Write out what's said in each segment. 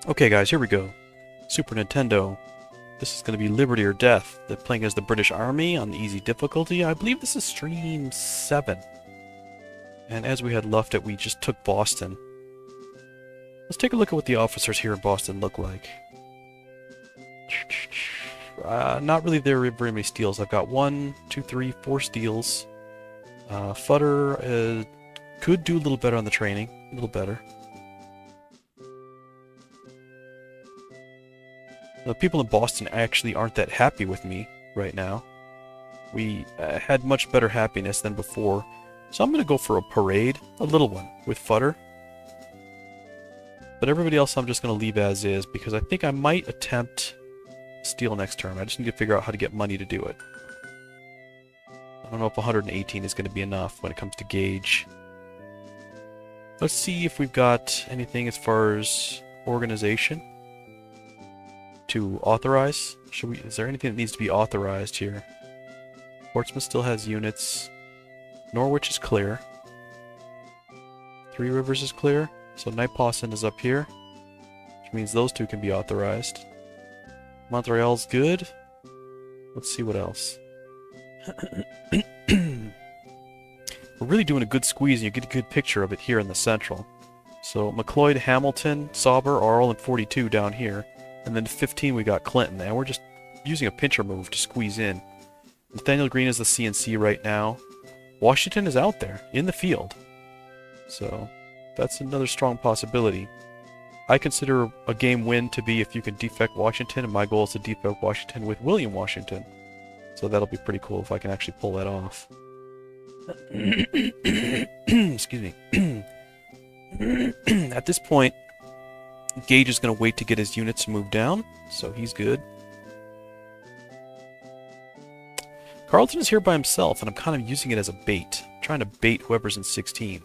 Okay, guys, here we go. Super Nintendo. This is going to be Liberty or Death. They're playing as the British Army on the easy difficulty. I believe this is stream 7. And as we had left it, we just took Boston. Let's take a look at what the officers here in Boston look like. Not really there very many steals. I've got 1, 2, 3, 4 steals. Futter could do a little better on the training. A little better. The people in Boston actually aren't that happy with me right now. We had much better happiness than before. So I'm going to go for a parade, a little one, with Futter. But everybody else I'm just going to leave as is, because I think I might attempt steal next turn. I just need to figure out how to get money to do it. I don't know if 118 is going to be enough when it comes to gauge. Let's see if we've got anything as far as organization to authorize. Is there anything that needs to be authorized here? Portsmouth still has units. Norwich is clear. Three Rivers is clear. So Nipawson is up here, which means those two can be authorized. Montreal's good. Let's see what else. We're really doing a good squeeze, and you get a good picture of it here in the central. So McLeod, Hamilton, Sauber are all in 42 down here. And then 15 we got Clinton, and we're just using a pincher move to squeeze in. Nathaniel Greene is the CNC right now. Washington is out there, in the field. So, that's another strong possibility. I consider a game win to be if you can defect Washington, and my goal is to defect Washington with William Washington. So that'll be pretty cool if I can actually pull that off. Excuse me. At this point, Gage is going to wait to get his units to move down, so he's good. Carleton is here by himself, and I'm kind of using it as a bait. I'm trying to bait whoever's in 16.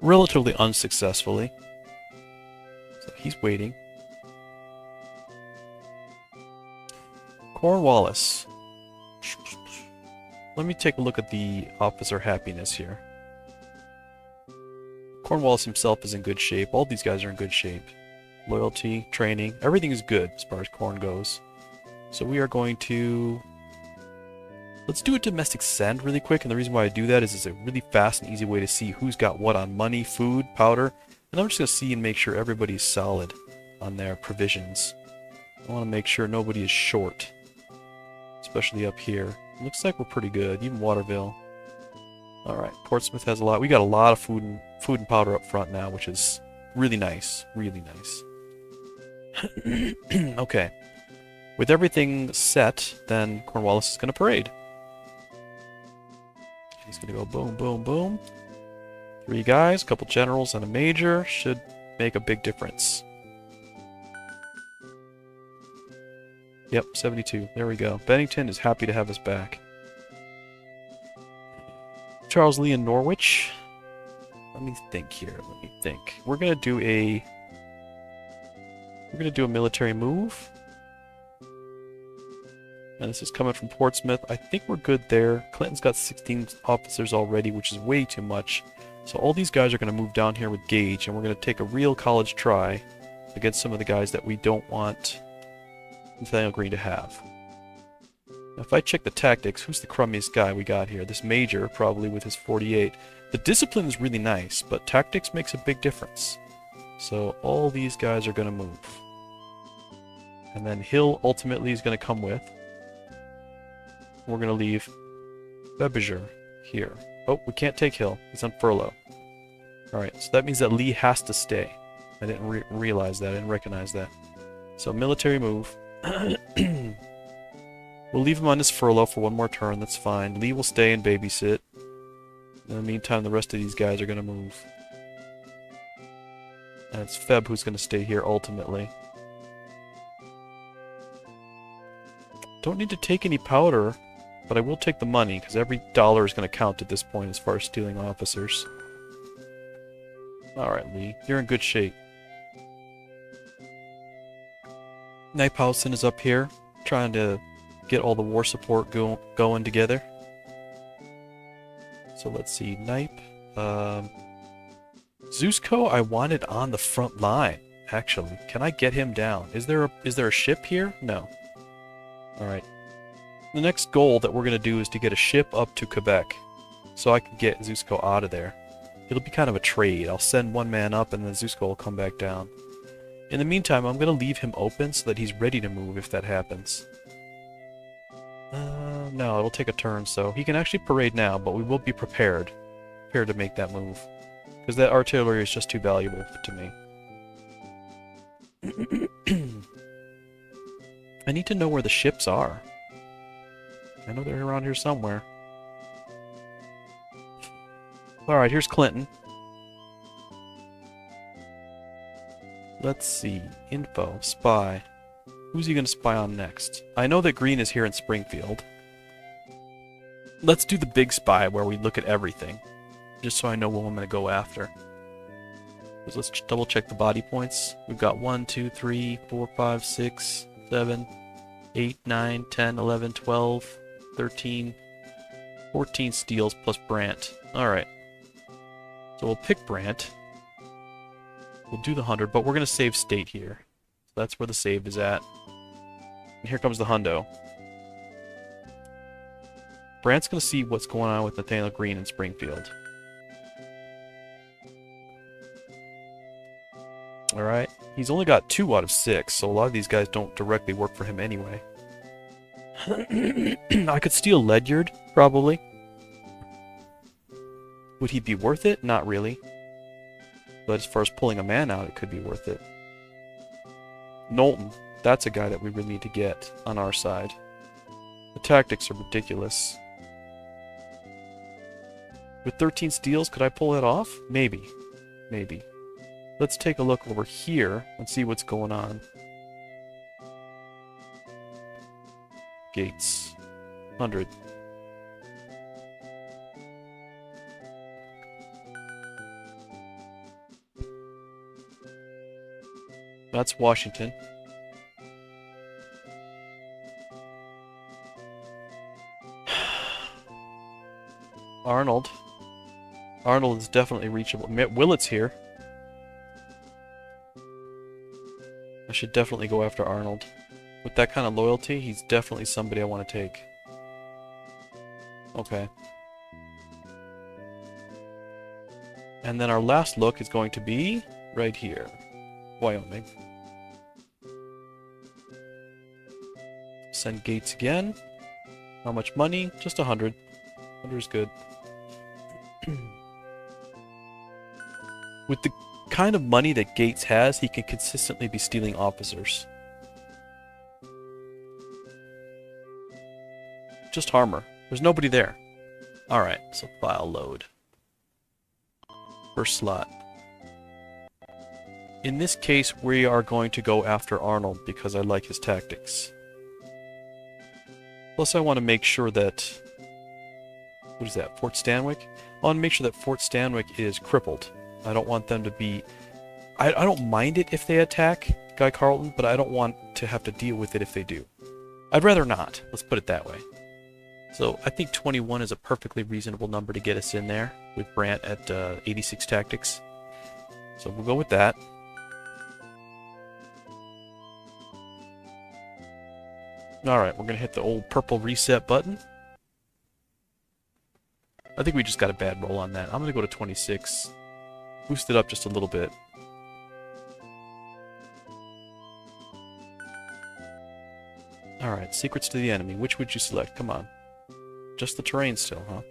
Relatively unsuccessfully. So he's waiting. Cornwallis. Let me take a look at the officer happiness here. Cornwallis himself is in good shape. All these guys are in good shape. Loyalty, training, everything is good as far as corn goes. So we are going to... Let's do a domestic send really quick, and the reason why I do that is it's a really fast and easy way to see who's got what on money, food, powder, and I'm just going to see and make sure everybody's solid on their provisions. I want to make sure nobody is short, especially up here. Looks like we're pretty good, even Waterville. Alright, Portsmouth has a lot. We got a lot of food and powder up front now, which is really nice. Really nice. Okay. With everything set, then Cornwallis is going to parade. He's going to go boom, boom, boom. 3 guys, a couple generals, and a major should make a big difference. Yep, 72. There we go. Bennington is happy to have us back. Charles Lee in Norwich. Let me think here. Let me think. We're gonna do a military move. And this is coming from Portsmouth. I think we're good there. Clinton's got 16 officers already, which is way too much. So all these guys are going to move down here with Gage, and we're going to take a real college try against some of the guys that we don't want Nathaniel Greene to have. Now, if I check the tactics, who's the crummiest guy we got here? This major, probably with his 48. The discipline is really nice, but tactics makes a big difference. So all these guys are going to move. And then Hill ultimately is going to come with. We're going to leave Bebiger here. Oh, we can't take Hill. He's on furlough. Alright, so that means that Lee has to stay. I didn't realize that. I didn't recognize that. So, military move. We'll leave him on his furlough for one more turn. That's fine. Lee will stay and babysit. In the meantime, the rest of these guys are going to move. And it's Feb who's going to stay here ultimately. Don't need to take any powder. But I will take the money, because every dollar is going to count at this point as far as stealing officers. Alright, Lee. You're in good shape. Nipawson is up here, trying to get all the war support going together. So let's see. Nipe. Zuzko I wanted on the front line, actually. Can I get him down? Is there a ship here? No. Alright. The next goal that we're going to do is to get a ship up to Quebec, so I can get Zuzko out of there. It'll be kind of a trade. I'll send one man up and then Zuzko will come back down. In the meantime, I'm going to leave him open so that he's ready to move if that happens. No, it'll take a turn, so he can actually parade now, but we will be prepared to make that move. Because that artillery is just too valuable to me. I need to know where the ships are. I know they're around here somewhere. Alright, here's Clinton. Let's see. Info. Spy. Who's he going to spy on next? I know that Greene is here in Springfield. Let's do the big spy where we look at everything. Just so I know what I'm going to go after. So let's double check the body points. We've got 1, 2, 3, 4, 5, 6, 7, 8, 9, 10, 11, 12, 13, 14 steals plus Brant. Alright. So we'll pick Brant. We'll do the 100, but we're going to save state here. So that's where the save is at. And here comes the hundo. Brant's going to see what's going on with Nathaniel Greene in Springfield. Alright. He's only got 2 out of 6, so a lot of these guys don't directly work for him anyway. I could steal Ledyard, probably. Would he be worth it? Not really. But as far as pulling a man out, it could be worth it. Knowlton. That's a guy that we really need to get on our side. The tactics are ridiculous. With 13 steals, could I pull that off? Maybe. Maybe. Let's take a look over here and see what's going on. Gates. 100. That's Washington. Arnold. Arnold is definitely reachable. Willett's here. I should definitely go after Arnold. With that kind of loyalty, he's definitely somebody I want to take. Okay. And then our last look is going to be right here. Wyoming. Send Gates again. How much money? Just 100. 100 is good. With the kind of money that Gates has, he can consistently be stealing officers. Just Harmer. There's nobody there. Alright, so file load. First slot. In this case, we are going to go after Arnold because I like his tactics. Plus I want to make sure that... What is that? Fort Stanwix? I want to make sure that Fort Stanwix is crippled. I don't want them to be... I don't mind it if they attack Guy Carleton, but I don't want to have to deal with it if they do. I'd rather not. Let's put it that way. So I think 21 is a perfectly reasonable number to get us in there with Brant at 86 tactics. So we'll go with that. Alright, we're going to hit the old purple reset button. I think we just got a bad roll on that. I'm going to go to 26. Boost it up just a little bit. Alright, secrets to the enemy. Which would you select? Come on. Just the terrain still, huh?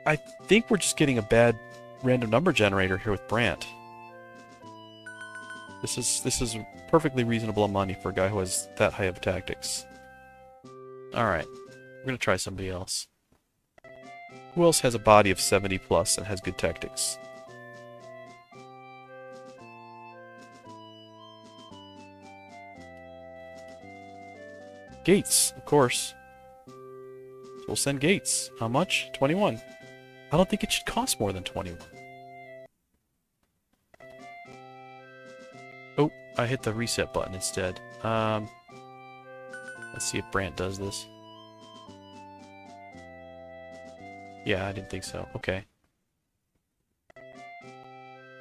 I think we're just getting a bad random number generator here with Brant. This is perfectly reasonable money for a guy who has that high of tactics. Alright, we're gonna try somebody else. Who else has a body of 70 plus and has good tactics? Gates, of course. So we'll send Gates. How much? 21. I don't think it should cost more than 21. Oh, I hit the reset button instead. Let's see if Brant does this. Yeah, I didn't think so. Okay.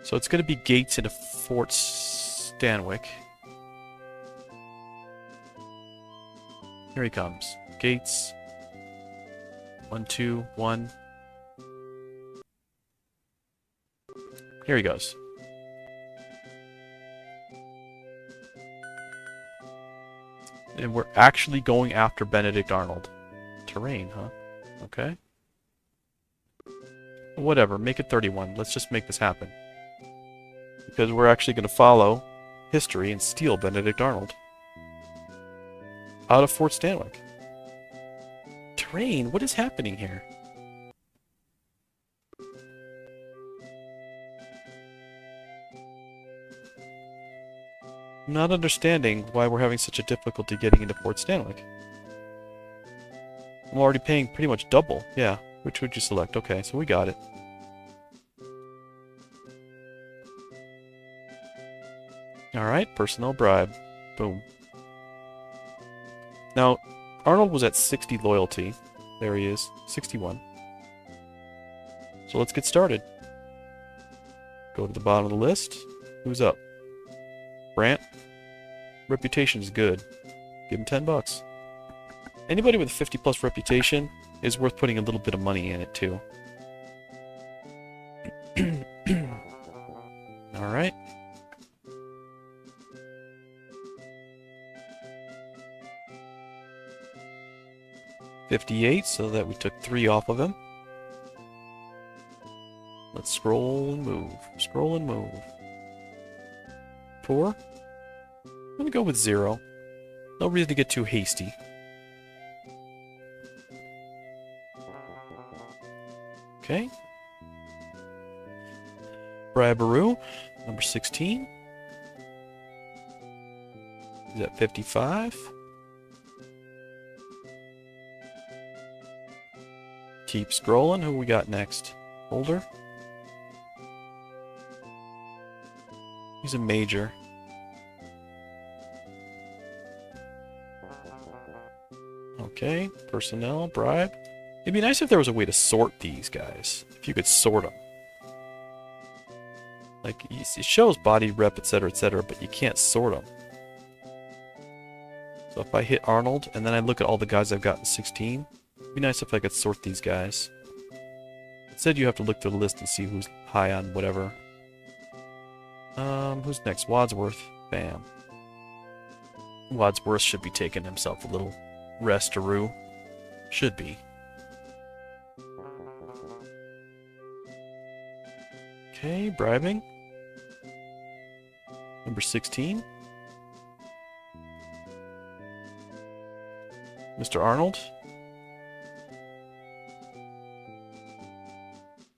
So it's going to be gates into Fort Stanwyck. Here he comes. Gates. 1, 2, 1. Here he goes. And we're actually going after Benedict Arnold. Terrain, huh? Okay. Whatever, make it 31. Let's just make this happen. Because we're actually going to follow history and steal Benedict Arnold. Out of Fort Stanwyck. Terrain, what is happening here? I'm not understanding why we're having such a difficulty getting into Fort Stanwyck. I'm already paying pretty much double. Yeah, which would you select? Okay, so we got it. Alright, personnel bribe. Boom. Now, Arnold was at 60 loyalty. There he is. 61. So let's get started. Go to the bottom of the list. Who's up? Brant. Reputation is good. Give him 10 bucks. Anybody with a 50 plus reputation is worth putting a little bit of money in it too. Alright. $58, so that we took 3 off of him. Let's scroll and move. Scroll and move. 4. I'm gonna go with 0. No reason to get too hasty. Okay. Briberu, number 16. He's at 55. Keep scrolling. Who we got next? Holder. He's a major. Okay, personnel, bribe. It'd be nice if there was a way to sort these guys. If you could sort them. Like, it shows body rep, etc., but you can't sort them. So if I hit Arnold, and then I look at all the guys I've got in 16, it'd be nice if I could sort these guys. Instead, you have to look through the list and see who's high on whatever. Who's next? Wadsworth. Bam. Wadsworth should be taking himself a little rest-a-roo. Should be. Okay, bribing. Number 16. Mr. Arnold.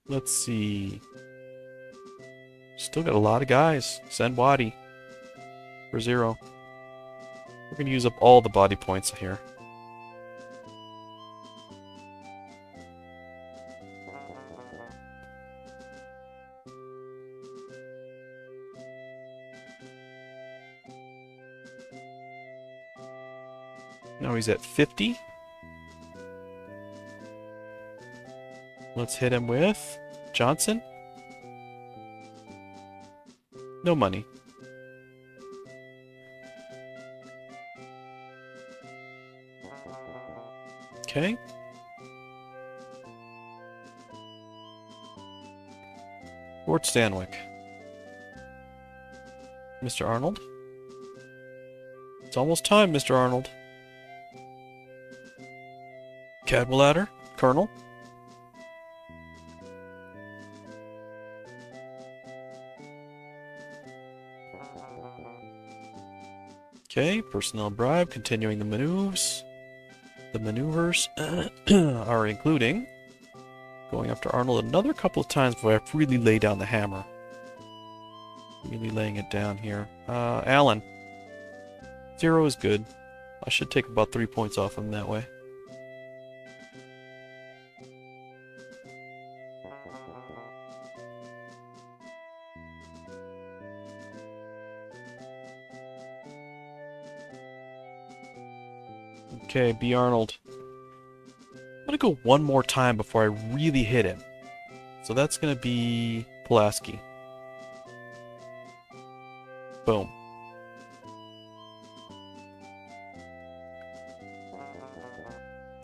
Let's see. Still got a lot of guys. Send Wadi. For 0. We're going to use up all the body points here. Now he's at 50. Let's hit him with Johnson. No money. Okay. Fort Stanwyck. Mr. Arnold. It's almost time, Mr. Arnold. Cadwallader, Colonel. Okay, personnel bribe, continuing the maneuvers. The maneuvers are including going after Arnold another couple of times before I really lay down the hammer. Really laying it down here. Alan. 0 is good. I should take about 3 points off him that way. Okay, B. Arnold. I'm going to go one more time before I really hit him. So that's going to be Pulaski. Boom.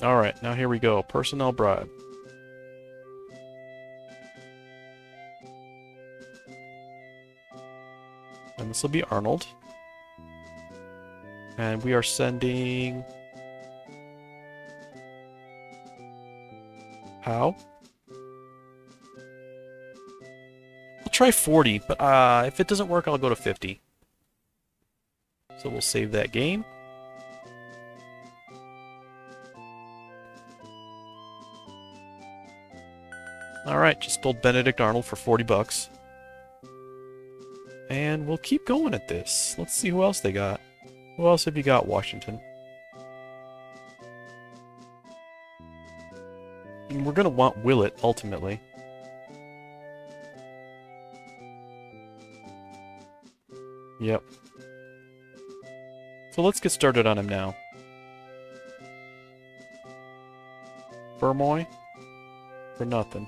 Alright, now here we go. Personnel bribe. And this will be Arnold. And we are sending... How? I'll try 40, but if it doesn't work, I'll go to 50. So we'll save that game. Alright, just stole Benedict Arnold for 40 bucks. And we'll keep going at this. Let's see who else they got. Who else have you got, Washington? And we're gonna want Willett, ultimately. Yep. So let's get started on him now. Vermoy? For nothing.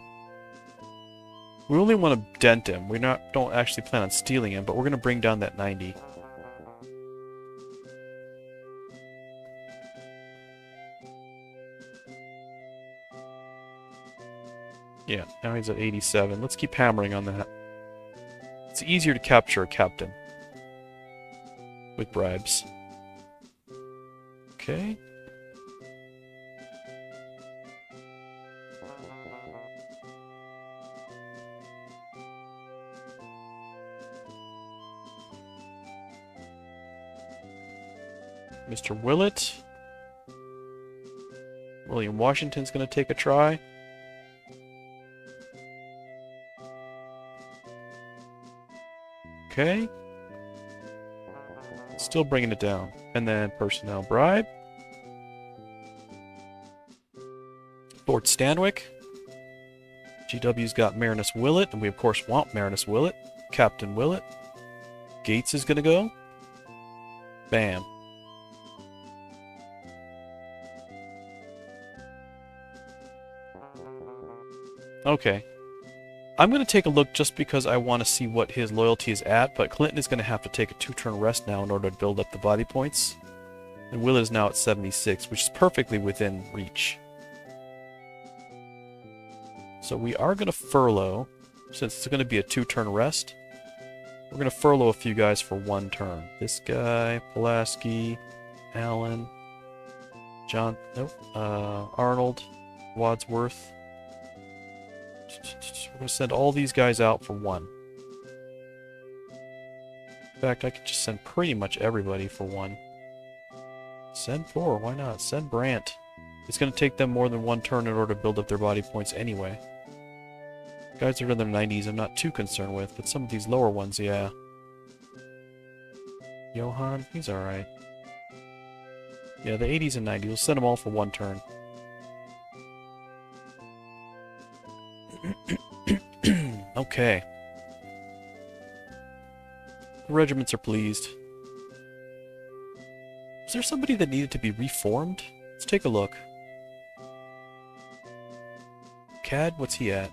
We only want to dent him. We don't actually plan on stealing him, but we're going to bring down that 90. Yeah, now he's at 87. Let's keep hammering on that. It's easier to capture a captain with bribes. Okay. Mr. Willett. William Washington's going to take a try. Okay. Still bringing it down. And then personnel bribe. Lord Stanwyck. GW's got Marinus Willett, and we of course want Marinus Willett. Captain Willett. Gates is going to go. Bam. Okay. I'm going to take a look just because I want to see what his loyalty is at, but Clinton is going to have to take a 2-turn rest now in order to build up the body points. And Willett is now at 76, which is perfectly within reach. So we are going to furlough, since it's going to be a 2-turn rest. We're going to furlough a few guys for 1 turn. This guy, Pulaski, Allen, Arnold, Wadsworth. We're going to send all these guys out for 1. In fact, I could just send pretty much everybody for 1. Send 4, why not? Send Brandt. It's going to take them more than 1 turn in order to build up their body points anyway. Guys that are in their 90s I'm not too concerned with, but some of these lower ones, yeah. Johann, he's alright. Yeah, the 80s and 90s, we'll send them all for 1 turn. Okay. The regiments are pleased. Was there somebody that needed to be reformed? Let's take a look. Cad, what's he at?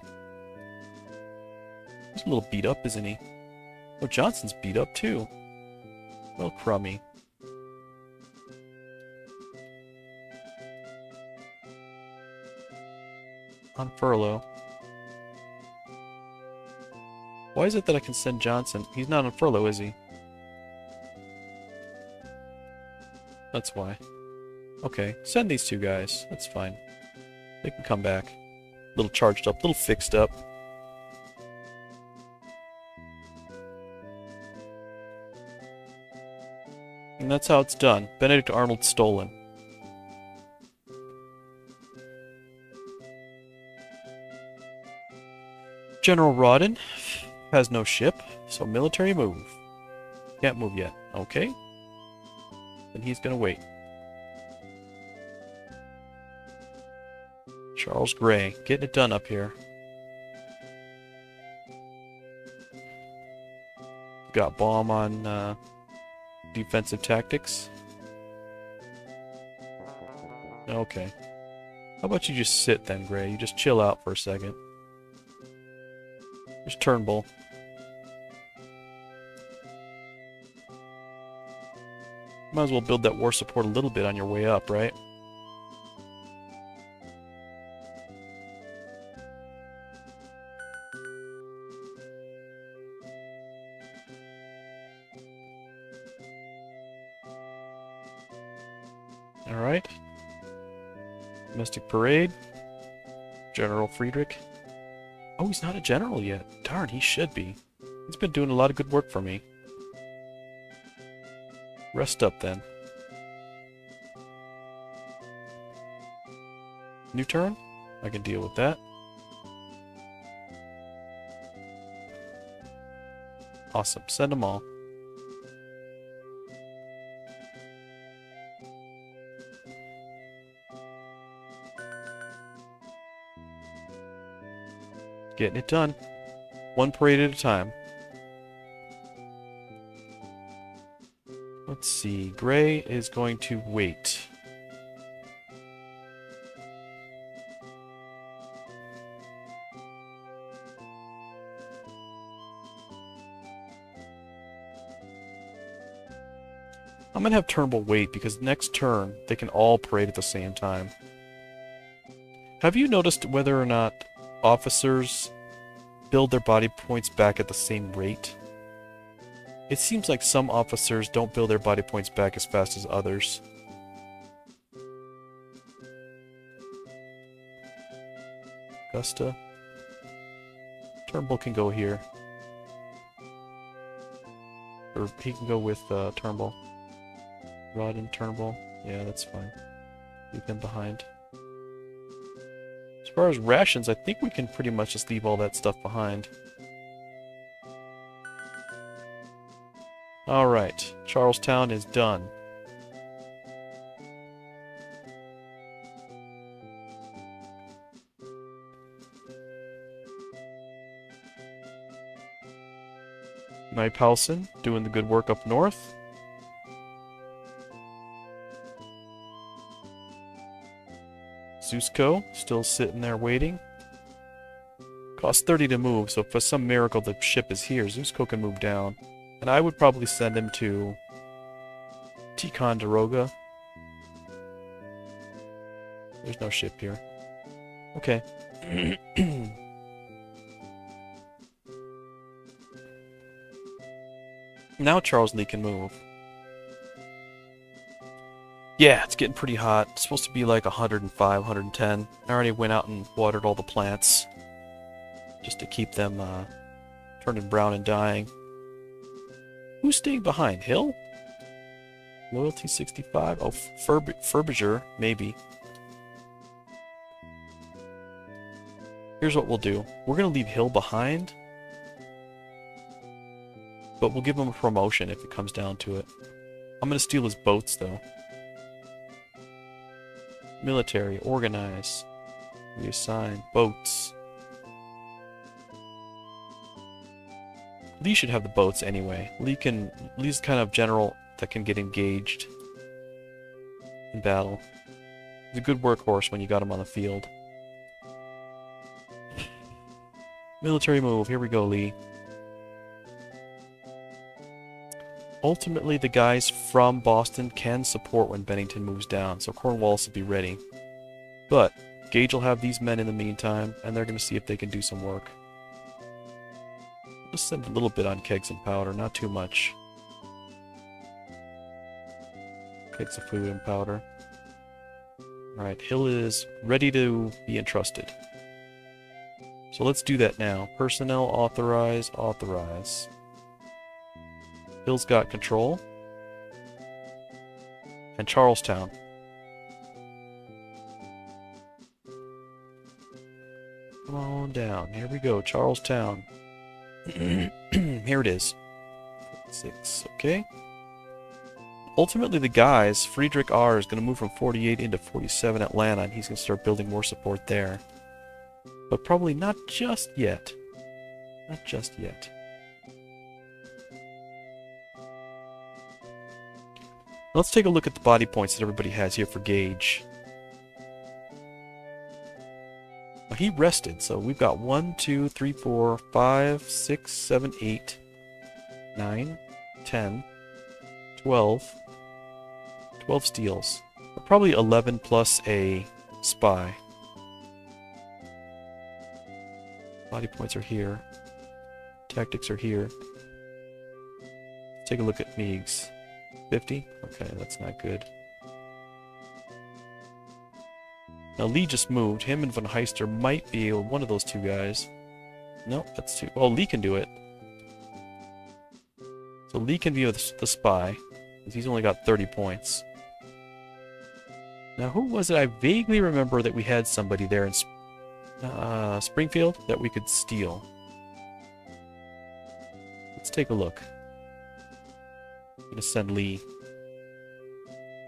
He's a little beat up, isn't he? Oh, Johnson's beat up too. Well, crummy. On furlough. Why is it that I can send Johnson? He's not on furlough, is he? That's why. Okay, send these 2 guys. That's fine. They can come back. A little charged up, a little fixed up. And that's how it's done. Benedict Arnold stolen. General Rawdon has no ship, so military move. Can't move yet. Okay. Then he's gonna wait. Charles Gray, getting it done up here. Got bomb on defensive tactics. Okay. How about you just sit then, Gray? You just chill out for a second. There's Turnbull. Might as well build that war support a little bit on your way up, right? Alright. Domestic Parade. General Friedrich. Oh, he's not a general yet. Darn, he should be. He's been doing a lot of good work for me. Rest up, then. New turn? I can deal with that. Awesome. Send them all. Getting it done. One parade at a time. Let's see. Gray is going to wait. I'm going to have Turnbull wait because next turn they can all parade at the same time. Have you noticed whether or not officers build their body points back at the same rate? It seems like some officers don't build their body points back as fast as others. Augusta. Turnbull can go here. Or he can go with Turnbull. Rod and Turnbull. Yeah, that's fine. Leave him behind. As far as rations, I think we can pretty much just leave all that stuff behind. Alright, Charlestown is done. Knight Paulson doing the good work up north. Zuzko still sitting there waiting. Costs 30 to move, so if for some miracle the ship is here, Zuzko can move down. And I would probably send him to Ticonderoga. There's no ship here. Okay. Now Charles Lee can move. Yeah, it's getting pretty hot. It's supposed to be like 105, 110. I already went out and watered all the plants just to keep them turning brown and dying. Who's staying behind? Hill? Loyalty 65? Oh, Frobisher, maybe. Here's what we'll do. We're going to leave Hill behind, but we'll give him a promotion if it comes down to it. I'm going to steal his boats, though. Military, organize, reassign, boats. Lee should have the boats anyway. Lee's kind of general that can get engaged in battle. He's a good workhorse when you got him on the field. Military move, here we go, Lee. Ultimately, the guys from Boston can support when Bennington moves down, so Cornwallis will be ready. But Gage will have these men in the meantime, and they're going to see if they can do some work. Just send a little bit on kegs and powder, not too much. Kegs of food and powder. Alright, Hill is ready to be entrusted. So let's do that now. Personnel, authorize, authorize. Hill's got control. And Charlestown. Come on down. Here we go. Charlestown. Here it is. 6. Okay. Ultimately, the guys, Friedrich R. is going to move from 48 into 47 Atlanta, and he's going to start building more support there. But probably not just yet. Not just yet. Let's take a look at the body points that everybody has here for Gage. he rested, so we've got 1, 2, 3, 4, 5, 6, 7, 8, 9, 10, 12. 12 steals. Probably 11 plus a spy. Body points are here. Tactics are here. Let's take a look at Meigs. 50? Okay, that's not good. Now Lee just moved. Him and Von Heister might be one of those two guys. Nope, that's too... Well, Lee can do it. So Lee can be the spy, because he's only got 30 points. Now, who was it? I vaguely remember that we had somebody there in Springfield that we could steal. Let's take a look. I'm going to send Lee.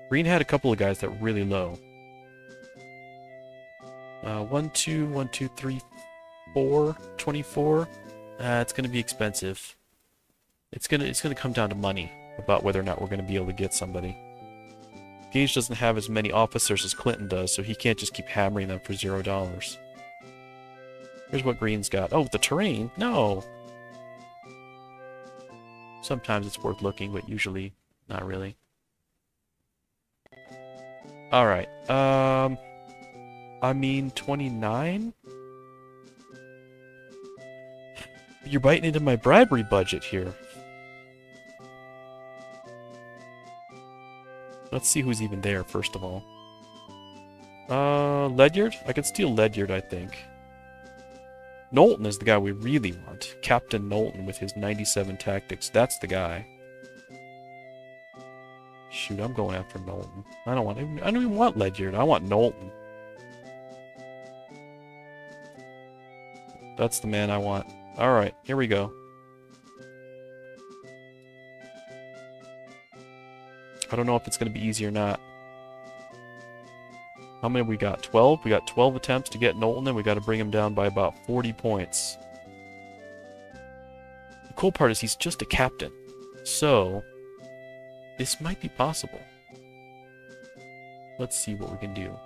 Greene had a couple of guys that were really low. 1, 2, 1, 2, 3, 4, 24. It's going to be expensive. It's gonna come down to money about whether or not we're going to be able to get somebody. Gage doesn't have as many officers as Clinton does, so he can't just keep hammering them for $0. Here's what Greene's got. Oh, the terrain? No! Sometimes it's worth looking, but usually not really. Alright, I mean 29? You're biting into my bribery budget here. Let's see who's even there, first of all. Ledyard? I could steal Ledyard, I think. Knowlton is the guy we really want. Captain Knowlton with his 97 tactics. That's the guy. Shoot, I'm going after Knowlton. I don't even want Ledyard. I want Knowlton. That's the man I want. Alright, here we go. I don't know if it's going to be easy or not. How many have we got? 12? We got 12 attempts to get Knowlton, and we got to bring him down by about 40 points. The cool part is he's just a captain. So, this might be possible. Let's see what we can do.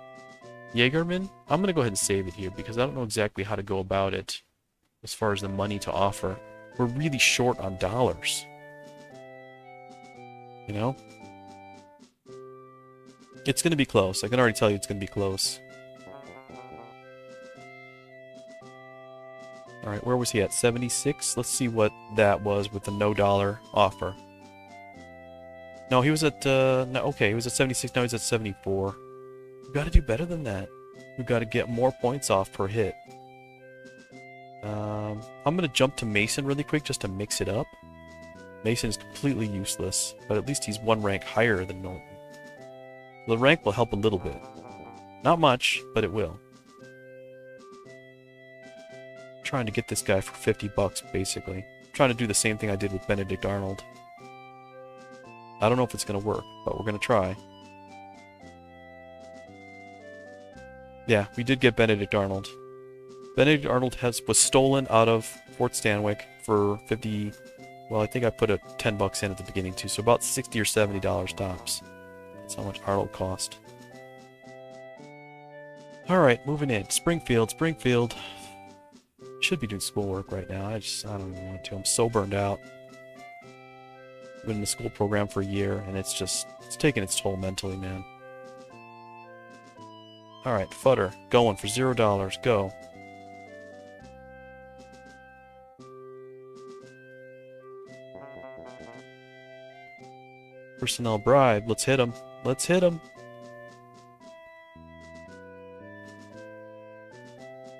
Jaegerman? I'm going to go ahead and save it here, because I don't know exactly how to go about it as far as the money to offer. We're really short on dollars. You know? It's going to be close. I can already tell you it's going to be close. Alright, where was he at? 76? Let's see what that was with the no dollar offer. No, he was at, no, okay, he was at 76, now he's at 74. We've got to do better than that. We've got to get more points off per hit. I'm going to jump to Mason really quick just to mix it up. Mason is completely useless, but at least he's one rank higher than Knowlton. The rank will help a little bit. Not much, but it will. I'm trying to get this guy for 50 bucks, basically. I'm trying to do the same thing I did with Benedict Arnold. I don't know if it's going to work, but we're going to try. Yeah, we did get Benedict Arnold. Benedict Arnold was stolen out of Fort Stanwyck for 50... Well, I think I put a 10 bucks in at the beginning too, so about $60 or $70 tops. That's how much Arnold cost. Alright, moving in. Springfield. Should be doing schoolwork right now. I don't even want to. I'm so burned out. Been in the school program for a year, and it's taking its toll mentally, man. Alright, Futter. Going for $0. Go. Personnel bribe. Let's hit him. Let's hit him.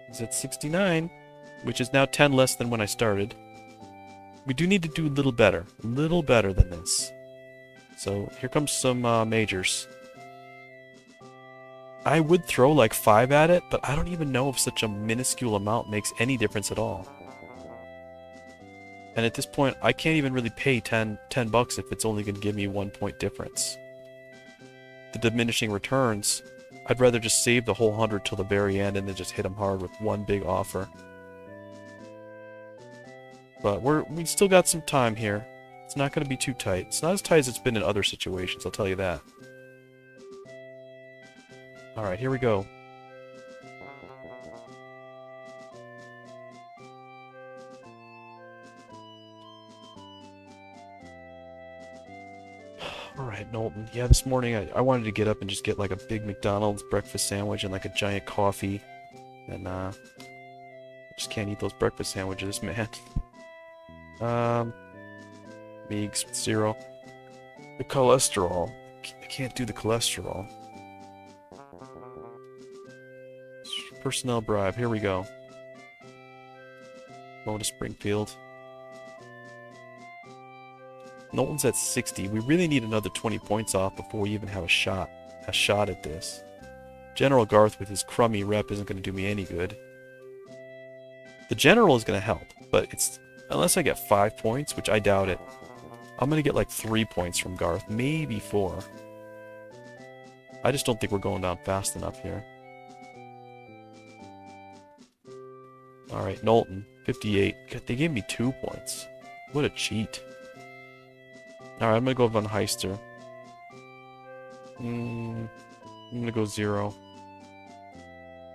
He's at 69, which is now 10 less than when I started. We do need to do a little better than this. So here comes some majors. I would throw like 5 at it, but I don't even know if such a minuscule amount makes any difference at all. And at this point, I can't even really pay 10 bucks if it's only going to give me 1 point difference. The diminishing returns, I'd rather just save the whole 100 till the very end and then just hit them hard with one big offer. But we still got some time here. It's not going to be too tight. It's not as tight as it's been in other situations, I'll tell you that. Alright, here we go. Alright, Knowlton. Yeah, this morning I wanted to get up and just get like a big McDonald's breakfast sandwich and like a giant coffee. And I just can't eat those breakfast sandwiches, man. Meegs, 0. The cholesterol. I can't do the cholesterol. Personnel bribe, here we go. Going to Springfield. Knowlton's at 60. We really need another 20 points off before we even have a shot at this. General Garth with his crummy rep isn't going to do me any good. The general is going to help, but it's unless I get 5 points, which I doubt it. I'm going to get like 3 points from Garth, maybe 4. I just don't think we're going down fast enough here. Alright, Knowlton, 58. God, they gave me 2 points. What a cheat. Alright, I'm going to go Von Heister. I'm going to go 0.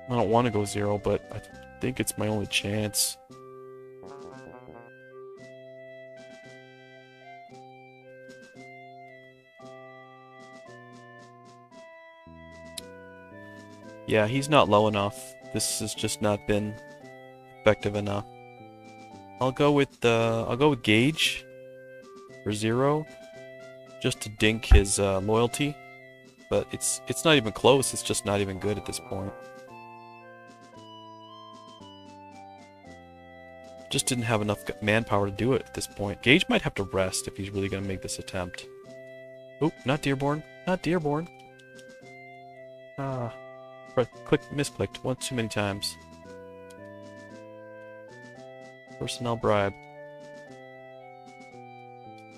I don't want to go 0, but I think it's my only chance. Yeah, he's not low enough. This has just not been effective enough. I'll go with Gage for 0, just to dink his loyalty. But it's not even close. It's just not even good at this point. Just didn't have enough manpower to do it at this point. Gage might have to rest if he's really going to make this attempt. Oop, not Dearborn. Not Dearborn. Ah. Misclicked once too many times. Personnel bribe.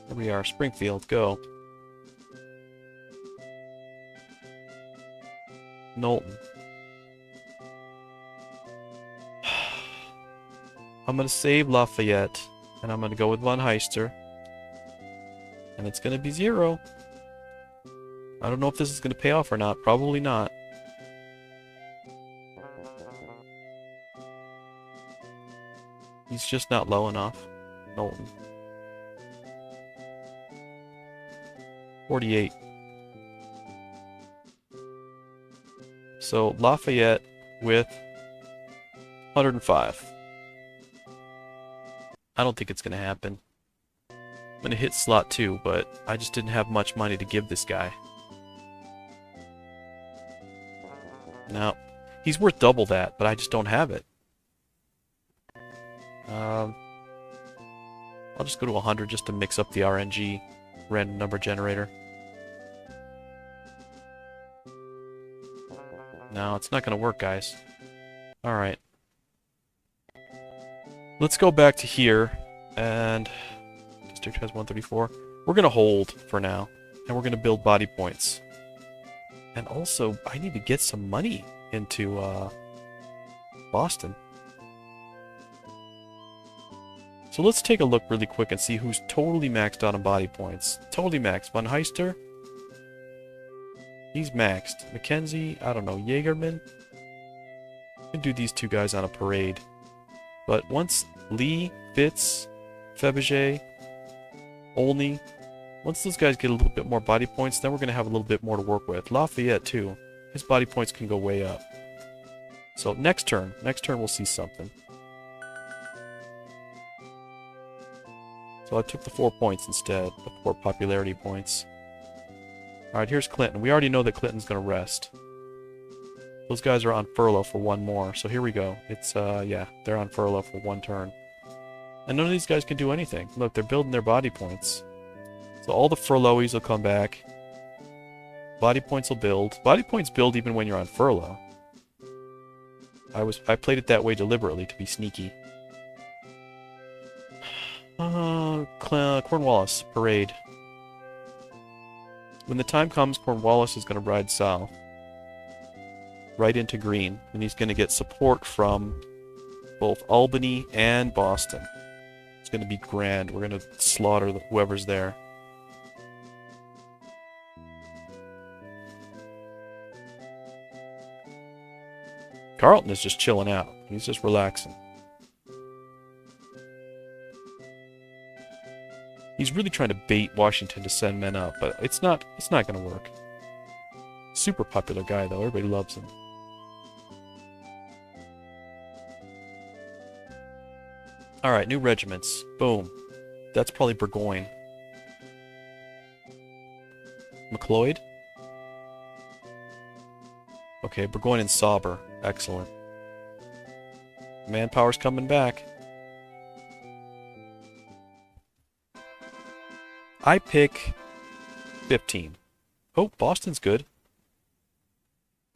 Here we are, Springfield, go. Knowlton. I'm gonna save Lafayette, and I'm gonna go with Von Heister. And it's gonna be 0. I don't know if this is gonna pay off or not. Probably not. He's just not low enough. Knowlton. 48. So Lafayette with 105. I don't think it's going to happen. I'm going to hit slot 2, but I just didn't have much money to give this guy. No. He's worth double that, but I just don't have it. I'll just go to 100 just to mix up the RNG random number generator. No, it's not going to work, guys. Alright. Let's go back to here, and district has 134. We're going to hold for now, and we're going to build body points. And also, I need to get some money into Boston. So let's take a look really quick and see who's totally maxed out on body points. Totally maxed. Von Heister. He's maxed. Mackenzie, I don't know. Jaegerman. We can do these two guys on a parade. But once Lee, Fitz, Fabergé, Olney, once those guys get a little bit more body points, then we're going to have a little bit more to work with. Lafayette, too. His body points can go way up. So next turn we'll see something. So I took the 4 points instead, the 4 popularity points. Alright, here's Clinton. We already know that Clinton's going to rest. Those guys are on furlough for 1 more, so here we go. It's, yeah, they're on furlough for 1 turn. And none of these guys can do anything. Look, they're building their body points. So all the furloughies will come back. Body points will build. Body points build even when you're on furlough. I played it that way deliberately to be sneaky. Cornwallis, parade. When the time comes, Cornwallis is going to ride south. Right into Greene. And he's going to get support from both Albany and Boston. It's going to be grand. We're going to slaughter whoever's there. Carlton is just chilling out. He's just relaxing. He's really trying to bait Washington to send men up, but it's not going to work. Super popular guy, though. Everybody loves him. Alright, new regiments. Boom. That's probably Burgoyne. McLeod? Okay, Burgoyne and Sauber. Excellent. Manpower's coming back. I pick 15. Oh, Boston's good.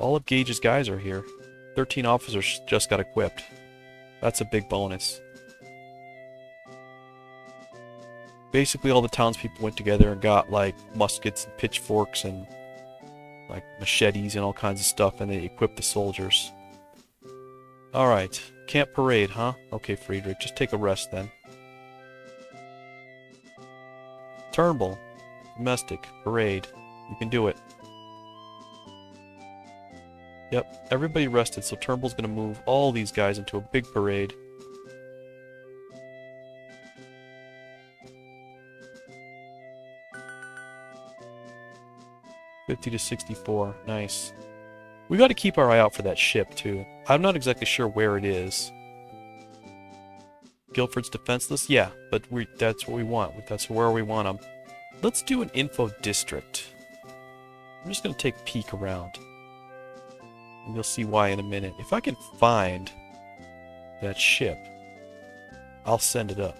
All of Gage's guys are here. 13 officers just got equipped. That's a big bonus. Basically, all the townspeople went together and got, like, muskets and pitchforks and, like, machetes and all kinds of stuff, and they equipped the soldiers. Alright. Camp Parade, huh? Okay, Friedrich, just take a rest then. Turnbull. Domestic. Parade. You can do it. Yep, everybody rested, so Turnbull's gonna move all these guys into a big parade. $50 to 64. Nice. We gotta keep our eye out for that ship, too. I'm not exactly sure where it is. Guilford's defenseless? Yeah, but that's what we want. That's where we want them. Let's do an info district. I'm just gonna take a peek around. And you'll see why in a minute. If I can find that ship, I'll send it up.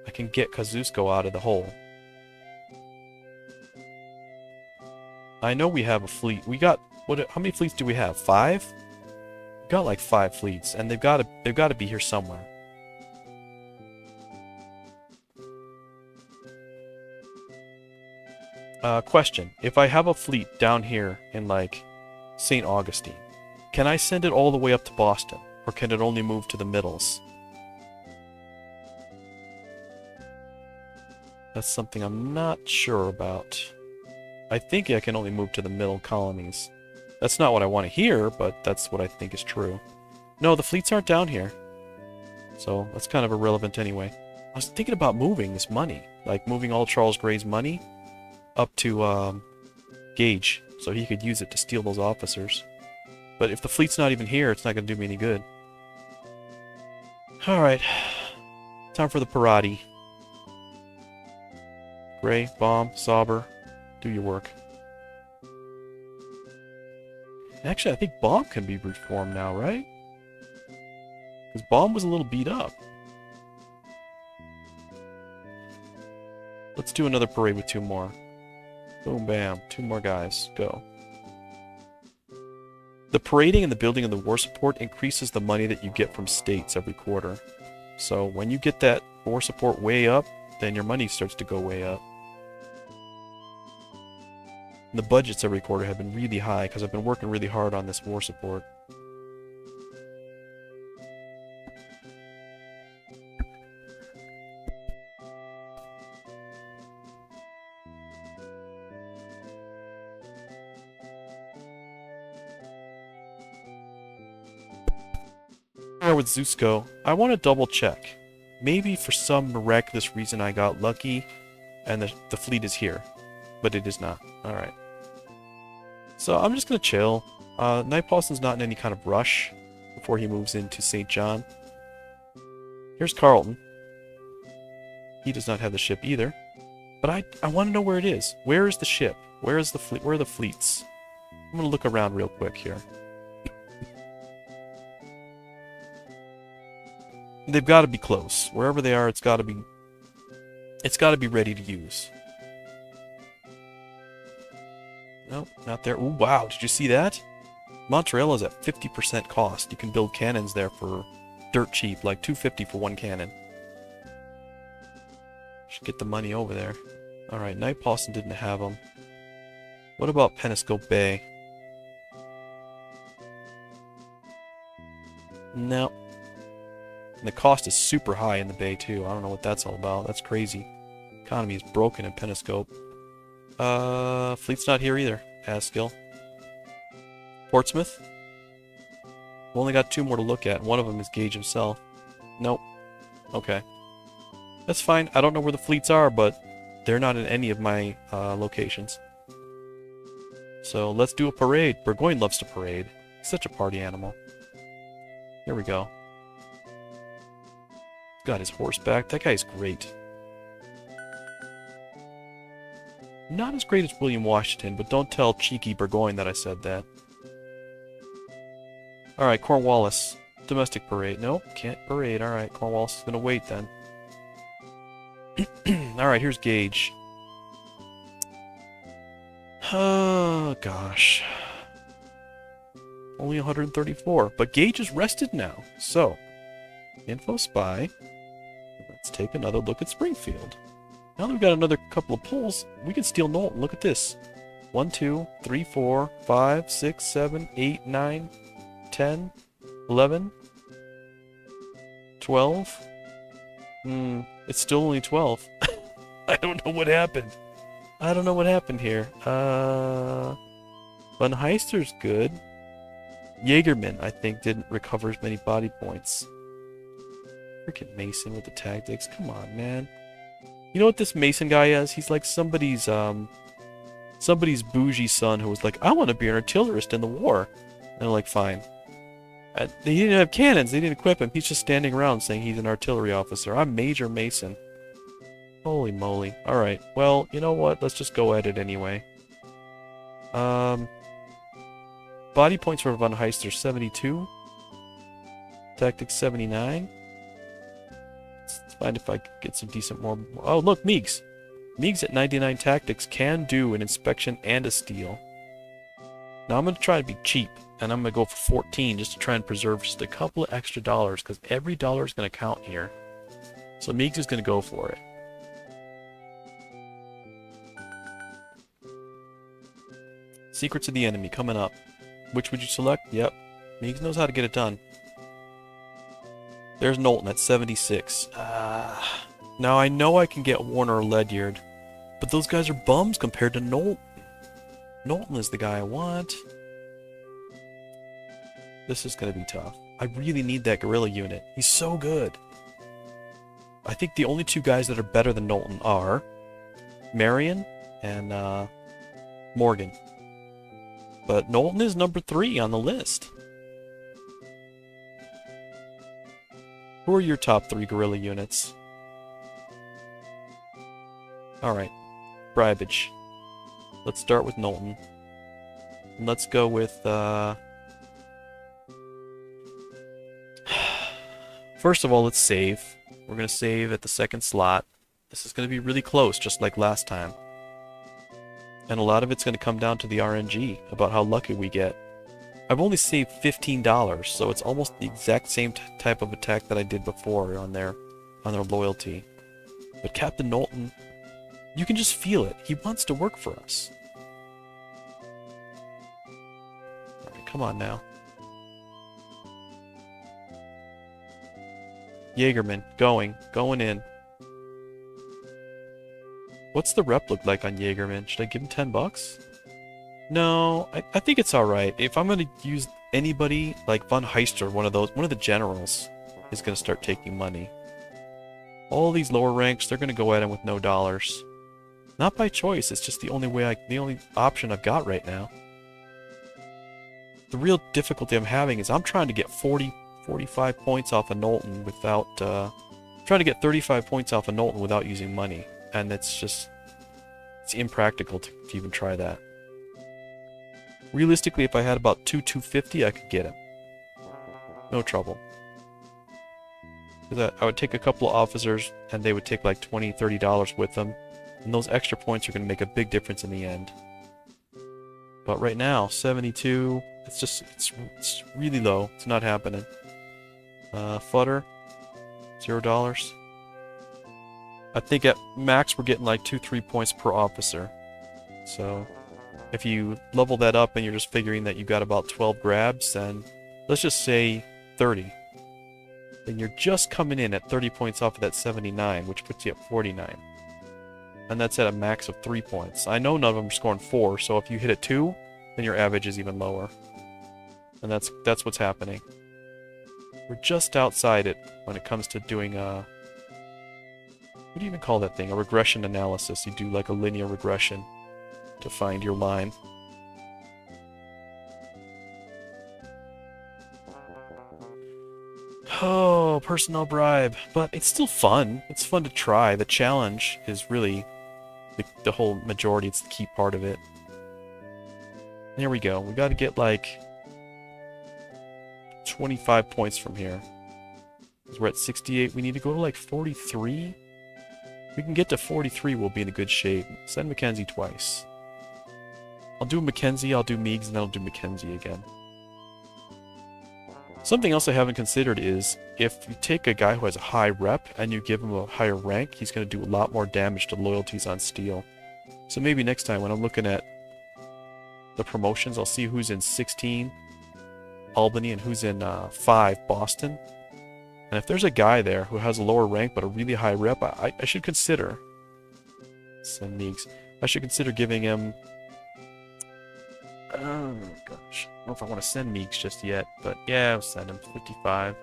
I can get Kosciuszko out of the hole. I know we have a fleet. We got how many fleets do we have? 5? We got like 5 fleets, and they've got to be here somewhere. Question. If I have a fleet down here in, like, St. Augustine, can I send it all the way up to Boston? Or can it only move to the middles? That's something I'm not sure about. I think I can only move to the middle colonies. That's not what I want to hear, but that's what I think is true. No, the fleets aren't down here. So, that's kind of irrelevant anyway. I was thinking about moving this money. Like, moving all Charles Gray's money up to Gage, so he could use it to steal those officers. But if the fleet's not even here, it's not going to do me any good. Alright. Time for the parade. Gray, Baum, Sauber, do your work. Actually, I think Baum can be reformed now, right? Because Baum was a little beat up. Let's do another parade with 2 more. Boom, bam. 2 more guys. Go. The parading and the building of the war support increases the money that you get from states every quarter. So when you get that war support way up, then your money starts to go way up. And the budgets every quarter have been really high because I've been working really hard on this war support. With Zusko, I want to double check. Maybe for some miraculous reason I got lucky and the fleet is here. But it is not. Alright. So I'm just going to chill. Knight Paulson's not in any kind of rush before he moves into St. John. Here's Carleton. He does not have the ship either. But I want to know where it is. Where is the ship? Where is the fleet? Where are the fleets? I'm going to look around real quick here. They've got to be close. Wherever they are, it's got to be ready to use. Nope, not there. Ooh, wow, did you see that? Montreal is at 50% cost. You can build cannons there for dirt cheap, like $250 for 1 cannon. Should get the money over there. Alright, Knight Paulson didn't have them. What about Peniscope Bay? No. And the cost is super high in the bay, too. I don't know what that's all about. That's crazy. Economy is broken in Peniscope. Fleet's not here either. Askill. Portsmouth? We've only got 2 more to look at. One of them is Gage himself. Nope. Okay. That's fine. I don't know where the fleets are, but they're not in any of my locations. So let's do a parade. Burgoyne loves to parade. He's such a party animal. Here we go. Got his horseback. That guy's great. Not as great as William Washington, but don't tell cheeky Burgoyne that I said that. Alright, Cornwallis. Domestic parade. Nope, can't parade. Alright, Cornwallis is gonna wait then. Alright, here's Gage. Oh, gosh. Only 134. But Gage is rested now. So, info spy. Let's take another look at Springfield. Now that we've got another couple of pulls, we can steal Knowlton. Look at this. 1, 2, 3, 4, 5, 6, 7, 8, 9, 10, 11, 12. It's still only 12. I don't know what happened. I don't know what happened here. Von Heister's good. Jaegerman, I think, didn't recover as many body points. Freaking Mason with the tactics. Come on, man. You know what this Mason guy is? He's like somebody's bougie son who was like, I want to be an artillerist in the war. And they're like, fine. And they didn't have cannons. They didn't equip him. He's just standing around saying he's an artillery officer. I'm Major Mason. Holy moly. Alright, well, you know what? Let's just go at it anyway. Body points for Von Heister, 72. Tactics, 79. Let's find if I can get some decent more... Oh, look, Meigs! Meigs at 99 tactics can do an inspection and a steal. Now I'm going to try to be cheap, and I'm going to go for 14 just to try and preserve just a couple of extra dollars, because every dollar is going to count here. So Meigs is going to go for it. Secrets of the Enemy coming up. Which would you select? Yep. Meigs knows how to get it done. There's Knowlton at 76. Now I know I can get Warner or Ledyard, but those guys are bums compared to Knowlton. Knowlton is the guy I want. This is going to be tough. I really need that guerrilla unit. He's so good. I think the only two guys that are better than Knowlton are Marion and Morgan. But Knowlton is number 3 on the list. Who are your top 3 guerrilla units? Alright. Bribage. Let's start with Knowlton. And let's go with, First of all, let's save. We're going to save at the second slot. This is going to be really close, just like last time. And a lot of it's going to come down to the RNG, about how lucky we get. I've only saved $15, so it's almost the exact same type of attack that I did before on their loyalty. But Captain Knowlton, you can just feel it. He wants to work for us. Alright, come on now. Jaegerman, going in. What's the rep look like on Jaegerman? Should I give him 10 bucks? No, I think it's alright. If I'm going to use anybody like Von Heister, one of the generals, is going to start taking money. All these lower ranks, they're going to go at him with no dollars. Not by choice, it's just the only option I've got right now. The real difficulty I'm having is I'm trying to get 45 points off of Knowlton without, trying to get 35 points off of Knowlton without using money. And it's impractical to even try that. Realistically, if I had about 250, I could get him. No trouble. I would take a couple of officers, and they would take like $20, $30 with them. And those extra points are going to make a big difference in the end. But right now, 72, it's really low. It's not happening. Fodder, $0. I think at max we're getting like 2-3 points per officer. So if you level that up and you're just figuring that you've got about 12 grabs, then let's just say 30. Then you're just coming in at 30 points off of that 79, which puts you at 49. And that's at a max of 3 points. I know none of them are scoring 4, so if you hit a 2, then your average is even lower. And that's what's happening. We're just outside it when it comes to doing What do you even call that thing? A regression analysis. You do like a linear regression to find your line. Oh, personnel bribe. But it's still fun. It's fun to try. The challenge is really the whole majority. It's the key part of it. There we go. We got to get like 25 points from here. Because we're at 68. We need to go to like 43. If we can get to 43, we'll be in a good shape. Send Mackenzie twice. I'll do Mackenzie, I'll do Meigs, and then I'll do Mackenzie again. Something else I haven't considered is, if you take a guy who has a high rep and you give him a higher rank, he's going to do a lot more damage to loyalties on steel. So maybe next time when I'm looking at the promotions, I'll see who's in 16, Albany, and who's in 5, Boston. And if there's a guy there who has a lower rank but a really high rep, I should consider... Send Meigs. I should consider giving him... Oh gosh, I don't know if I want to send Meigs just yet, but yeah, I'll send him 55.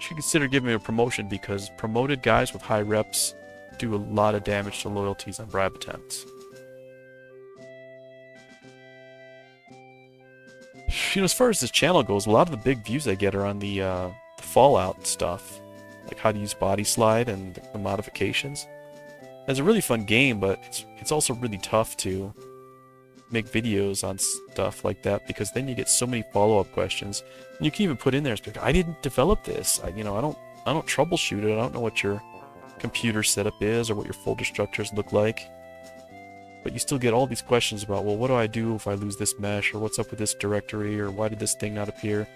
Should consider giving him a promotion because promoted guys with high reps do a lot of damage to loyalties on bribe attempts. You know, as far as this channel goes, a lot of the big views I get are on the Fallout stuff, like how to use body slide and the modifications. It's a really fun game, but it's also really tough to make videos on stuff like that because then you get so many follow-up questions. And you can even put in there, I didn't develop this. I don't troubleshoot it. I don't know what your computer setup is or what your folder structures look like. But you still get all these questions about, well, what do I do if I lose this mesh, or what's up with this directory, or why did this thing not appear?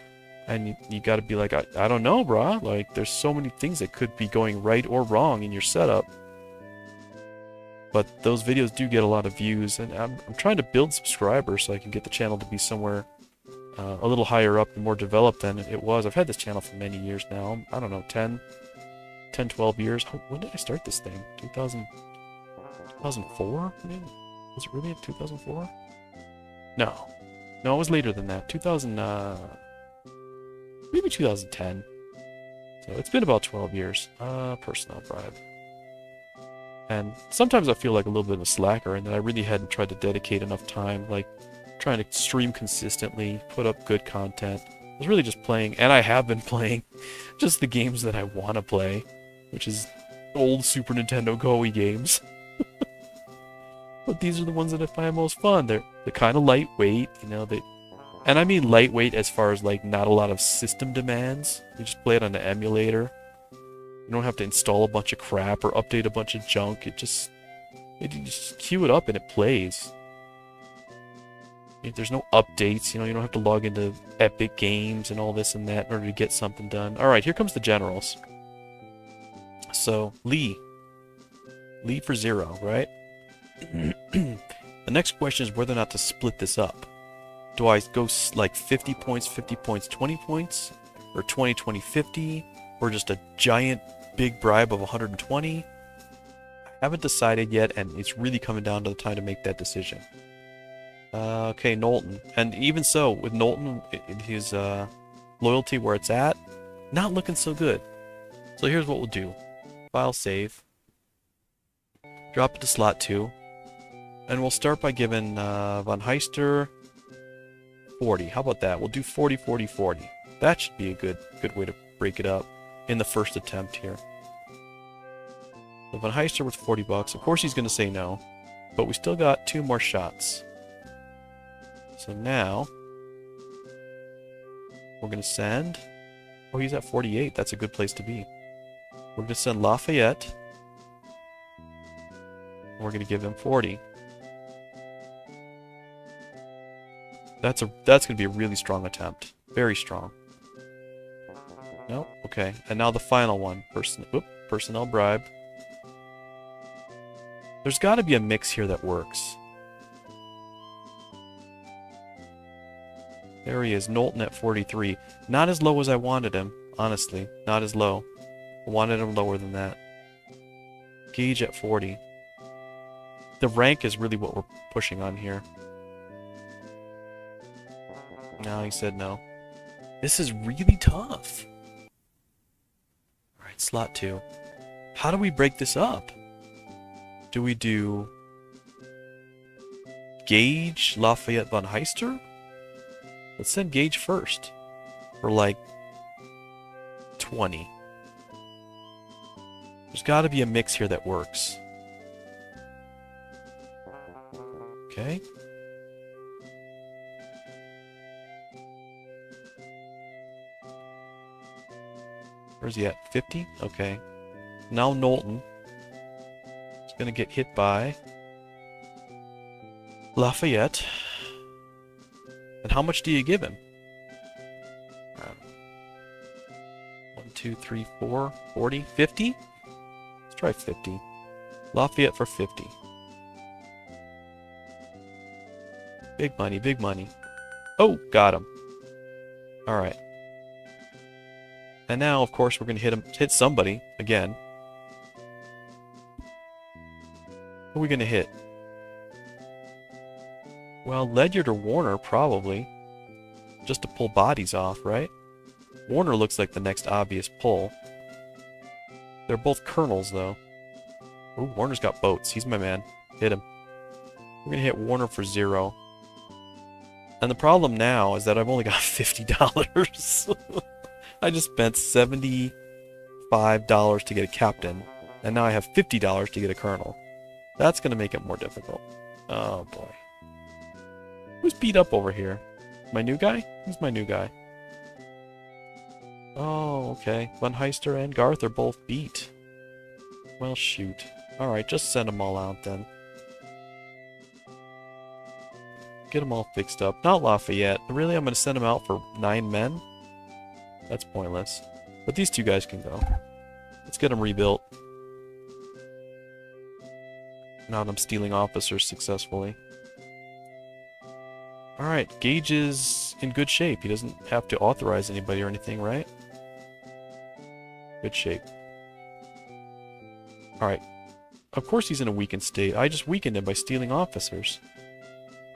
And you got to be like, I don't know, brah. Like, there's so many things that could be going right or wrong in your setup. But those videos do get a lot of views, and I'm trying to build subscribers so I can get the channel to be somewhere a little higher up and more developed than it was. I've had this channel for many years now. I don't know, 10, 12 years. When did I start this thing? 2004? Was it really 2004? No. No, it was later than that. 2000, maybe 2010. So it's been about 12 years. Personnel bribe. And sometimes I feel like a little bit of a slacker and that I really hadn't tried to dedicate enough time, like trying to stream consistently, put up good content. I was really just playing, and I have been playing, just the games that I want to play, which is old Super Nintendo Go-y games. But these are the ones that I find most fun. They're kind of lightweight, you know, and I mean lightweight as far as like not a lot of system demands. You just play it on an emulator. You don't have to install a bunch of crap or update a bunch of junk. You just queue it up and it plays. There's no updates, you know, you don't have to log into Epic Games and all this and that in order to get something done. Alright, here comes the generals. So, Lee. Lee for 0, right? The next question is whether or not to split this up. Do I go like 50 points, 20 points? Or 20, 50? Or just a giant big bribe of 120? I haven't decided yet, and it's really coming down to the time to make that decision. Okay, Knowlton. And even so, with Knowlton, his loyalty where it's at, not looking so good. So here's what we'll do. File save. Drop it to slot 2. And we'll start by giving Von Heister 40. How about that? We'll do 40, 40, 40. That should be a good way to break it up in the first attempt here. So Von Heister with 40 bucks. Of course he's going to say no, but we still got 2 more shots. So now we're going to send... Oh, he's at 48. That's a good place to be. We're going to send Lafayette. We're going to give him 40. That's going to be a really strong attempt. Very strong. Nope. Okay. And now the final one. Personnel bribe. There's got to be a mix here that works. There he is, Knowlton at 43. Not as low as I wanted him, honestly. Not as low. I wanted him lower than that. Gage at 40. The rank is really what we're pushing on here. No, he said no. This is really tough. Alright, slot 2. How do we break this up? Do we do Gage, Lafayette, von Heister? Let's send Gage first. For like 20. There's got to be a mix here that works. Okay. Where's he at? 50? Okay. Now Knowlton is going to get hit by Lafayette. And how much do you give him? 1, 2, 3, 4, 40, 50? Let's try 50. Lafayette for 50. Big money, big money. Oh, got him. Alright. And now, of course, we're going to hit somebody again. Who are we going to hit? Well, Ledyard or Warner, probably. Just to pull bodies off, right? Warner looks like the next obvious pull. They're both colonels, though. Ooh, Warner's got boats. He's my man. Hit him. We're going to hit Warner for 0. And the problem now is that I've only got $50. I just spent $75 to get a captain, and now I have $50 to get a colonel. That's going to make it more difficult. Oh, boy. Who's beat up over here? My new guy? Who's my new guy? Oh, okay. Von Heister and Garth are both beat. Well, shoot. Alright, just send them all out then. Get them all fixed up. Not Lafayette. Really, I'm going to send them out for 9 men? That's pointless. But these 2 guys can go. Let's get them rebuilt. Now I'm stealing officers successfully. Alright, Gage is in good shape. He doesn't have to authorize anybody or anything, right? Good shape. Alright. Of course he's in a weakened state. I just weakened him by stealing officers.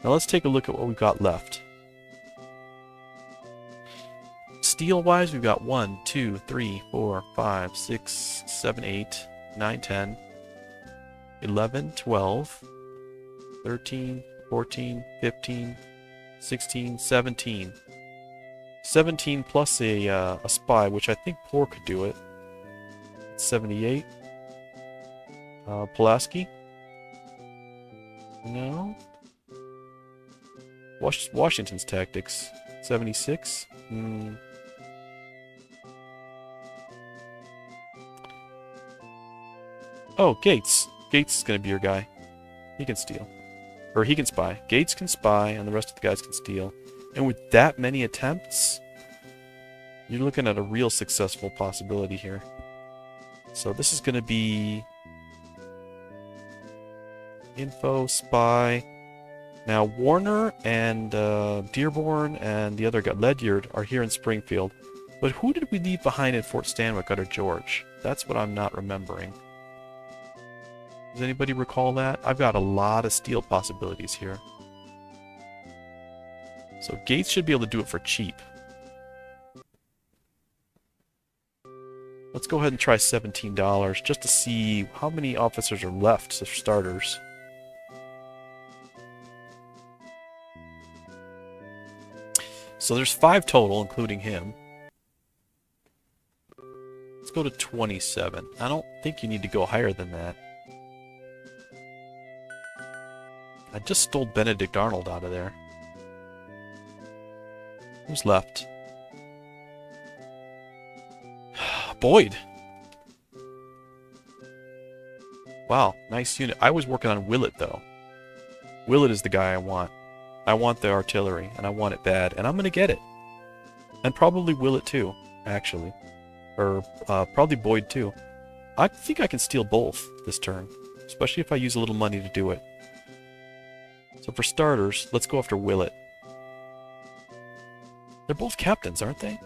Now let's take a look at what we've got left. Steel-wise, we've got 1, 2, 3, 4, 5, 6, 7, 8, 9, 10, 11, 12, 13, 14, 15, 16, 17. 17 plus a spy, which I think Poor could do it. 78. Pulaski? No. Washington's tactics. 76. Oh, Gates. Gates is going to be your guy. He can steal. Or he can spy. Gates can spy, and the rest of the guys can steal. And with that many attempts, you're looking at a real successful possibility here. So this is going to be info, spy. Now Warner and Dearborn and the other guy, Ledyard, are here in Springfield. But who did we leave behind in Fort Stanwix under George? That's what I'm not remembering. Does anybody recall that? I've got a lot of steal possibilities here. So Gates should be able to do it for cheap. Let's go ahead and try $17 just to see how many officers are left for starters. So there's 5 total, including him. Let's go to 27. I don't think you need to go higher than that. I just stole Benedict Arnold out of there. Who's left? Boyd! Wow, nice unit. I was working on Willett, though. Willett is the guy I want. I want the artillery, and I want it bad, and I'm gonna get it. And probably Willett, too, actually. Or, probably Boyd, too. I think I can steal both this turn, especially if I use a little money to do it. So for starters, let's go after Willett. They're both captains, aren't they?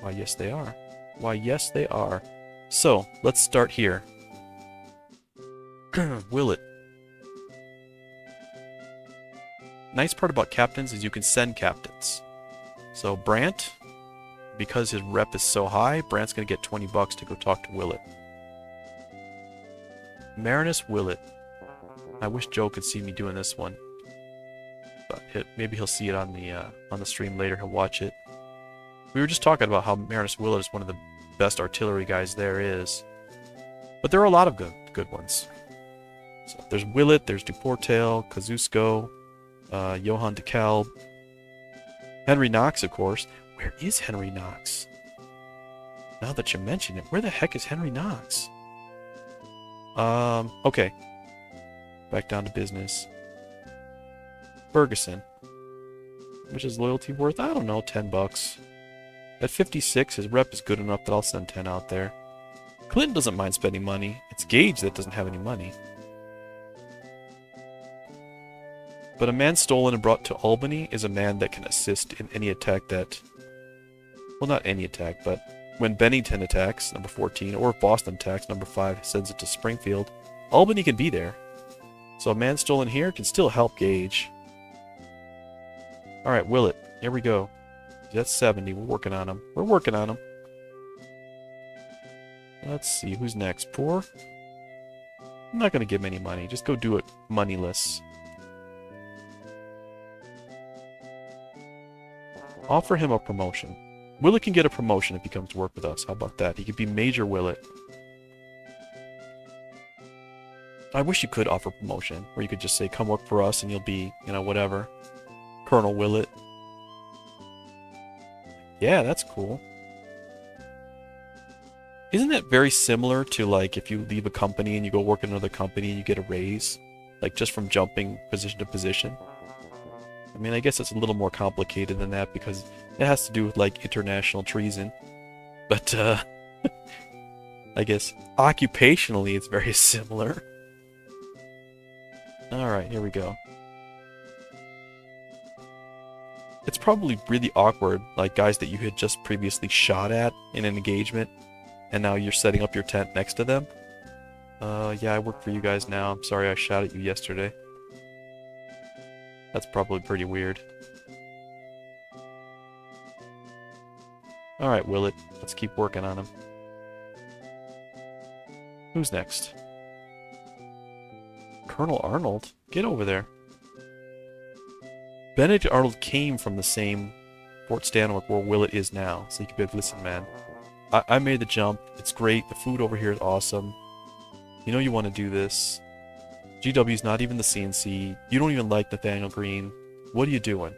Why, yes, they are. Why, yes, they are. So, let's start here. Willett. Nice part about captains is you can send captains. So, Brant, because his rep is so high, Brant's going to get 20 bucks to go talk to Willett. Marinus Willett. I wish Joe could see me doing this one. But maybe he'll see it on the stream later. He'll watch it. We were just talking about how Marinus Willett is one of the best artillery guys there is. But there are a lot of good ones. So there's Willett, there's Duportail, Kazusko, Johann de Kalb, Henry Knox, of course. Where is Henry Knox? Now that you mention it, where the heck is Henry Knox? Okay. Back down to business. Ferguson. Which is loyalty worth? I don't know, 10 bucks. At 56, his rep is good enough that I'll send 10 out there. Clinton doesn't mind spending money. It's Gage that doesn't have any money. But a man stolen and brought to Albany is a man that can assist in any attack that... Well, not any attack, but when Bennington attacks, number 14, or if Boston attacks, number 5, sends it to Springfield, Albany can be there. So a man stolen here can still help Gage. Alright, Willett, here we go. That's 70, we're working on him. We're working on him. Let's see, who's next? Poor? I'm not going to give him any money, just go do it moneyless. Offer him a promotion. Willett can get a promotion if he comes to work with us. How about that? He could be Major Willett. I wish you could offer promotion, where you could just say, come work for us and you'll be, you know, whatever. Colonel Willett. Yeah, that's cool. Isn't that very similar to, like, if you leave a company and you go work at another company and you get a raise? Like, just from jumping position to position? I mean, I guess it's a little more complicated than that because it has to do with, like, international treason. But, I guess occupationally it's very similar. Alright, here we go. It's probably really awkward, like guys that you had just previously shot at in an engagement, and now you're setting up your tent next to them. Yeah, I work for you guys now. I'm sorry I shot at you yesterday. That's probably pretty weird. Alright, Willett. Let's keep working on him. Who's next? Colonel Arnold? Get over there. Benedict Arnold came from the same Fort Stanwix where Willett is now, so you can be like, listen, man. I made the jump. It's great. The food over here is awesome. You know you want to do this. GW's not even the CNC. You don't even like Nathaniel Greene. What are you doing?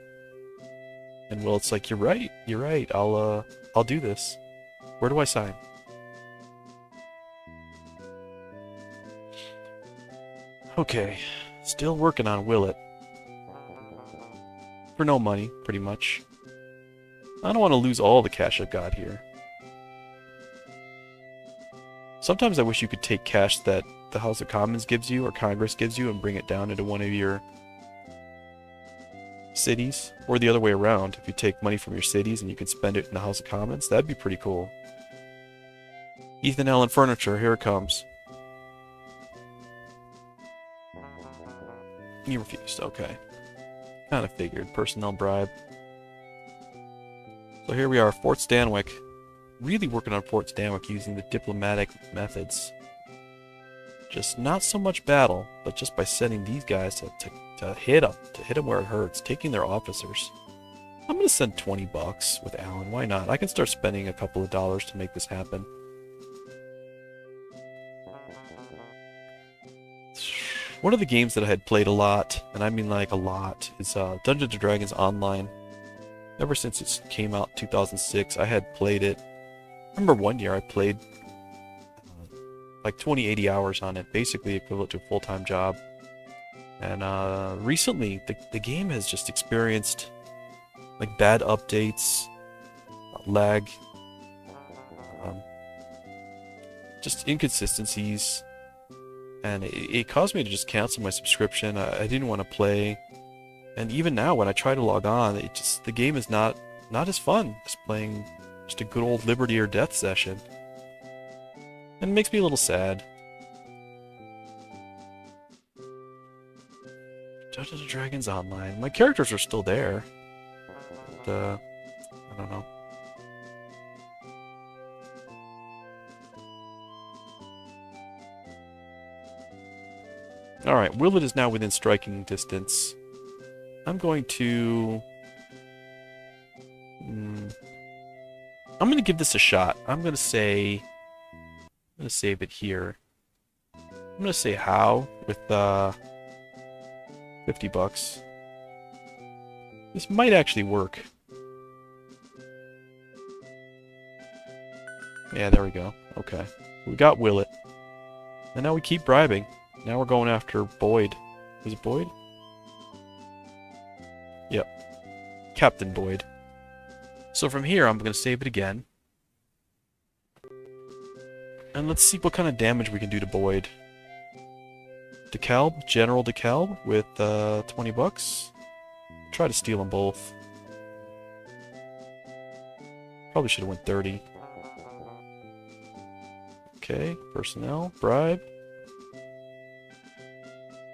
And Willett's like, you're right. You're right. I'll do this. Where do I sign? Okay. Still working on Willett. For no money, pretty much. I don't want to lose all the cash I've got here. Sometimes I wish you could take cash that the House of Commons gives you or Congress gives you and bring it down into one of your cities. Or the other way around, if you take money from your cities and you could spend it in the House of Commons, that'd be pretty cool. Ethan Allen Furniture, here it comes. You refused, okay. Kind of figured. Personnel bribe. So here we are, Fort Stanwix. Really working on Fort Stanwix using the diplomatic methods. Just not so much battle, but just by sending these guys to hit them where it hurts, taking their officers. I'm going to send 20 bucks with Alan, why not? I can start spending a couple of dollars to make this happen. One of the games that I had played a lot, and I mean like a lot, is Dungeons & Dragons Online. Ever since it came out in 2006, I had played it. I remember one year I played like 80 hours on it, basically equivalent to a full-time job. And recently, the game has just experienced like bad updates, lag, just inconsistencies. And it caused me to just cancel my subscription. I didn't want to play. And even now, when I try to log on, the game is not as fun as playing just a good old Liberty or Death session. And it makes me a little sad. Dungeons & Dragons Online. My characters are still there. But, I don't know. Alright, Willett is now within striking distance. I'm going to... I'm going to give this a shot. I'm going to say... I'm going to save it here. I'm going to say how with 50 bucks. This might actually work. Yeah, there we go. Okay. We got Willett. And now we keep bribing. Now we're going after Boyd. Was it Boyd? Yep. Captain Boyd. So from here, I'm going to save it again. And let's see what kind of damage we can do to Boyd. DeKalb, General DeKalb with 20 bucks. Try to steal them both. Probably should have went 30. Okay, personnel, bribe.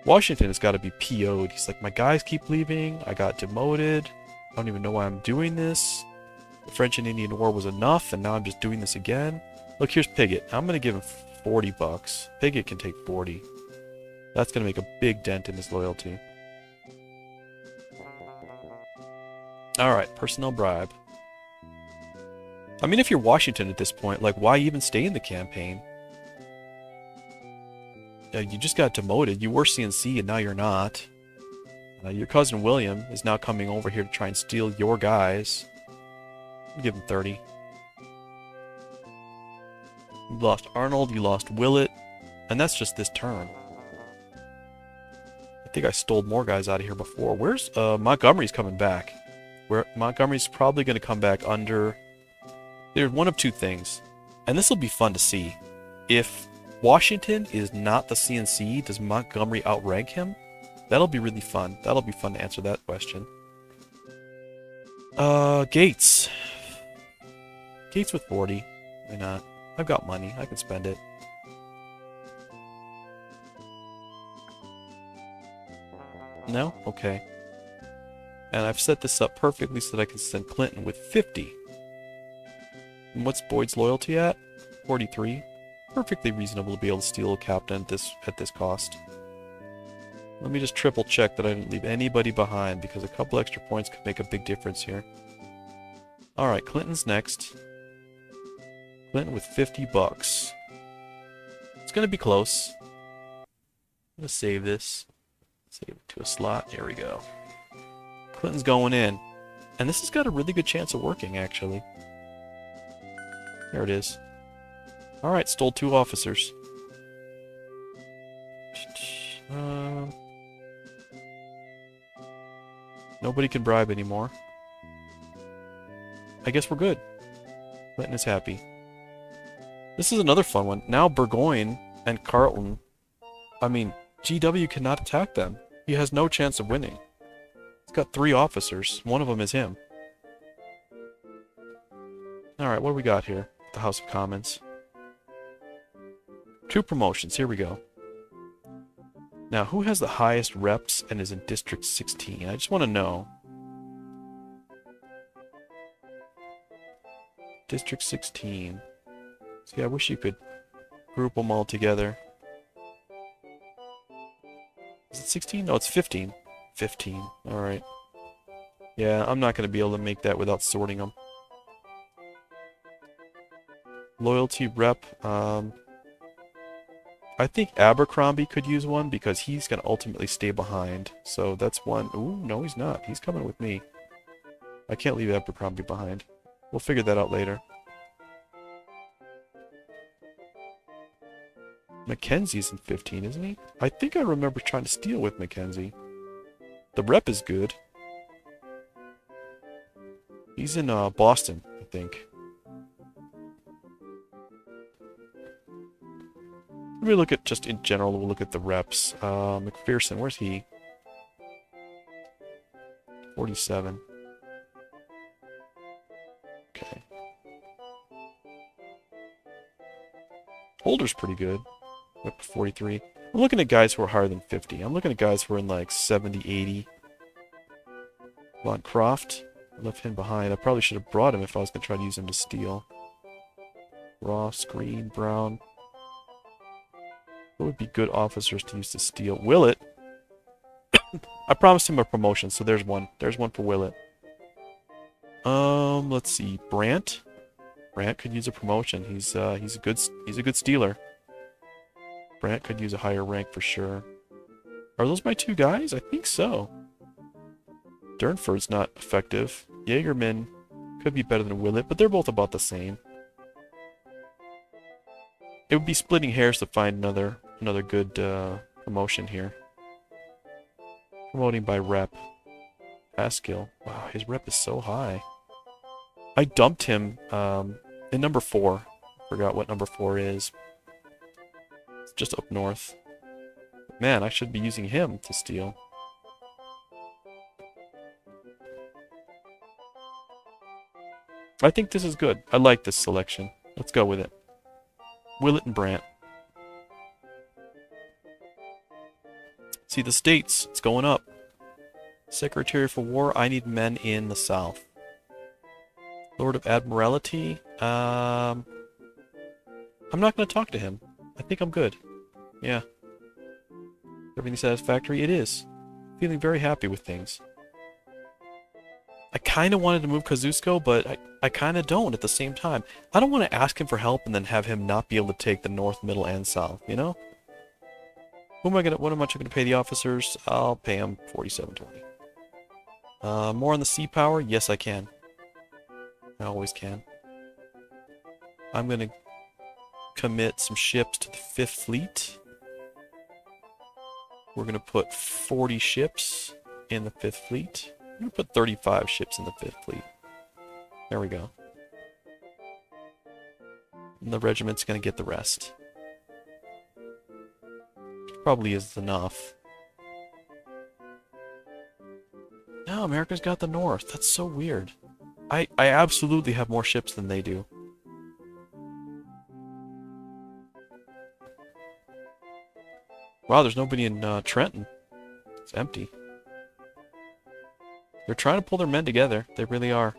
Washington has got to be P.O.'d. He's like, my guys keep leaving. I got demoted. I don't even know why I'm doing this. The French and Indian War was enough, and now I'm just doing this again. Look, here's Piggott. I'm going to give him 40 bucks. Piggott can take 40. That's going to make a big dent in his loyalty. Alright, personnel bribe. I mean, if you're Washington at this point, like, why even stay in the campaign? You just got demoted. You were CNC, and now you're not. Your cousin William is now coming over here to try and steal your guys. I'll give him 30. You lost Arnold, you lost Willett, and that's just this turn. I think I stole more guys out of here before. Where's Montgomery's coming back? Montgomery's probably going to come back under... There's one of two things, and this will be fun to see. If Washington is not the CNC, does Montgomery outrank him? That'll be really fun. That'll be fun to answer that question. Gates. Gates with 40. Why not? I've got money. I can spend it. No? Okay. And I've set this up perfectly so that I can send Clinton with 50. And what's Boyd's loyalty at? 43. Perfectly reasonable to be able to steal a captain at this cost. Let me just triple check that I didn't leave anybody behind, because a couple extra points could make a big difference here. Alright, Clinton's next. Clinton with 50 bucks. It's gonna be close. I'm gonna save this. Save it to a slot. There we go. Clinton's going in. And this has got a really good chance of working, actually. There it is. Alright, stole 2 officers. Nobody can bribe anymore. I guess we're good. Clinton is happy. This is another fun one. Now Burgoyne and Carlton, I mean, GW cannot attack them. He has no chance of winning. He's got 3 officers. One of them is him. Alright, what do we got here? The House of Commons. 2 promotions. Here we go. Now, who has the highest reps and is in District 16? I just want to know. District 16. See, I wish you could group them all together. Is it 16? No, it's 15. 15. Alright. Yeah, I'm not going to be able to make that without sorting them. Loyalty rep. I think Abercrombie could use one because he's going to ultimately stay behind. So that's one. Ooh, no, he's not. He's coming with me. I can't leave Abercrombie behind. We'll figure that out later. Mackenzie's in 15, isn't he? I think I remember trying to steal with Mackenzie. The rep is good. He's in Boston, I think. Let me look at, just in general, we'll look at the reps. McPherson, where's he? 47. Okay. Holder's pretty good. Up to 43. I'm looking at guys who are higher than 50. I'm looking at guys who are in like 70, 80. Von Croft. I left him behind. I probably should have brought him if I was going to try to use him to steal. Ross, Greene, Brown. What would be good officers to use to steal? Willett? I promised him a promotion, so there's one. There's one for Willett. Let's see. Brant? Brant could use a promotion. He's a good stealer. Brant could use a higher rank for sure. Are those my two guys? I think so. Durnford's not effective. Jaegerman could be better than Willett, but they're both about the same. It would be splitting hairs to find another good promotion here. Promoting by rep. Pascal. Wow, his rep is so high. I dumped him in number 4. Forgot what number 4 is. It's just up north. Man, I should be using him to steal. I think this is good. I like this selection. Let's go with it. Willett and Brant. See the states. It's going up. Secretary for War. I need men in the south. Lord of Admiralty. I'm not going to talk to him. I think I'm good. Yeah. Everything satisfactory? It is. Feeling very happy with things. I kind of wanted to move Kazusko, but I kind of don't at the same time. I don't want to ask him for help and then have him not be able to take the north, middle, and south, you know? What am I going to pay the officers? I'll pay them 47.20. More on the sea power? Yes, I can. I always can. I'm going to commit some ships to the 5th Fleet. We're going to put 40 ships in the 5th Fleet. I'm going to put 35 ships in the 5th Fleet. There we go. And the regiment's going to get the rest. Probably is enough. No, America's got the North. That's so weird. I absolutely have more ships than they do. Wow, there's nobody in Trenton. It's empty. They're trying to pull their men together. They really are.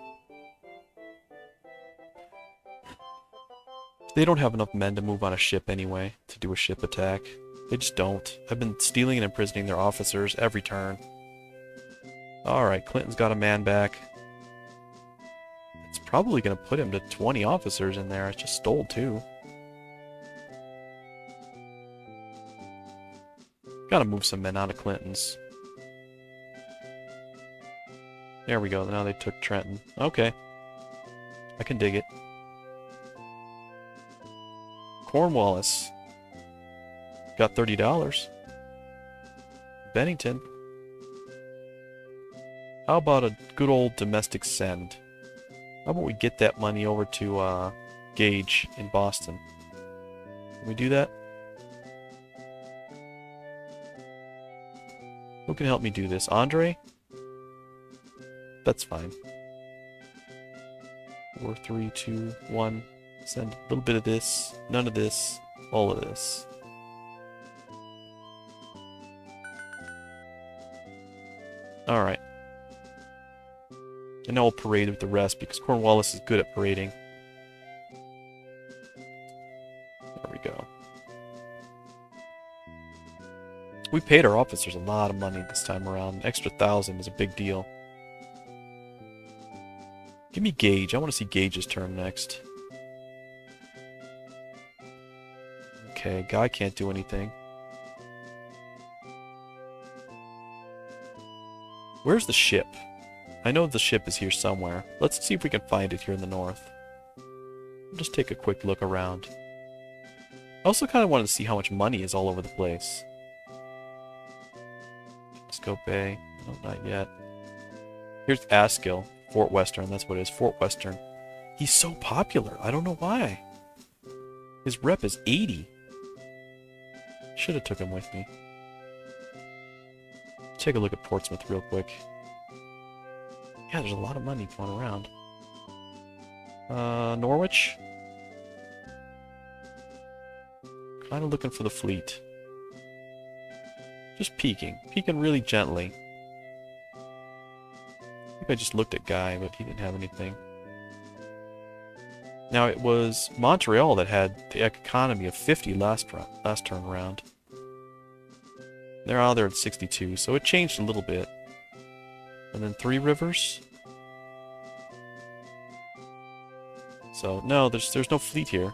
They don't have enough men to move on a ship anyway, to do a ship attack. They just don't. I've been stealing and imprisoning their officers every turn. Alright, Clinton's got a man back. It's probably going to put him to 20 officers in there. I just stole 2. Gotta move some men out of Clinton's. There we go. Now they took Trenton. Okay. I can dig it. Cornwallis. Got $30. Bennington. How about a good old domestic send? How about we get that money over to Gage in Boston? Can we do that? Who can help me do this? Andre? That's fine. 4, 3, 2, 1. Send a little bit of this, none of this, all of this. Alright. And now we'll parade with the rest because Cornwallis is good at parading. There we go. We paid our officers a lot of money this time around. An extra 1,000 is a big deal. Give me Gage. I want to see Gage's turn next. Okay, Guy can't do anything. Where's the ship? I know the ship is here somewhere. Let's see if we can find it here in the north. I'll just take a quick look around. I also kind of wanted to see how much money is all over the place. Scope Bay. No, not yet. Here's Askill. Fort Western, that's what it is. Fort Western. He's so popular. I don't know why. His rep is 80. Should have took him with me. Take a look at Portsmouth real quick. Yeah, there's a lot of money going around. Norwich? Kind of looking for the fleet. Just peeking. Peeking really gently. I think I just looked at Guy, but he didn't have anything. Now, it was Montreal that had the economy of 50 last turn around. They're at 62, so it changed a little bit. And then Three Rivers. So, no, there's no fleet here.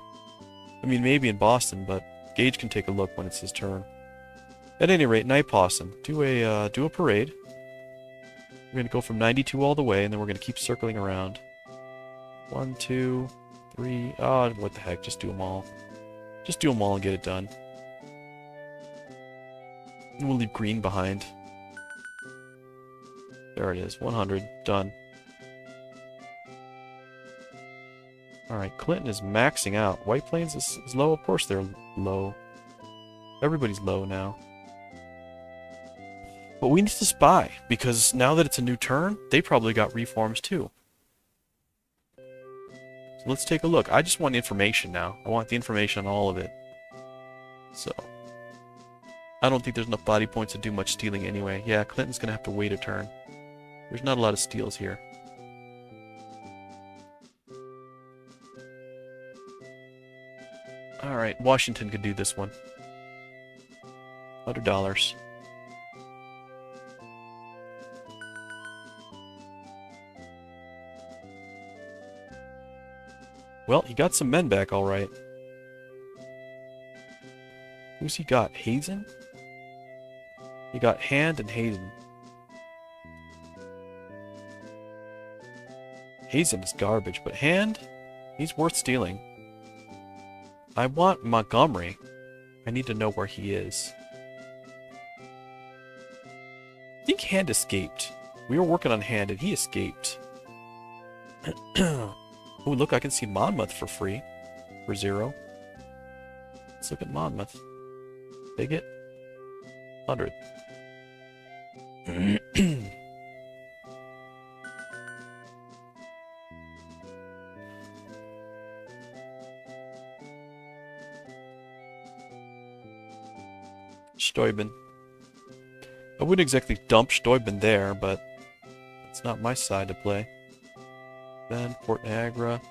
I mean, maybe in Boston, but Gage can take a look when it's his turn. At any rate, Night Possum, do a parade. We're going to go from 92 all the way, and then we're going to keep circling around. 1, 2, 3... Oh, what the heck, just do them all. Just do them all and get it done. And we'll leave Greene behind. There it is, 100, done. Alright, Clinton is maxing out. White Plains is low, of course they're low. Everybody's low now. But we need to spy, because now that it's a new turn, they probably got reforms too. So let's take a look. I just want information now. I want the information on all of it. So, I don't think there's enough body points to do much stealing anyway. Yeah, Clinton's gonna have to wait a turn. There's not a lot of steals here. Alright, Washington could do this one. $100. Well, he got some men back alright. Who's he got? Hazen? He got Hand and Hazen. Hazen is garbage, but Hand? He's worth stealing. I want Montgomery. I need to know where he is. I think Hand escaped. We were working on Hand and he escaped. Oh, look, I can see Monmouth for free. For 0. Let's look at Monmouth. Take it. 100. Steuben. I wouldn't exactly dump Steuben there, but it's not my side to play. Then Port Niagara.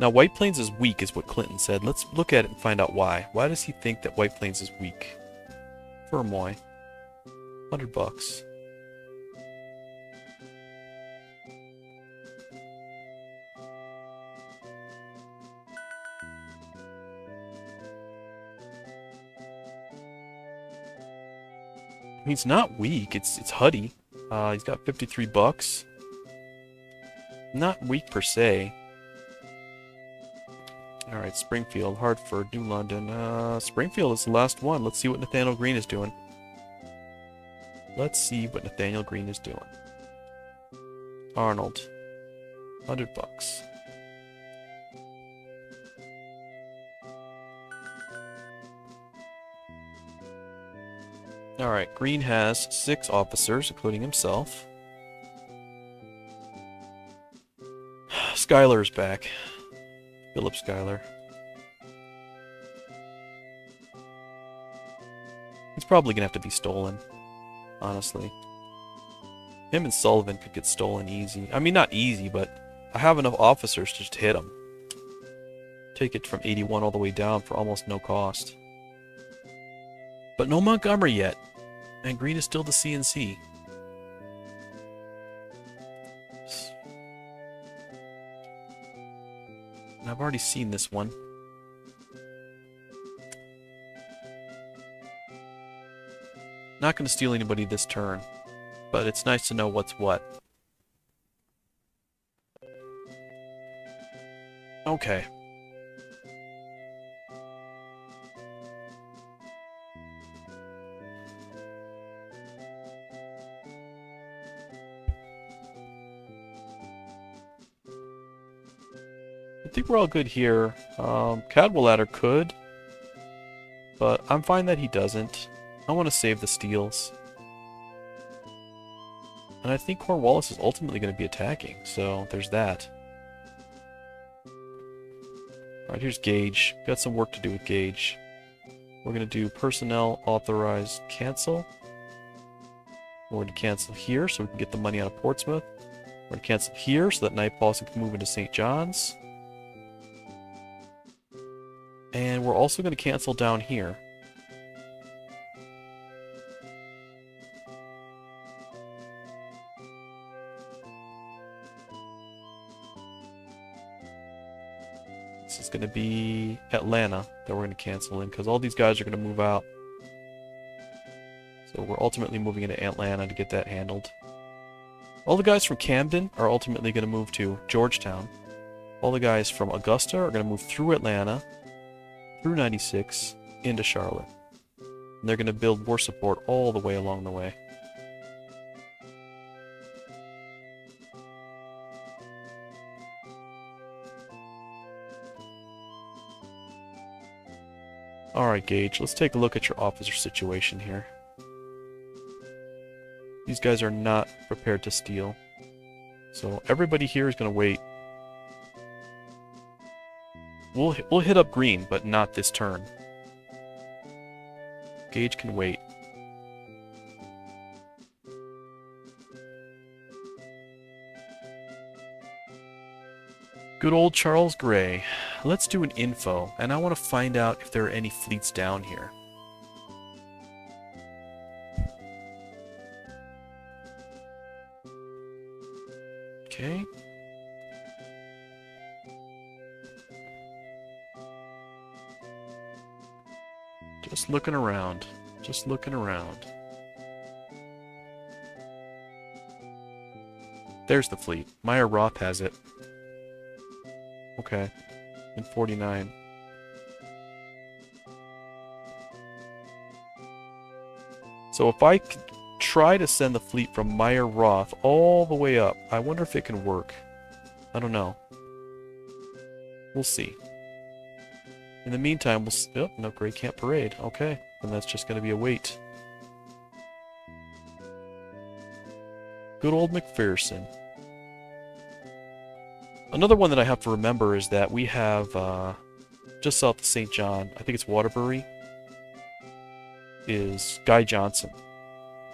Now, White Plains is weak, is what Clinton said. Let's look at it and find out why. Why does he think that White Plains is weak? Fermoy. $100. He's not weak. It's Huddy. He's got $53. Not weak per se. Alright, Springfield, Hartford, New London. Springfield is the last one. Let's see what Nathaniel Greene is doing. Let's see what Nathaniel Greene is doing. Arnold. $100. Alright, Greene has 6 officers, including himself. Schuyler's back. Philip Schuyler. He's probably gonna have to be stolen, honestly. Him and Sullivan could get stolen easy. I mean, not easy, but I have enough officers to just hit him. Take it from 81 all the way down for almost no cost. But no Montgomery yet. And Greene is still the CNC. And I've already seen this one. Not going to steal anybody this turn, but it's nice to know what's what. Okay. I think we're all good here. Cadwallader could, but I'm fine that he doesn't. I want to save the steals. And I think Cornwallis is ultimately going to be attacking, so there's that. Alright, here's Gage. Got some work to do with Gage. We're going to do personnel authorized cancel. We're going to cancel here so we can get the money out of Portsmouth. We're going to cancel here so that Night Possum can move into St. John's. And we're also going to cancel down here. This is going to be Atlanta that we're going to cancel in, because all these guys are going to move out. So we're ultimately moving into Atlanta to get that handled. All the guys from Camden are ultimately going to move to Georgetown. All the guys from Augusta are going to move through Atlanta, through 96, into Charlotte. And they're going to build war support all the way along the way. Alright, Gage, let's take a look at your officer situation here. These guys are not prepared to steal. So everybody here is going to wait. We'll hit up Greene, but not this turn. Gage can wait. Good old Charles Gray. Let's do an info, and I want to find out if there are any fleets down here. Okay. Just looking around. Just looking around. There's the fleet. Meyer Roth has it. Okay. In 49. So if I could try to send the fleet from Meyer Roth all the way up, I wonder if it can work. I don't know. We'll see. In the meantime, we'll... Oh, no, Great Camp Parade. Okay. Then that's just going to be a wait. Good old McPherson. Another one that I have to remember is that we have, just south of St. John, I think it's Waterbury, is Guy Johnson.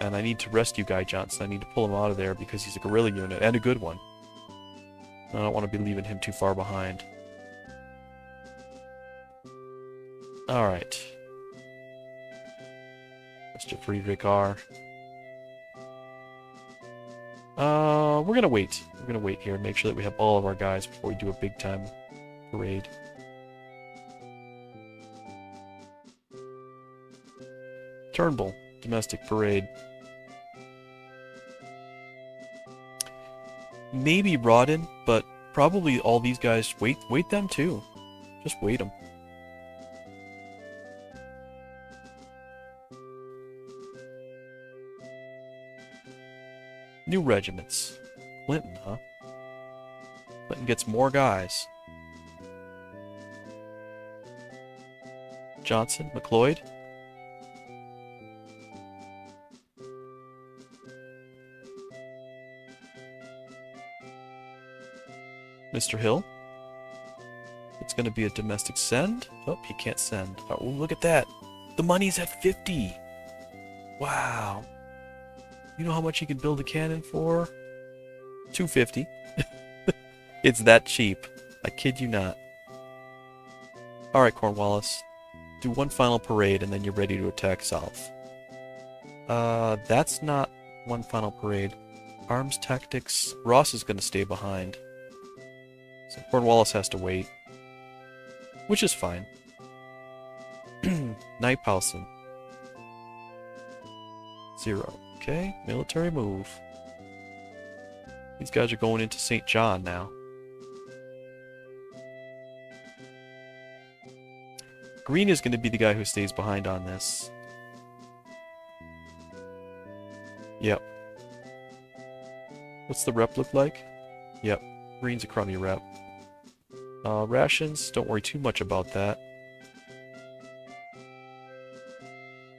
And I need to rescue Guy Johnson. I need to pull him out of there because he's a guerrilla unit, and a good one. I don't want to be leaving him too far behind. Alright. Mr. Friedrich R. We're gonna wait. We're gonna wait here and make sure that we have all of our guys before we do a big time parade. Turnbull, domestic parade. Maybe Rawdon, but probably all these guys wait them too. Just wait them. New regiments. Clinton, huh? Clinton gets more guys. Johnson, McLeod. Mr. Hill. It's going to be a domestic send. Oh, he can't send. Oh, look at that. The money's at 50. Wow. You know how much you can build a cannon for? $250. It's that cheap. I kid you not. Alright, Cornwallis. Do one final parade and then you're ready to attack south. That's not one final parade. Arms tactics. Ross is going to stay behind. So Cornwallis has to wait. Which is fine. Nijpausen. 0. Okay, military move. These guys are going into St. John now. Greene is going to be the guy who stays behind on this. Yep. What's the rep look like? Yep, Greene's a crummy rep. Rations, don't worry too much about that.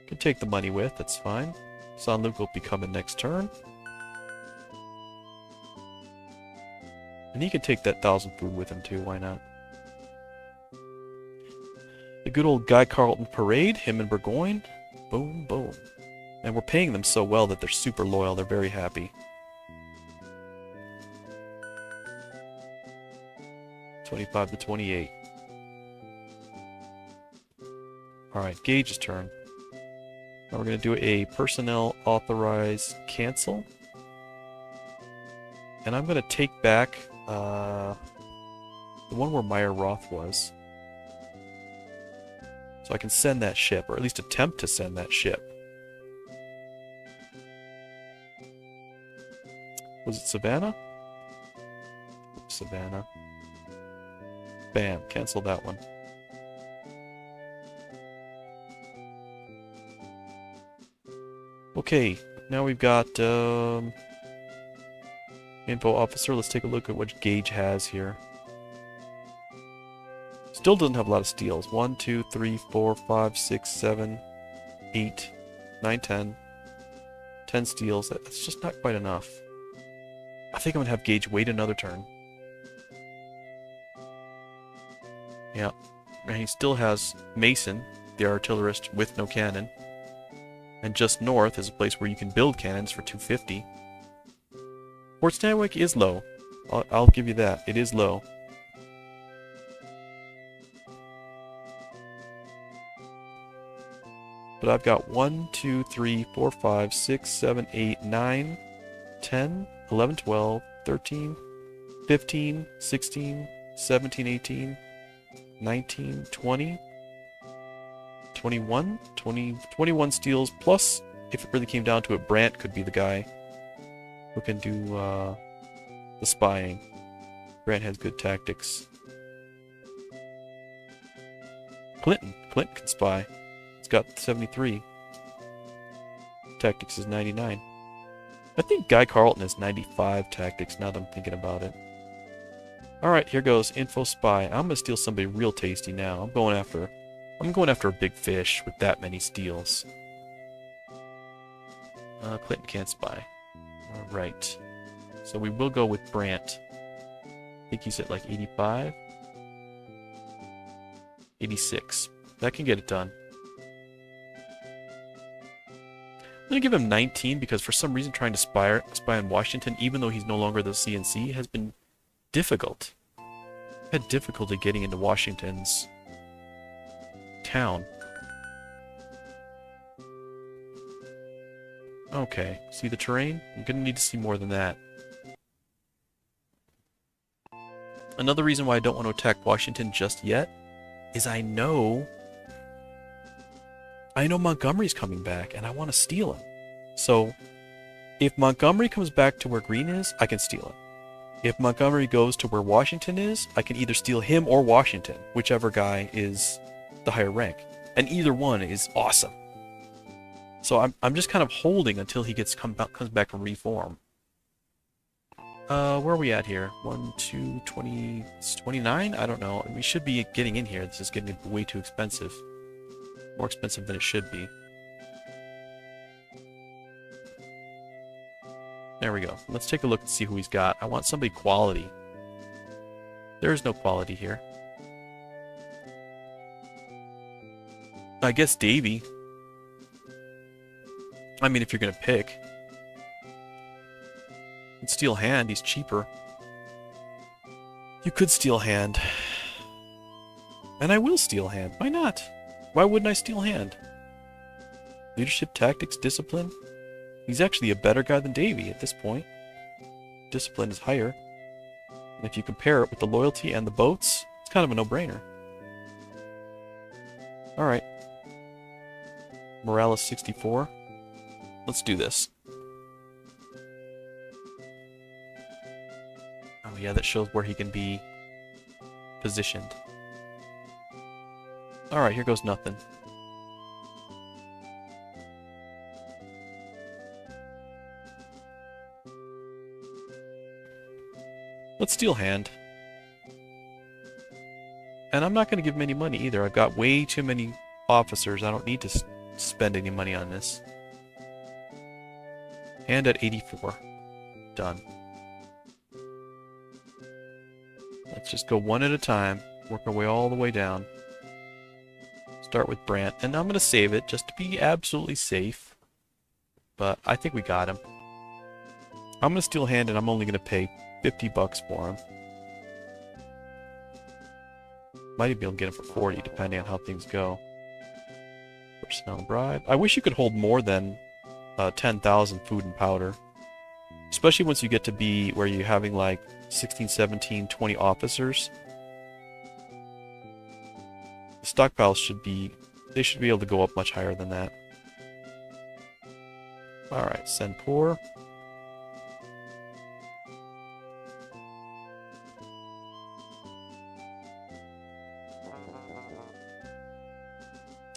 Can take the money with, that's fine. San Luke will be coming next turn. And he can take that 1,000 food with him too, why not? The good old Guy Carleton Parade, him and Burgoyne. Boom, boom. And we're paying them so well that they're super loyal, they're very happy. 25 to 28. Alright, Gage's turn. Now we're going to do a personnel authorize cancel. And I'm going to take back the one where Meyer Roth was. So I can send that ship, or at least attempt to send that ship. Was it Savannah? Savannah. Bam, cancel that one. Okay, now we've got info officer. Let's take a look at what Gage has here. Still doesn't have a lot of steals. 1, 2, 3, 4, 5, 6, 7, 8, 9, 10. 10 steals. That's just not quite enough. I think I'm going to have Gage wait another turn. Yeah. And he still has Mason, the artillerist, with no cannon. And just north is a place where you can build cannons for 250. Fort Stanwyck is low. I'll give you that. It is low. But I've got 1, 2, 3, 4, 5, 6, 7, 8, 9, 10, 11, 12, 13, 15, 16, 17, 18, 19, 20, 21, 21 steals, plus, if it really came down to it, Brandt could be the guy who can do the spying. Brandt has good tactics. Clinton can spy. It's got 73. Tactics is 99. I think Guy Carlton has 95 tactics, now that I'm thinking about it. Alright, here goes. Info spy. I'm gonna steal somebody real tasty now. I'm going after a big fish with that many steals. Clinton can't spy. Alright. So we will go with Brandt. I think he's at like 85. 86. That can get it done. I'm going to give him 19 because for some reason trying to spy on Washington, even though he's no longer the CNC, has been difficult. I've had difficulty getting into Washington's town. Okay, see the terrain? I'm going to need to see more than that. Another reason why I don't want to attack Washington just yet is I know Montgomery's coming back, and I want to steal him. So, if Montgomery comes back to where Greene is, I can steal him. If Montgomery goes to where Washington is, I can either steal him or Washington, whichever guy is the higher rank. And either one is awesome. So I'm just kind of holding until he comes back and reform. Where are we at here? 1, 2, 20, 29? I don't know. We should be getting in here. This is getting way too expensive. More expensive than it should be. There we go. Let's take a look and see who he's got. I want somebody quality. There is no quality here. I guess Davy. I mean, if you're going to pick. You can steal Hand. He's cheaper. You could steal Hand. And I will steal Hand. Why not? Why wouldn't I steal Hand? Leadership, tactics, discipline. He's actually a better guy than Davy at this point. Discipline is higher. And if you compare it with the loyalty and the boats, it's kind of a no-brainer. Alright. Morale is 64. Let's do this. Oh yeah, that shows where he can be positioned. Alright, here goes nothing. Let's steal Hand. And I'm not going to give him any money either. I've got way too many officers. I don't need to spend any money on this. Hand at 84. Done. Let's just go one at a time. Work our way all the way down. Start with Brandt. And I'm going to save it just to be absolutely safe. But I think we got him. I'm going to steal Hand and I'm only going to pay 50 bucks for him. Might even be able to get him for 40 depending on how things go. Personnel bribe. I wish you could hold more than 10,000 food and powder. Especially once you get to be where you're having like 16, 17, 20 officers. The stockpiles should be... They should be able to go up much higher than that. Alright, send poor.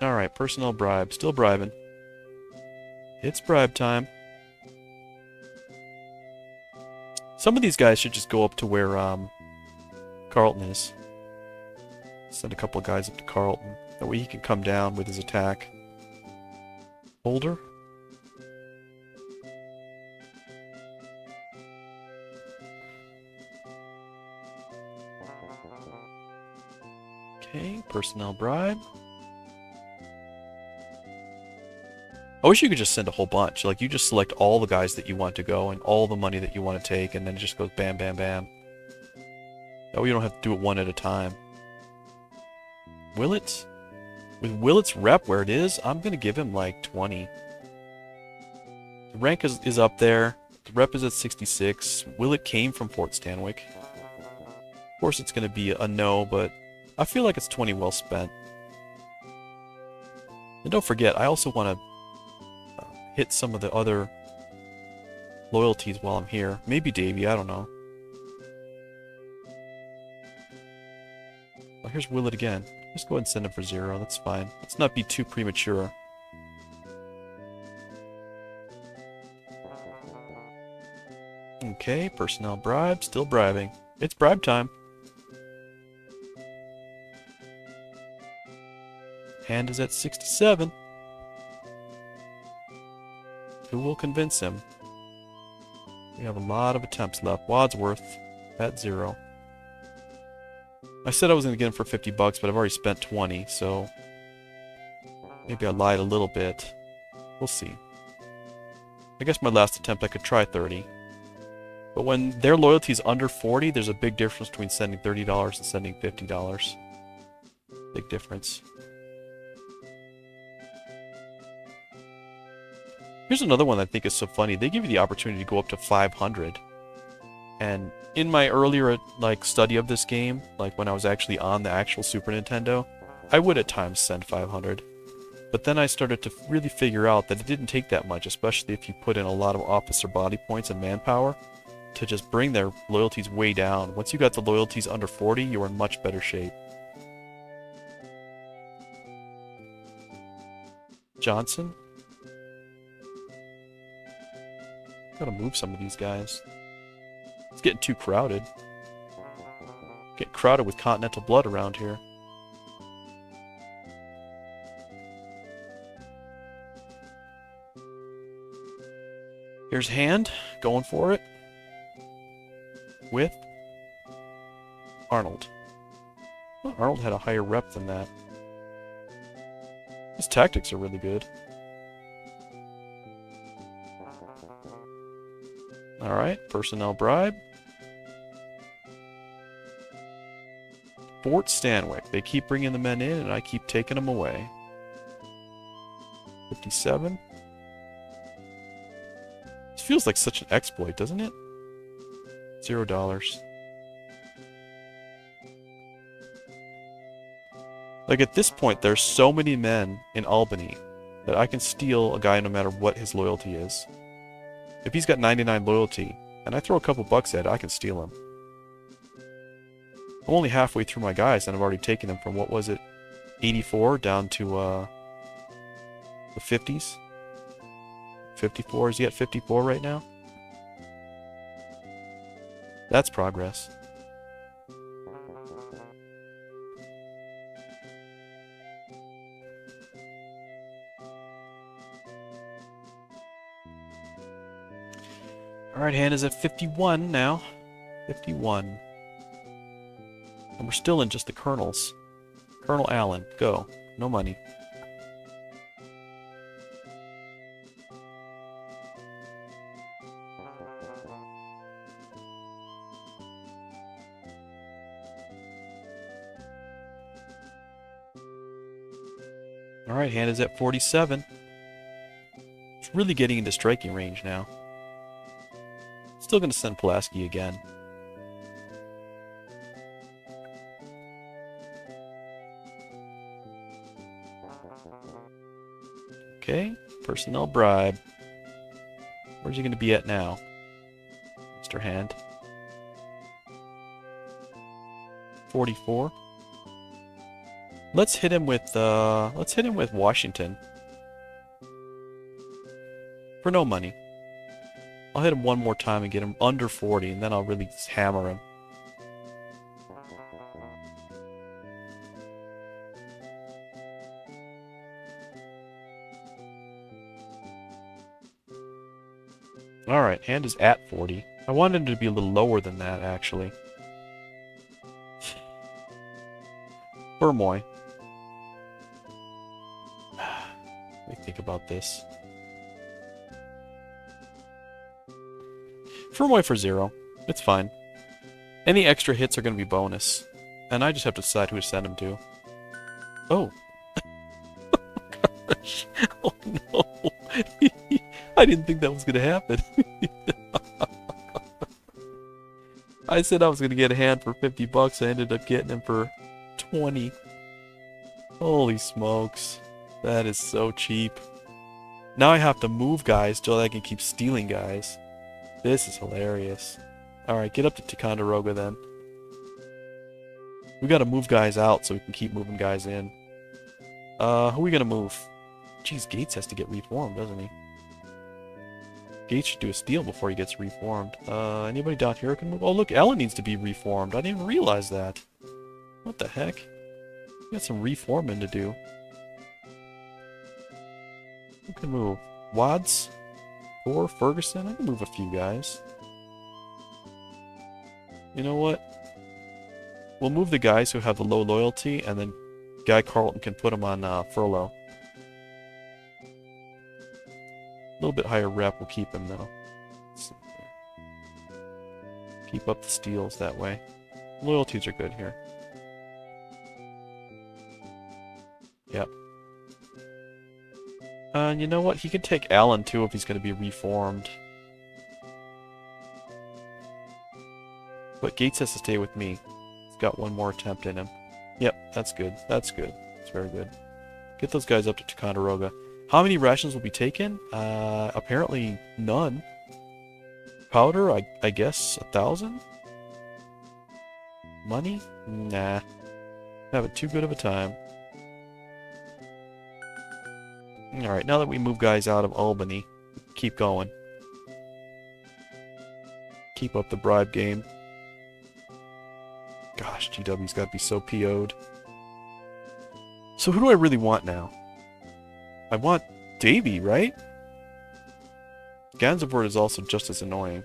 Alright, personnel bribe. Still bribing. It's bribe time. Some of these guys should just go up to where Carlton is. Send a couple of guys up to Carlton. That way he can come down with his attack. Holder? Okay, personnel bribe. I wish you could just send a whole bunch. Like, you just select all the guys that you want to go and all the money that you want to take, and then it just goes bam, bam, bam. That way you don't have to do it one at a time. Willits? With Willits' rep where it is, I'm going to give him like 20. The rank is up there. The rep is at 66. Willett came from Fort Stanwyck. Of course it's going to be a no, but I feel like it's 20 well spent. And don't forget, I also want to hit some of the other loyalties while I'm here. Maybe Davy, I don't know. Oh, here's Willett again. Just go ahead and send him for 0, that's fine. Let's not be too premature. Okay, personnel bribe, still bribing. It's bribe time. Hand is at 67. Who will convince him? We have a lot of attempts left. Wadsworth at 0. I said I was going to get him for 50 bucks, but I've already spent 20, so maybe I lied a little bit. We'll see. I guess my last attempt I could try 30. But when their loyalty is under 40, there's a big difference between sending $30 and sending $50. Big difference. Here's another one that I think is so funny. They give you the opportunity to go up to 500. And in my earlier study of this game, like when I was actually on the actual Super Nintendo, I would at times send 500. But then I started to really figure out that it didn't take that much, especially if you put in a lot of officer body points and manpower, to just bring their loyalties way down. Once you got the loyalties under 40, you're in much better shape. Johnson? Gotta move some of these guys. It's getting too crowded. Getting crowded with continental blood around here. Here's Hand, going for it. With Arnold. Well, Arnold had a higher rep than that. His tactics are really good. Alright, personnel bribe. Fort Stanwyck. They keep bringing the men in, and I keep taking them away. 57. This feels like such an exploit, doesn't it? $0. Like, at this point, there's so many men in Albany that I can steal a guy no matter what his loyalty is. If he's got 99 loyalty, and I throw a couple bucks at it, I can steal him. I'm only halfway through my guys, and I've already taken him from, what was it, 84 down to the 50s? 54? Is he at 54 right now? That's progress. Alright, Hand is at 51 now. 51. And we're still in just the colonels. Colonel Allen, go. No money. Alright, hand is at 47. It's really getting into striking range now. Still going to send Pulaski again. Okay, personnel bribe. Where's he going to be at now, Mr. Hand? 44. Let's hit him with Washington. For no money. I'll hit him one more time and get him under 40, and then I'll really hammer him. Alright, hand is at 40. I wanted him to be a little lower than that, actually. Burmoy. Let me think about this. Burmoy for 0. It's fine. Any extra hits are going to be bonus. And I just have to decide who to send him to. Oh. Gosh. Oh no. I didn't think that was going to happen. I said I was going to get a hand for 50 bucks. I ended up getting him for 20. Holy smokes. That is so cheap. Now I have to move guys so that I can keep stealing guys. This is hilarious. Alright, get up to Ticonderoga then. We gotta move guys out so we can keep moving guys in. Who are we gonna move? Jeez, Gates has to get reformed, doesn't he? Gates should do a steal before he gets reformed. Anybody down here can move? Oh look, Ellen needs to be reformed. I didn't even realize that. What the heck? We got some reforming to do. Who can move? Wads? Or Ferguson? I can move a few guys. You know what? We'll move the guys who have the low loyalty, and then Guy Carlton can put them on furlough. A little bit higher rep will keep him, though. Let's see here. Keep up the steals that way. Loyalties are good here. Yep. And you know what? He can take Allen, too, if he's going to be reformed. But Gates has to stay with me. He's got one more attempt in him. Yep, that's good. That's good. That's very good. Get those guys up to Ticonderoga. How many rations will be taken? Apparently none. Powder, I guess 1,000? Money? Nah. Having too good of a time. Alright, now that we move guys out of Albany, keep going. Keep up the bribe game. Gosh, GW's got to be so PO'd. So who do I really want now? I want Davy, right? Gansevoort is also just as annoying.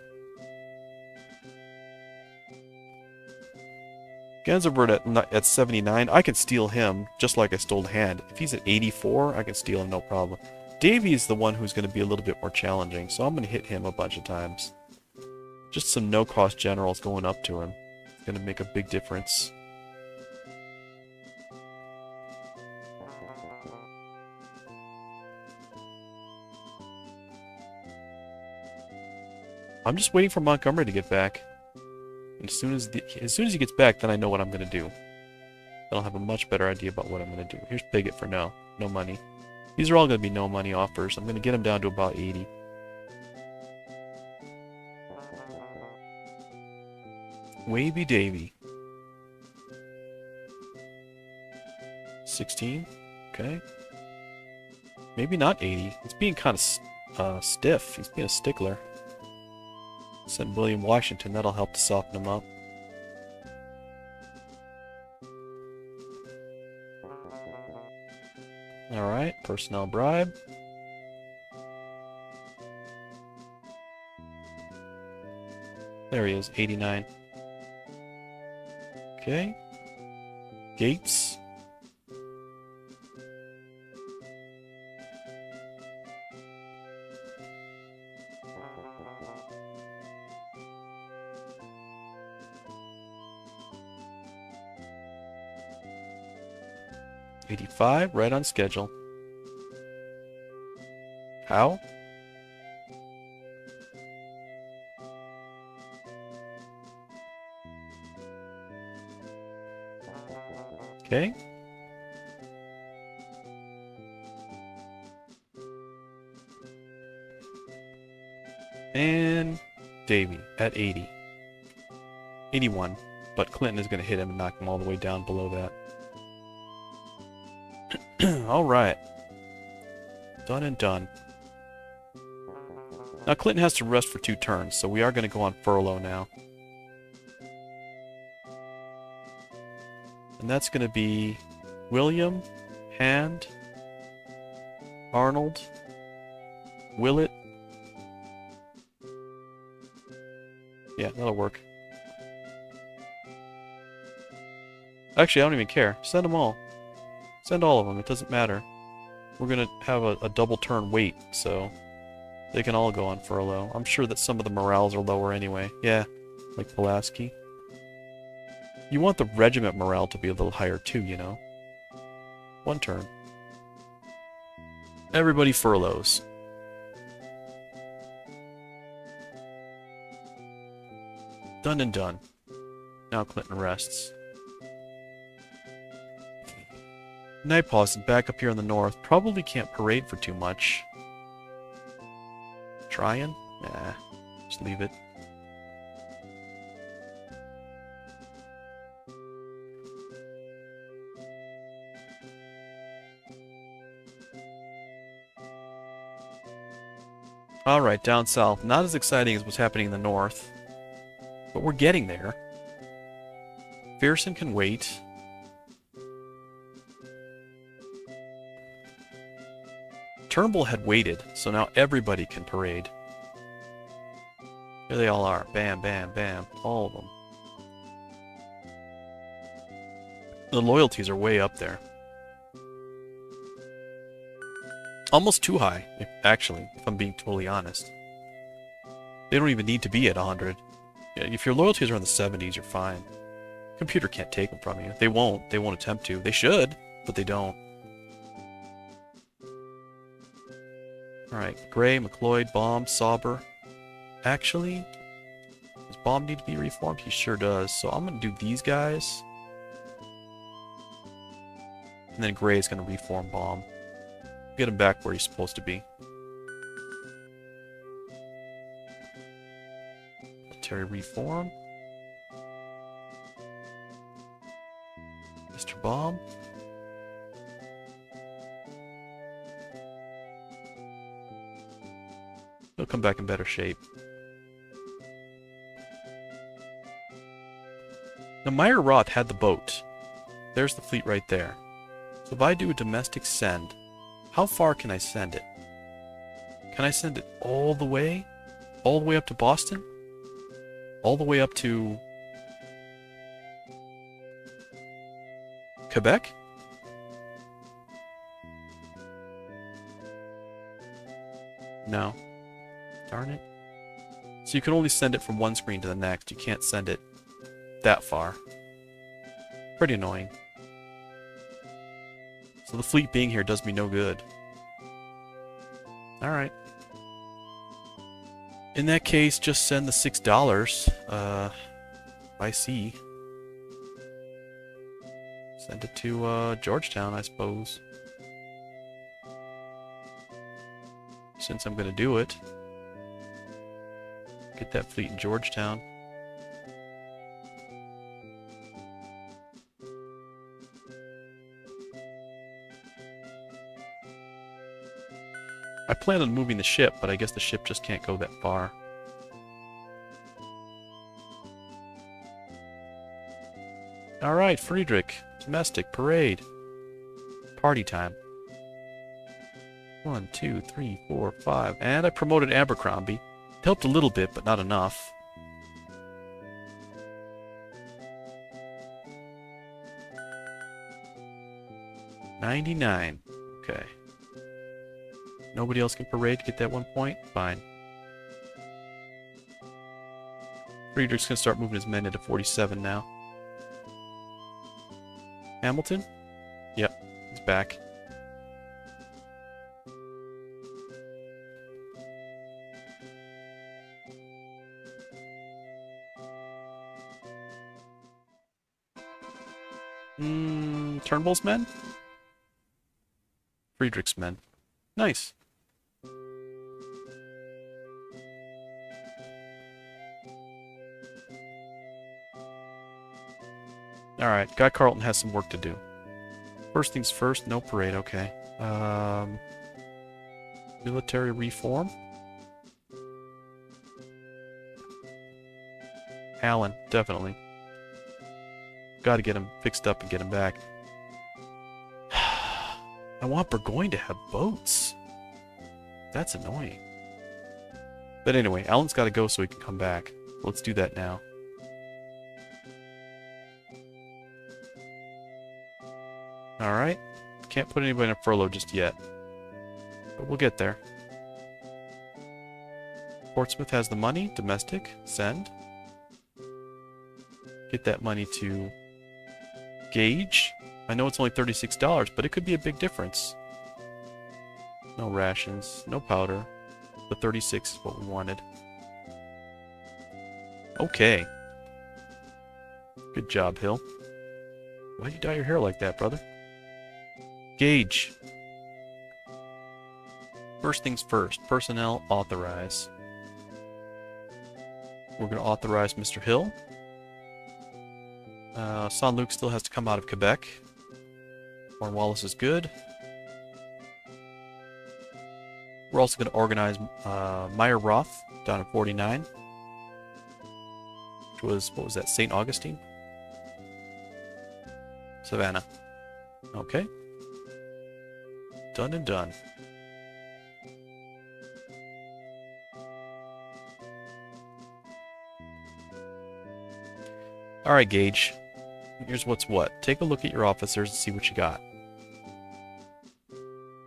Gansevoort at 79, I can steal him, just like I stole Hand. If he's at 84, I can steal him no problem. Davy is the one who's going to be a little bit more challenging, so I'm going to hit him a bunch of times. Just some no-cost generals going up to him. It's going to make a big difference. I'm just waiting for Montgomery to get back. And as soon as he gets back, then I know what I'm going to do. Then I'll have a much better idea about what I'm going to do. Here's Piggott for no money. These are all going to be no money offers. I'm going to get him down to about 80. Wavy Davy. 16. Okay. Maybe not 80. It's being kind of stiff. He's being a stickler. Send William Washington. That'll help to soften him up. Alright, personnel bribe. There he is, 89. Okay. Gates. $85, right on schedule. How? Okay. And Davy at 80. 81. But Clinton is going to hit him and knock him all the way down below that. Alright. Done and done. Now Clinton has to rest for 2 turns, so we are going to go on furlough now. And that's going to be William, Hand, Arnold, Willett. Yeah, that'll work. Actually, I don't even care. Send them all. Send all of them. It doesn't matter. We're going to have a double turn wait, so they can all go on furlough. I'm sure that some of the morales are lower anyway. Yeah, like Pulaski. You want the regiment morale to be a little higher too, you know. 1 turn. Everybody furloughs. Done and done. Now Clinton rests. Nightpaws is back up here in the north. Probably can't parade for too much. Trying? Nah. Just leave it. Alright, down south. Not as exciting as what's happening in the north. But we're getting there. Fearson can wait. Turnbull had waited, so now everybody can parade. Here they all are. Bam, bam, bam. All of them. The loyalties are way up there. Almost too high, actually, if I'm being totally honest. They don't even need to be at 100. If your loyalties are in the 70s, you're fine. Computer can't take them from you. They won't. They won't attempt to. They should, but they don't. Alright, Gray, McLeod, Baum, Sauber. Actually, does Baum need to be reformed? He sure does. So I'm going to do these guys. And then Gray is going to reform Baum. Get him back where he's supposed to be. Military reform. Mr. Baum. He'll come back in better shape. Now Meyer Roth had the boat. There's the fleet right there. So if I do a domestic send, how far can I send it? Can I send it all the way? All the way up to Boston? All the way up to Quebec? No. Darn it. So you can only send it from one screen to the next. You can't send it that far. Pretty annoying. So the fleet being here does me no good. Alright. In that case, just send the $6 by sea. Send it to Georgetown, I suppose. Since I'm going to do it. Get that fleet in Georgetown. I plan on moving the ship, but I guess the ship just can't go that far. Alright, Friedrich. Domestic parade. Party time. 1, 2, 3, 4, 5. And I promoted Abercrombie. It helped a little bit, but not enough. $99. Okay. Nobody else can parade to get that 1 point? Fine. Friedrich's gonna start moving his men into 47 now. Hamilton? Yep, he's back. Turnbull's men? Friedrich's men. Nice. Alright, Guy Carlton has some work to do. First things first, no parade, okay. Military reform? Allen, definitely. Gotta get him fixed up and get him back. I want Burgoyne to have boats. That's annoying. But anyway, Allen's gotta go so he can come back. Let's do that now. Alright. Can't put anybody in a furlough just yet. But we'll get there. Portsmouth has the money. Domestic. Send. Get that money to Gage. I know it's only $36, but it could be a big difference. No rations. No powder. The 36 is what we wanted. Okay. Good job, Hill. Why'd you dye your hair like that, brother? Gage. First things first. Personnel authorize. We're going to authorize Mr. Hill. Saint-Luc still has to come out of Quebec. Cornwallis is good. We're also going to organize Meyer Roth down at 49. Which was, what was that, St. Augustine? Savannah. Okay. Done and done. Alright, Gage. Here's what's what. Take a look at your officers and see what you got.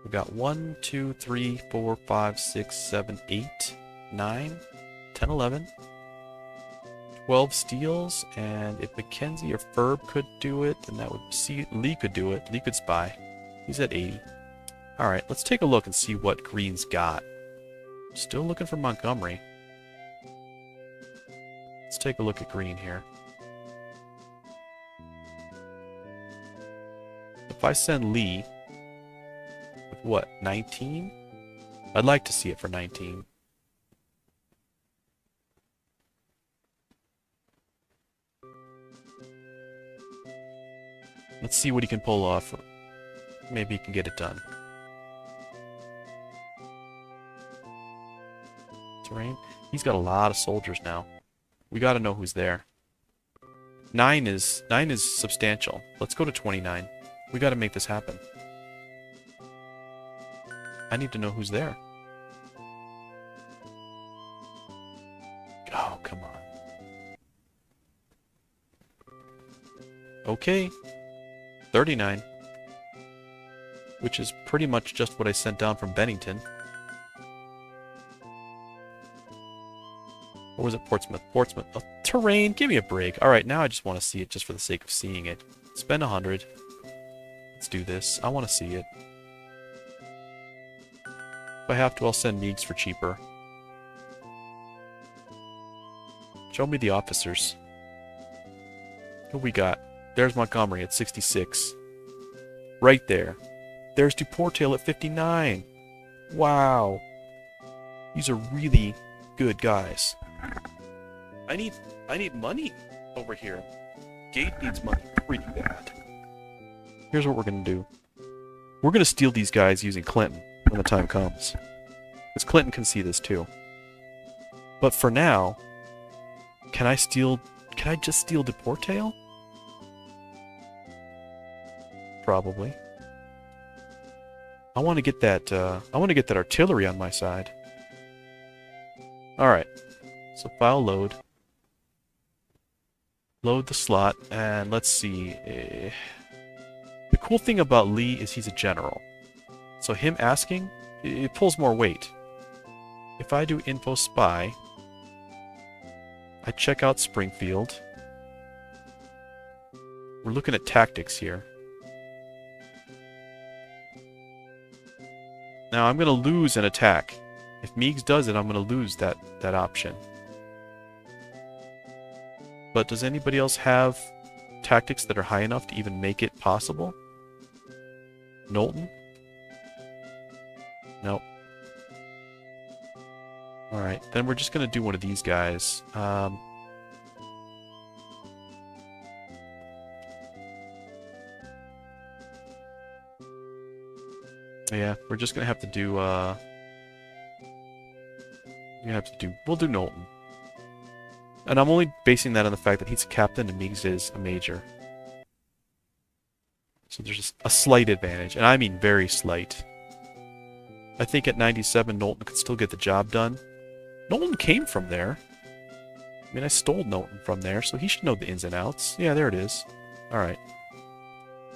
We've got 1, 2, 3, 4, 5, 6, 7, 8, 9, 10, 11, 12 steals, and if Mackenzie or Ferb could do it, then that would see Lee could do it. Lee could spy. He's at 80. Alright, let's take a look and see what Greene's got. Still looking for Montgomery. Let's take a look at Greene here. If I send Lee with what, 19? I'd like to see it for 19. Let's see what he can pull off. Maybe he can get it done. Terrain. He's got a lot of soldiers now. We got to know who's there. 9 is substantial. Let's go to 29. We got to make this happen. I need to know who's there. Oh, come on. Okay. 39. Which is pretty much just what I sent down from Bennington. Or was it Portsmouth? Portsmouth. Oh, terrain, give me a break. Alright, now I just want to see it just for the sake of seeing it. Spend 100. Let's do this. I want to see it. If I have to, I'll send Meigs for cheaper. Show me the officers. Who we got? There's Montgomery at 66. Right there. There's Duportail at 59. Wow. These are really good guys. I need money over here. Gate needs money pretty bad. Here's what we're going to do. We're going to steal these guys using Clinton when the time comes. Because Clinton can see this too. But for now, can I just steal Duportail? Probably. I want to get that artillery on my side. Alright. So file load. Load the slot, and let's see. The cool thing about Lee is he's a general. So him asking, it pulls more weight. If I do info spy, I check out Springfield. We're looking at tactics here. Now I'm going to lose an attack. If Meigs does it, I'm going to lose that option. But does anybody else have tactics that are high enough to even make it possible? Knowlton? Nope. Alright, then we're just going to do one of these guys. Yeah, we're just going to have to do, we'll do Knowlton. And I'm only basing that on the fact that he's a captain and Meigs is a major. So there's just a slight advantage, and I mean very slight. I think at 97, Knowlton could still get the job done. Knowlton came from there. I mean, I stole Knowlton from there, so he should know the ins and outs. Yeah, there it is. Alright.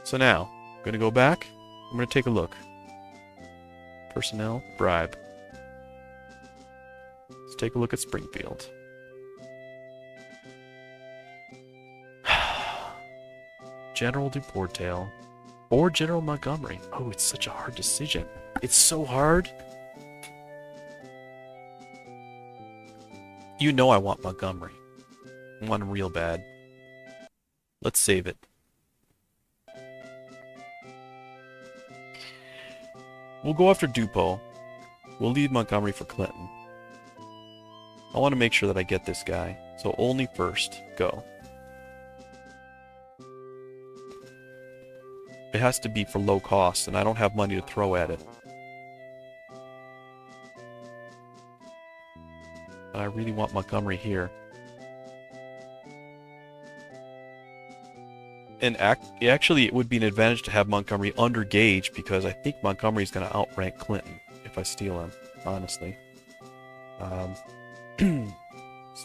So now, I'm going to go back. I'm going to take a look. Personnel, bribe. Let's take a look at Springfield. General Duportail. Or General Montgomery. Oh, it's such a hard decision. It's so hard. You know I want Montgomery. I want him real bad. Let's save it. We'll go after Dupo. We'll leave Montgomery for Clinton. I want to make sure that I get this guy. So only first. Go. It has to be for low cost, and I don't have money to throw at it. I really want Montgomery here. And actually, it would be an advantage to have Montgomery under gauge, because I think Montgomery's going to outrank Clinton if I steal him, honestly.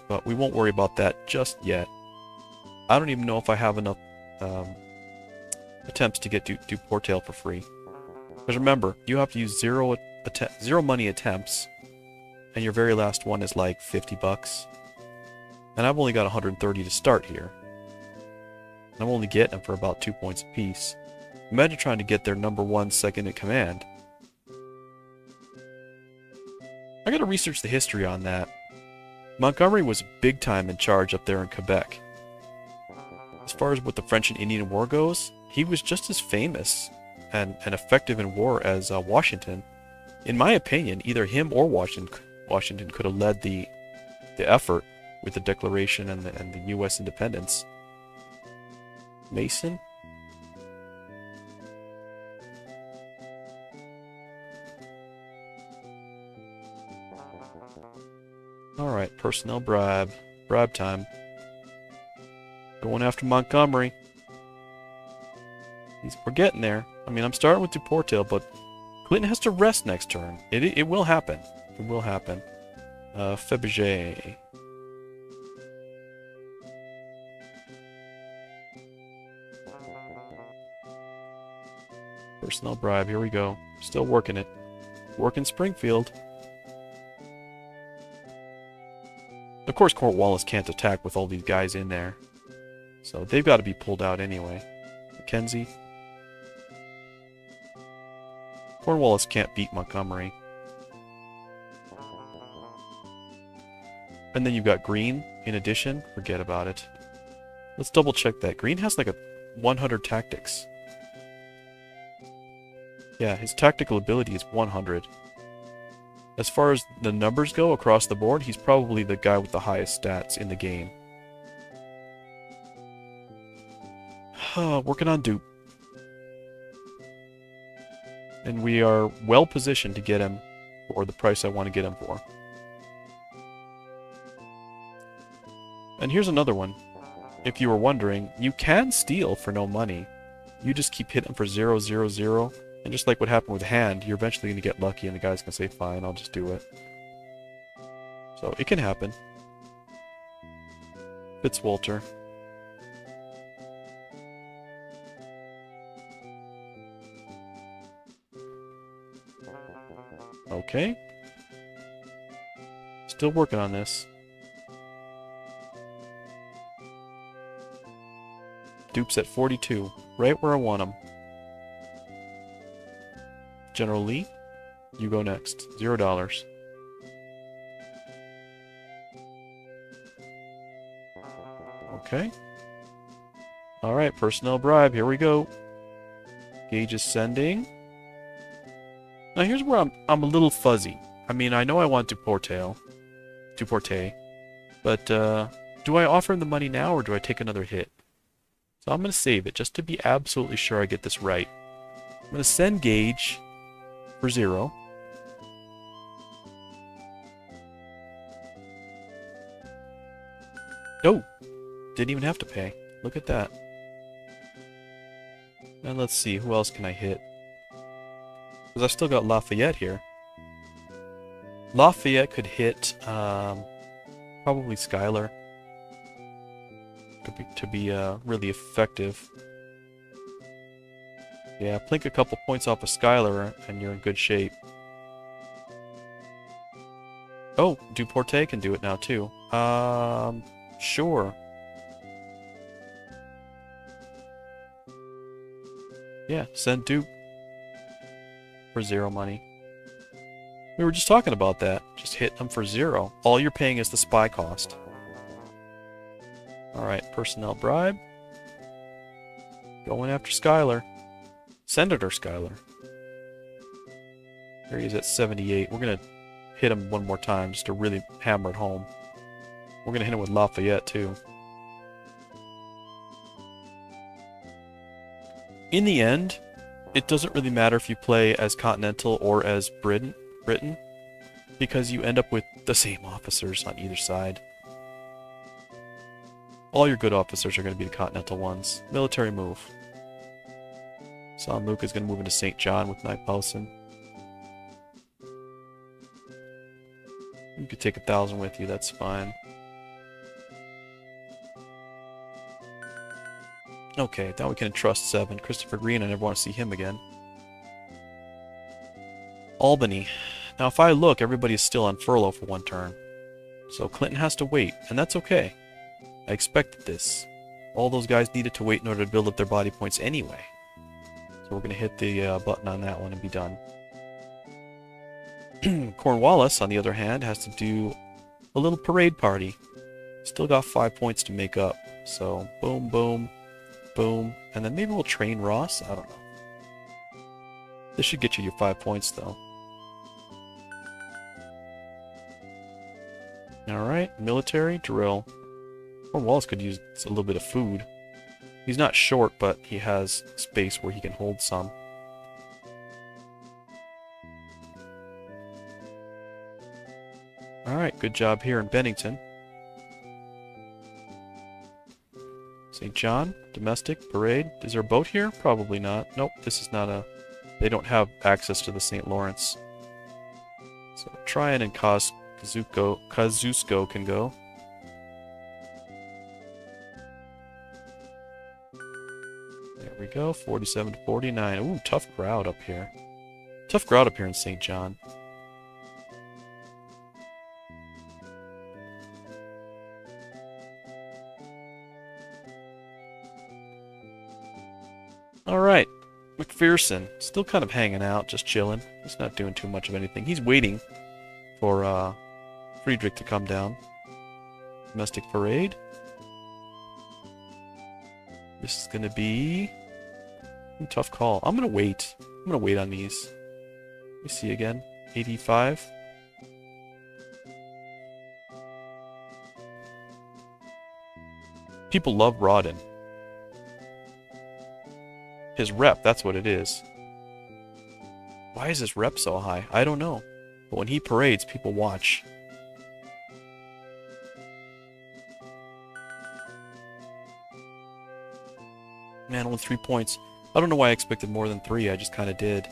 But we won't worry about that just yet. I don't even know if I have enough attempts to get Duportail for free. Because remember, you have to use zero money attempts, and your very last one is like 50 bucks. And I've only got 130 to start here. And I'm only getting them for about 2 points apiece. Imagine trying to get their number one second in command. I gotta research the history on that. Montgomery was big time in charge up there in Quebec. As far as what the French and Indian War goes, he was just as famous and effective in war as Washington. In my opinion, either him or Washington could have led the effort with the Declaration and the U.S. independence. Mason? Alright, personnel bribe. Bribe time. Going after Montgomery. We're getting there. I mean, I'm starting with Duportail, but Clinton has to rest next turn. It will happen. It will happen. Fabergé. Personnel bribe, here we go. Still working it. Working Springfield. Of course, Cornwallis can't attack with all these guys in there. So they've got to be pulled out anyway. Mackenzie. Cornwallis can't beat Montgomery. And then you've got Greene in addition. Forget about it. Let's double check that. Greene has like a 100 tactics. Yeah, his tactical ability is 100. As far as the numbers go across the board, he's probably the guy with the highest stats in the game. Working on dupe. And we are well positioned to get him for the price I want to get him for. And here's another one. If you were wondering, you can steal for no money. You just keep hitting for 0, 0, 0. And just like what happened with Hand, you're eventually going to get lucky and the guy's going to say, fine, I'll just do it. So it can happen. Fitzwalter. Okay. Still working on this. Dupe's at 42. Right where I want him. General Lee, you go next. $0. Okay. Alright, personnel bribe, here we go. Gauge is sending. Now here's where I'm a little fuzzy. I mean, I know I want Duporte, but do I offer him the money now or do I take another hit? So I'm going to save it just to be absolutely sure I get this right. I'm going to send Gauge for 0. Oh! Didn't even have to pay. Look at that. And let's see, who else can I hit? Because I've still got Lafayette here. Lafayette could hit, probably Skylar. To be really effective. Yeah, plink a couple points off of Skylar and you're in good shape. Oh, Duporte can do it now too. Sure. Yeah, send Duke for 0 money. We were just talking about that. Just hit them for 0. All you're paying is the spy cost. Alright, personnel bribe. Going after Skylar. Senator Skylar. There he is at 78. We're going to hit him one more time just to really hammer it home. We're going to hit him with Lafayette too. In the end, it doesn't really matter if you play as Continental or as Britain, because you end up with the same officers on either side. All your good officers are going to be the Continental ones. Military move. San Luca is going to move into St. John with Nipalson. You could take 1,000 with you, that's fine. Okay, now we can entrust 7. Christopher Greene, I never want to see him again. Albany. Now if I look, everybody is still on furlough for 1 turn. So Clinton has to wait, and that's okay. I expected this. All those guys needed to wait in order to build up their body points anyway. So we're going to hit the button on that one and be done. Cornwallis, on the other hand, has to do a little parade party. Still got 5 points to make up. So boom, boom, boom. And then maybe we'll train Ross? I don't know. This should get you your 5 points, though. Alright, military, drill. Cornwallis could use a little bit of food. He's not short, but he has space where he can hold some. Alright, good job here in Bennington. St. John, domestic, parade. Is there a boat here? Probably not. Nope, this is not a... They don't have access to the St. Lawrence. So Tryon and Kosciuszko can go. There we go, 47 to 49. Ooh, tough crowd up here. Tough crowd up here in St. John. Alright, McPherson. Still kind of hanging out, just chilling. He's not doing too much of anything. He's waiting for Friedrich to come down. Domestic parade. This is gonna be a tough call. I'm gonna wait. I'm gonna wait on these. Let me see again. 85. People love Rawdon. His rep, that's what it is. Why is his rep so high? I don't know. But when he parades, people watch. Man, only 3 points. I don't know why I expected more than 3, I just kind of did.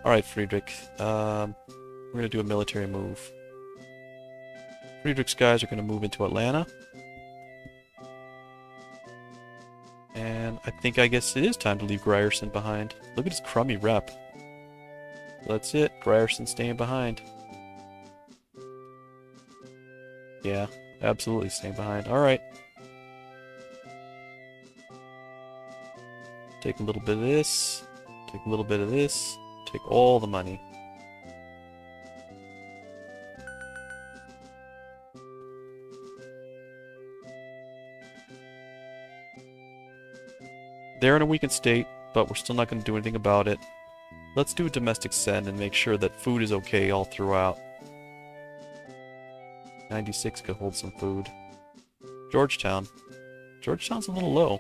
Alright, Friedrich. We're going to do a military move. Friedrich's guys are going to move into Atlanta. And I guess it is time to leave Grierson behind. Look at his crummy rep. That's it. Grierson staying behind. Yeah, absolutely staying behind. Alright. Take a little bit of this. Take a little bit of this. Take all the money. They're in a weakened state, but we're still not going to do anything about it. Let's do a domestic send and make sure that food is okay all throughout. 96 could hold some food. Georgetown. Georgetown's a little low.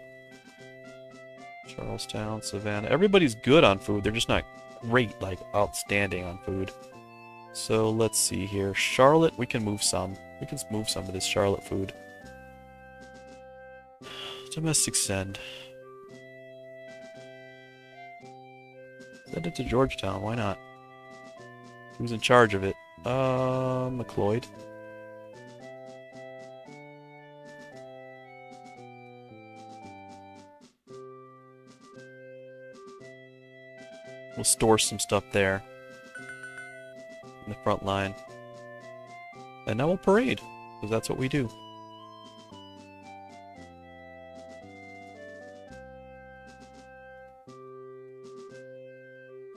Charlestown, Savannah. Everybody's good on food. They're just not great, like outstanding on food. So let's see here. Charlotte, we can move some. We can move some of this Charlotte food. Domestic send. Send it to Georgetown. Why not? Who's in charge of it? McLeod. We'll store some stuff there. In the front line. And now we'll parade. Because that's what we do.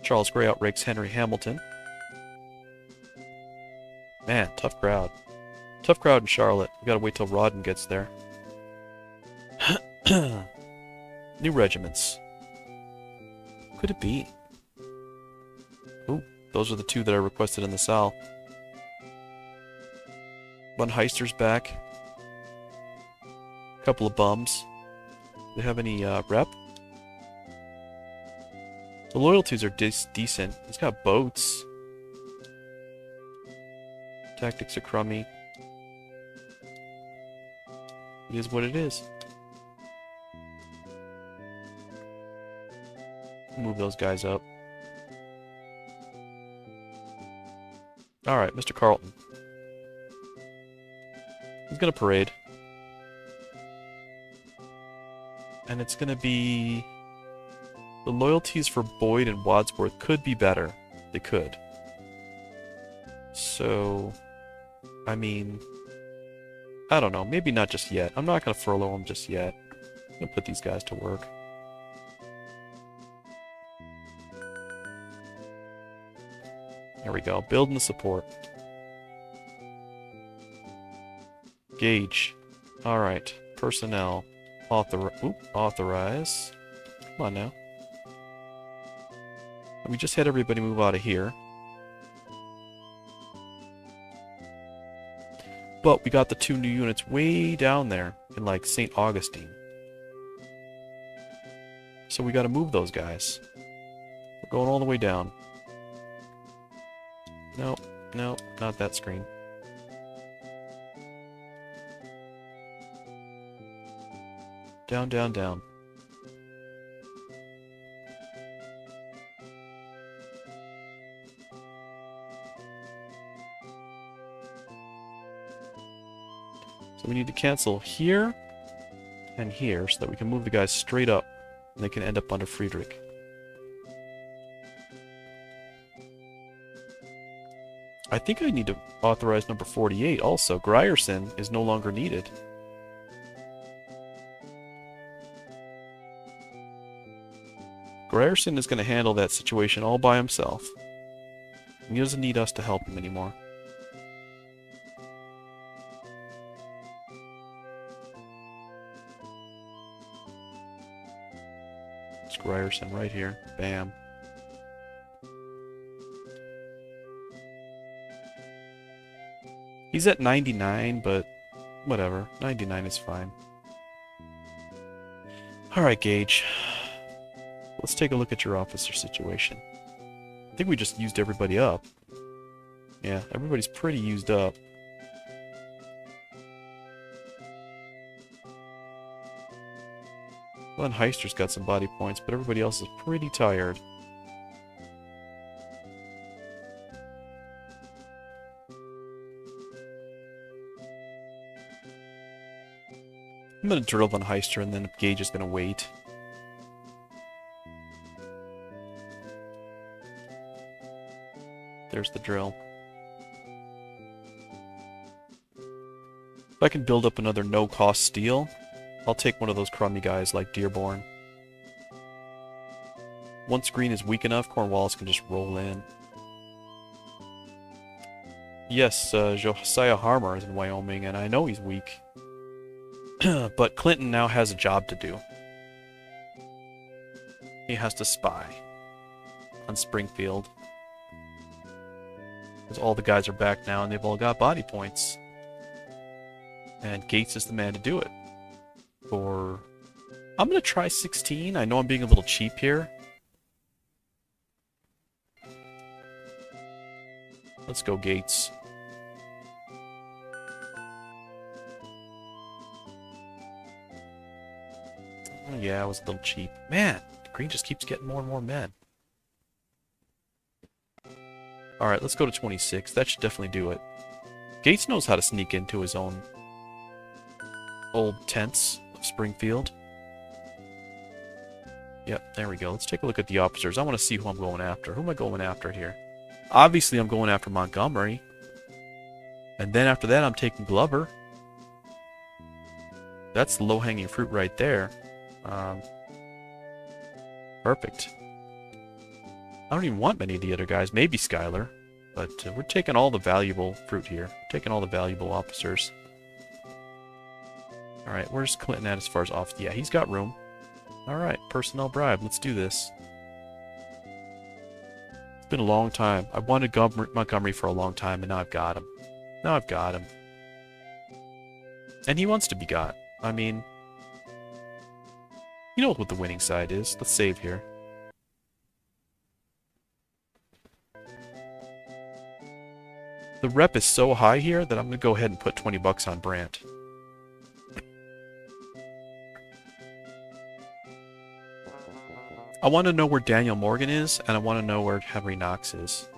Charles Gray outranks Henry Hamilton. Man, tough crowd. Tough crowd in Charlotte. We gotta wait till Rawdon gets there. New regiments. What could it be? Ooh, those are the two that I requested in the South. Von Heister's back. A couple of bums. Do they have any rep? The loyalties are decent. He's got boats. Tactics are crummy. It is what it is. Move those guys up. Alright, Mr. Carlton. He's gonna parade. And it's gonna be... The loyalties for Boyd and Wadsworth could be better. They could. So... I mean... I don't know. Maybe not just yet. I'm not gonna furlough them just yet. I'm gonna put these guys to work. There we go. Building the support. Gauge. Alright. Personnel. Authorize. Come on now. We just had everybody move out of here. But we got the two new units way down there in like St. Augustine. So we gotta move those guys. We're going all the way down. No, no, not that screen. Down, down, down. So we need to cancel here and here so that we can move the guys straight up and they can end up under Friedrich. I think I need to authorize number 48 also. Grierson is no longer needed. Grierson is going to handle that situation all by himself. He doesn't need us to help him anymore. It's Grierson right here. Bam. He's at 99, but whatever. 99 is fine. Alright, Gage. Let's take a look at your officer situation. I think we just used everybody up. Yeah, everybody's pretty used up. Glenn Heister's got some body points, but everybody else is pretty tired. I'm gonna drill Von Heister and then Gage is gonna wait. There's the drill. If I can build up another no-cost steel, I'll take one of those crummy guys like Dearborn. Once Greene is weak enough, Cornwallis can just roll in. Yes, Josiah Harmer is in Wyoming, and I know he's weak. But Clinton now has a job to do. he has to spy on Springfield. Because all the guys are back now and they've all got body points. And Gates is the man to do it. I'm going to try 16. I know I'm being a little cheap here. Let's go Gates. Oh, yeah, I was a little cheap. Man, Greene just keeps getting more and more men. Alright, let's go to 26. That should definitely do it. Gates knows how to sneak into his own old tents of Springfield. Yep, there we go. Let's take a look at the officers. I want to see who I'm going after. Who am I going after here? Obviously, I'm going after Montgomery. And then after that, I'm taking Glover. That's the low-hanging fruit right there. Perfect. I don't even want many of the other guys. Maybe Skylar. But we're taking all the valuable fruit here. Taking all the valuable officers. Alright, where's Clinton at as far as off? Yeah, he's got room. Alright, personnel bribe. Let's do this. It's been a long time. I wanted Montgomery for a long time, and now I've got him. Now I've got him. And he wants to be got. I mean, you know what the winning side is. Let's save here. The rep is so high here that I'm going to go ahead and put 20 bucks on Brandt. I want to know where Daniel Morgan is, and I want to know where Henry Knox is.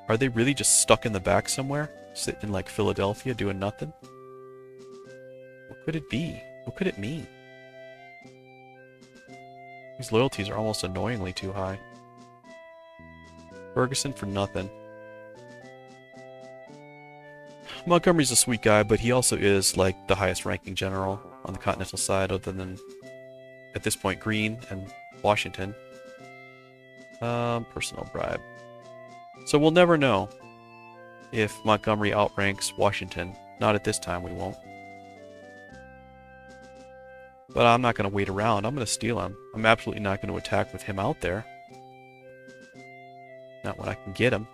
Are they really just stuck in the back somewhere? Sitting in, like, Philadelphia doing nothing? What could it be? What could it mean? These loyalties are almost annoyingly too high. Ferguson for nothing. Montgomery's a sweet guy, but he also is, like, the highest ranking general on the Continental side, other than, at this point, Greene and Washington. Personal bribe. So we'll never know if Montgomery outranks Washington. Not at this time, we won't. But I'm not going to wait around. I'm going to steal him. I'm absolutely not going to attack with him out there. Not when I can get him.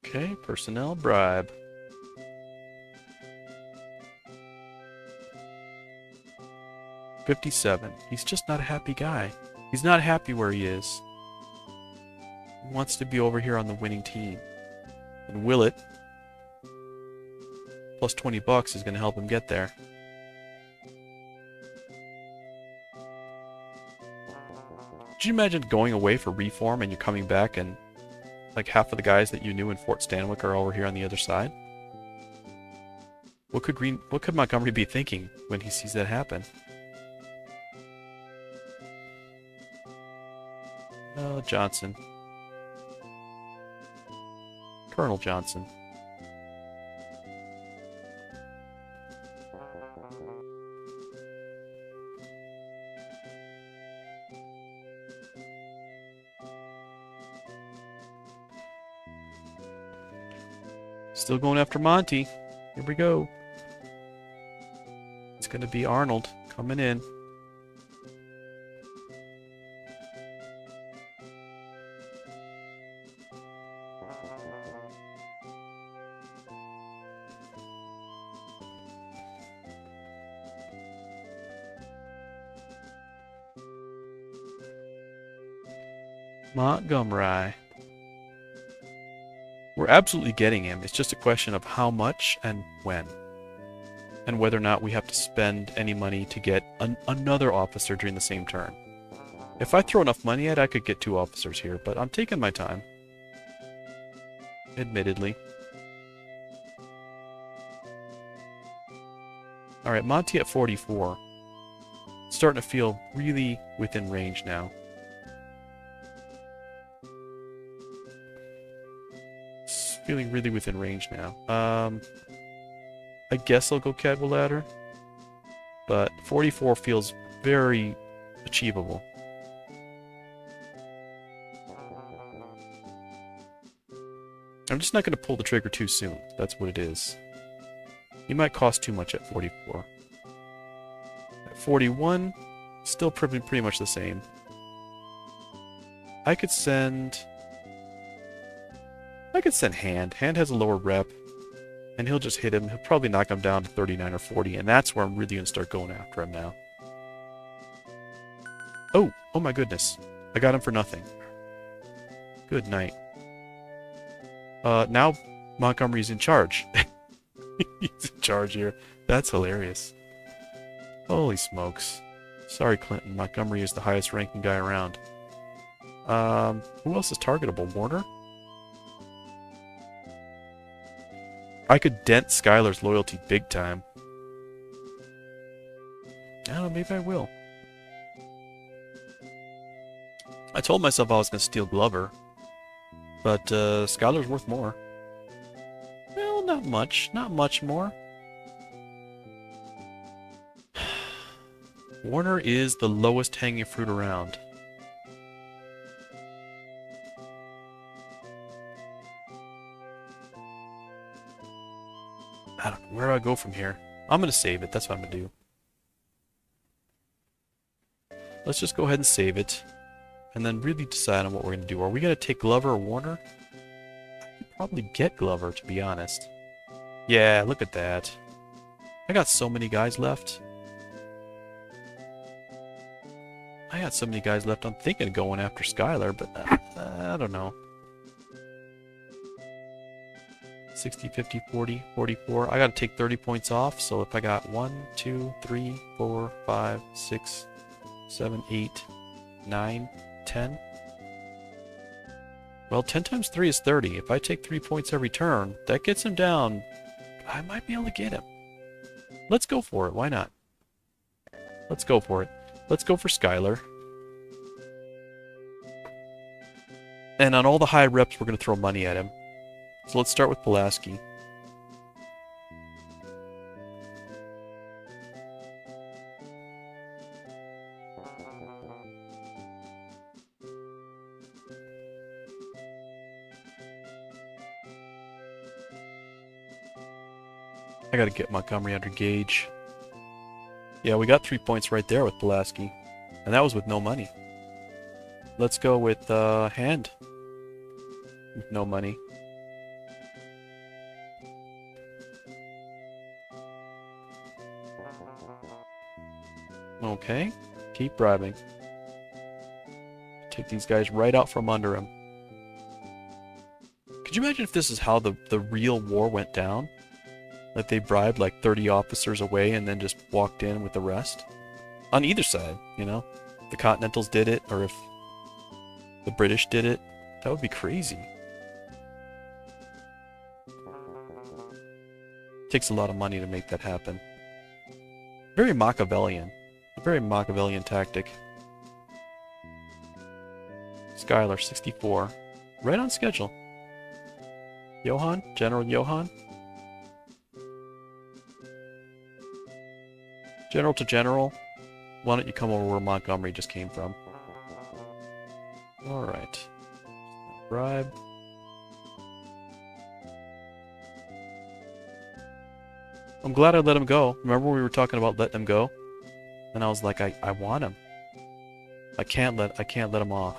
Okay, personnel bribe. $57. He's just not a happy guy. He's not happy where he is. He wants to be over here on the winning team. And will it? Plus 20 bucks is going to help him get there. Could you imagine going away for reform and you're coming back and like half of the guys that you knew in Fort Stanwix are over here on the other side? What could Montgomery be thinking when he sees that happen? Johnson. Colonel Johnson. Still going after Monty. Here we go. It's going to be Arnold coming in. Montgomery. We're absolutely getting him. It's just a question of how much and when. And whether or not we have to spend any money to get another officer during the same turn. If I throw enough money at it, I could get 2 officers here, but I'm taking my time. Admittedly. Alright, Monty at 44. It's starting to feel really within range now. Feeling really within range now. I guess I'll go Cadwallader, but 44 feels very achievable. I'm just not going to pull the trigger too soon. That's what it is. He might cost too much at 44. At 41, still pretty much the same. I could send Hand. Hand has a lower rep, and he'll just hit him. He'll probably knock him down to 39 or 40, and that's where I'm really going to start going after him now. Oh my goodness. I got him for nothing. Good night. Now Montgomery's in charge. He's in charge here. That's hilarious. Holy smokes. Sorry, Clinton. Montgomery is the highest ranking guy around. Who else is targetable? Warner? I could dent Skylar's loyalty big time. I don't know, maybe I will. I told myself I was going to steal Glover, but Skylar's worth more. Well, not much. Not much more. Warner is the lowest hanging fruit around. I don't know. Where do I go from here? I'm going to save it. That's what I'm going to do. Let's just go ahead and save it. And then really decide on what we're going to do. Are we going to take Glover or Warner? I could probably get Glover, to be honest. Yeah, look at that. I got so many guys left. I'm thinking of going after Skylar, but I don't know. 60, 50, 40, 44. I got to take 30 points off, so if I got 1, 2, 3, 4, 5, 6, 7, 8, 9, 10. Well, 10 times 3 is 30. If I take 3 points every turn, that gets him down. I might be able to get him. Let's go for it. Why not? Let's go for it. Let's go for Skylar. And on all the high reps, we're going to throw money at him. So let's start with Pulaski. I gotta get Montgomery under gauge. Yeah, we got 3 points right there with Pulaski. And that was with no money. Let's go with Hand. With no money. Okay. Keep bribing. Take these guys right out from under him. Could you imagine if this is how the real war went down? Like they bribed like 30 officers away and then just walked in with the rest? On either side, you know? If the Continentals did it, or if the British did it, that would be crazy. Takes a lot of money to make that happen. Very Machiavellian. A very Machiavellian tactic. Skylar, 64. Right on schedule. Johann? General Johann? General to general, why don't you come over where Montgomery just came from? Alright. Bribe. I'm glad I let him go. Remember we were talking about letting him go? And I was like, I want him. I can't let him off.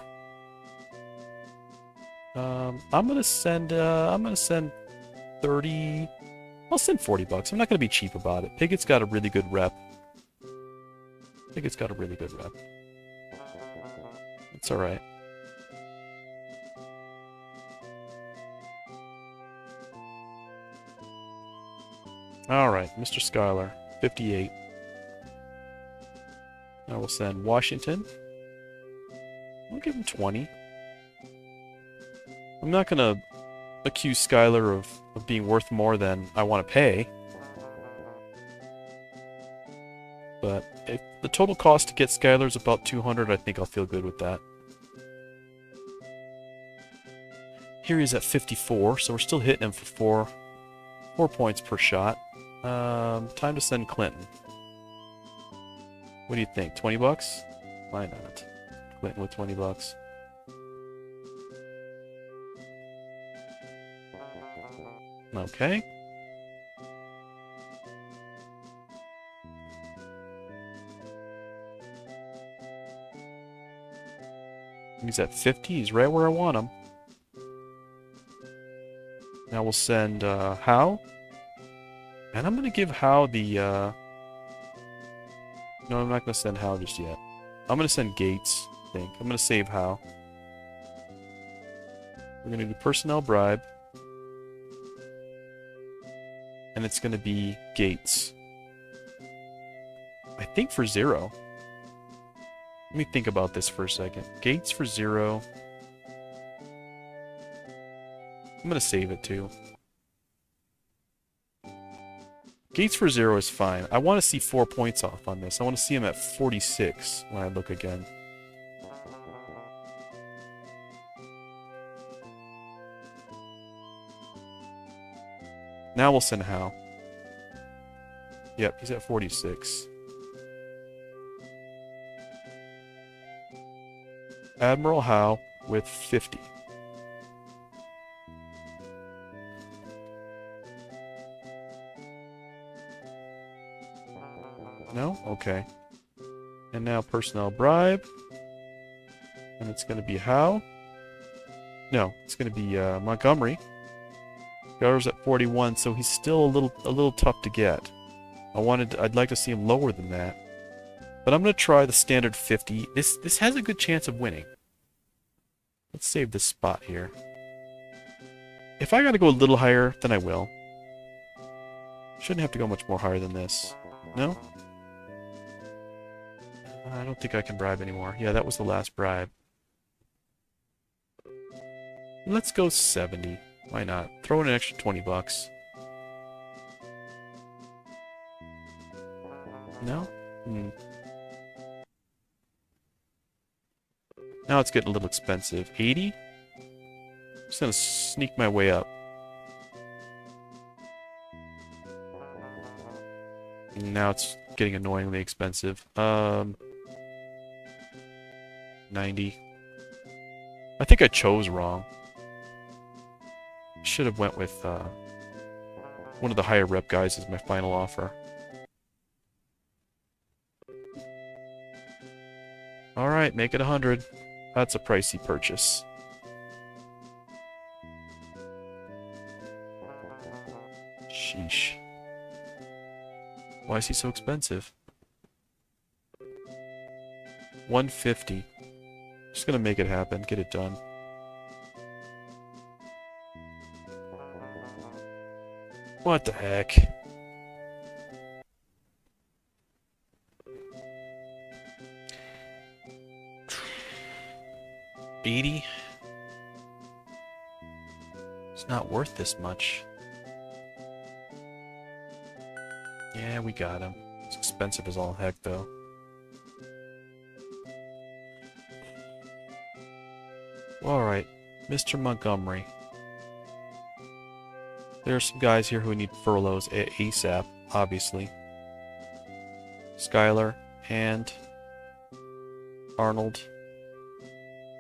I'm gonna send 30. I'll send 40 bucks. I'm not gonna be cheap about it. Pigot's got a really good rep. It's alright. Alright, Mr. Skylar, 58. I will send Washington. I'll give him 20. I'm not gonna accuse Skylar of being worth more than I want to pay. But if the total cost to get Skylar is about 200, I think I'll feel good with that. Here he's at 54, so we're still hitting him for 4 points per shot. Time to send Clinton. What do you think? 20 bucks? Why not? Clinton with 20 bucks. Okay. He's at 50. He's right where I want him. Now we'll send Hao. And I'm going to give Hao the... No, I'm not going to send Hao just yet. I'm going to send Gates, I think. I'm going to save Hao. We're going to do personnel bribe. And it's going to be Gates. I think for 0. Let me think about this for a second. Gates for 0. I'm going to save it too. Gates for 0 is fine. I want to see 4 points off on this. I want to see him at 46 when I look again. Now we'll send Hao. Yep, he's at 46. Admiral Hao with 50. No? Okay. And now personnel bribe. And it's going to be Hao. No, it's going to be Montgomery. Gar's at 41, so he's still a little tough to get. I'd like to see him lower than that. But I'm going to try the standard 50. This has a good chance of winning. Let's save this spot here. If I got to go a little higher, then I will. Shouldn't have to go much more higher than this. No? I don't think I can bribe anymore. Yeah, that was the last bribe. Let's go 70. Why not? Throw in an extra 20 bucks. No? Now it's getting a little expensive. 80? I'm just gonna sneak my way up. Now it's getting annoyingly expensive. 90. I think I chose wrong. Should have went with one of the higher rep guys as my final offer. Alright, make it 100. That's a pricey purchase. Sheesh. Why is he so expensive? 150. Just gonna make it happen, get it done. What the heck? $80? It's not worth this much. Yeah, we got him. It's expensive as all heck, though. Alright, Mr. Montgomery. There are some guys here who need furloughs ASAP, obviously. Skylar and Arnold.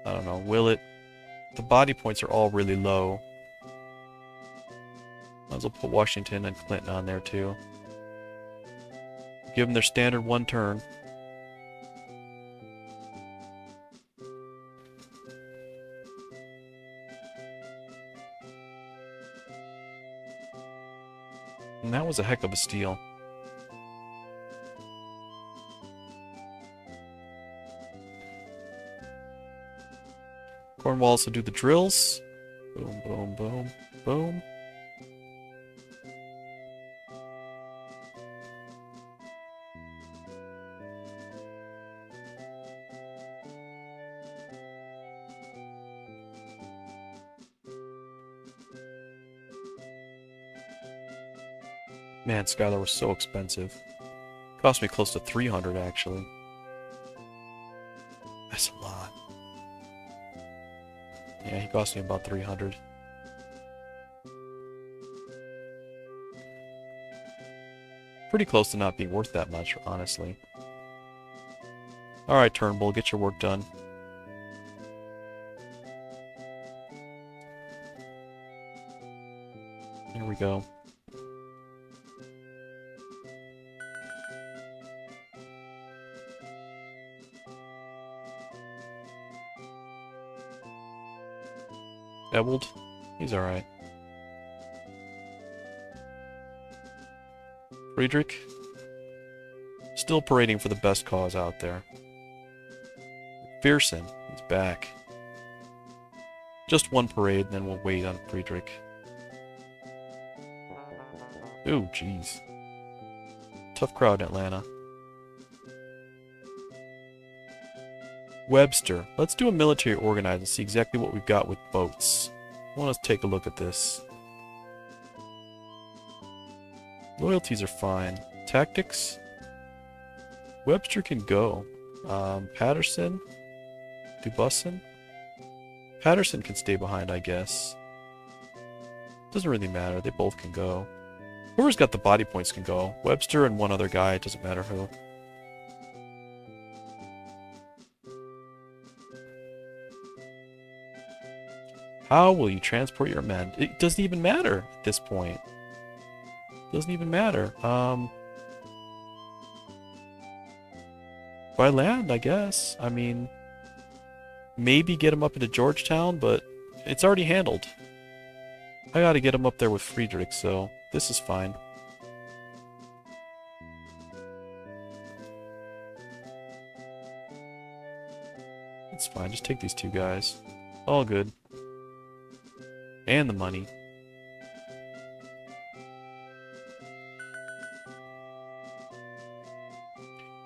I don't know, Willett. The body points are all really low. Might as well put Washington and Clinton on there too. Give them their standard 1 turn. And that was a heck of a steal. Cornwallis will do the drills. Boom, boom, boom, boom. Man, Skylar was so expensive. Cost me close to 300 actually. That's a lot. Yeah, he cost me about 300. Pretty close to not being worth that much, honestly. Alright, Turnbull, get your work done. Here we go. Ewald? He's alright. Friedrich? Still parading for the best cause out there. Fearson, he's back. Just one parade, and then we'll wait on Friedrich. Ooh, jeez. Tough crowd in Atlanta. Webster. Let's do a military organize and see exactly what we've got with boats. I want to take a look at this. Loyalties are fine. Tactics? Webster can go. Patterson? Dubusson? Patterson can stay behind, I guess. Doesn't really matter. They both can go. Whoever's got the body points can go. Webster and one other guy. It doesn't matter who. How will you transport your men? It doesn't even matter at this point. Doesn't even matter. By land, I guess. I mean, maybe get him up into Georgetown, but it's already handled. I gotta get him up there with Friedrich, so this is fine. It's fine, just take these two guys. All good. And the money.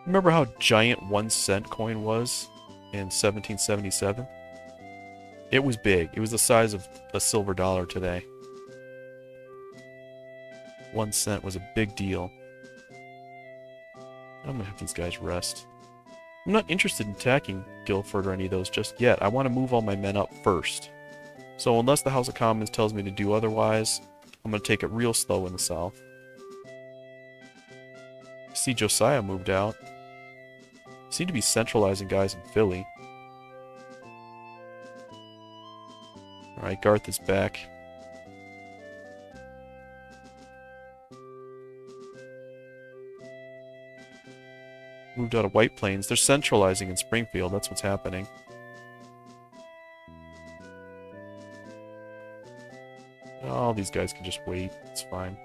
Remember how giant 1 cent coin was in 1777? It was big. It was the size of a silver dollar today. 1 cent was a big deal. I'm gonna have these guys rest. I'm not interested in attacking Guilford or any of those just yet. I want to move all my men up first. So unless the House of Commons tells me to do otherwise, I'm going to take it real slow in the south. See, Josiah moved out. Seem to be centralizing guys in Philly. Alright, Garth is back. Moved out of White Plains. They're centralizing in Springfield. That's what's happening. All these guys can just wait. It's fine.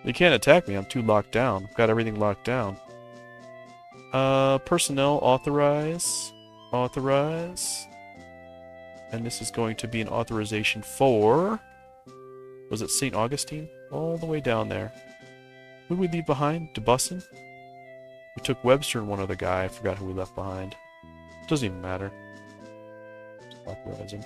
They can't attack me. I'm too locked down. I've got everything locked down. Personnel, authorize. Authorize. And this is going to be an authorization for... Was it St. Augustine? All the way down there. Who did we leave behind? Dubusson? We took Webster and one other guy. I forgot who we left behind. Doesn't even matter. Just authorize him.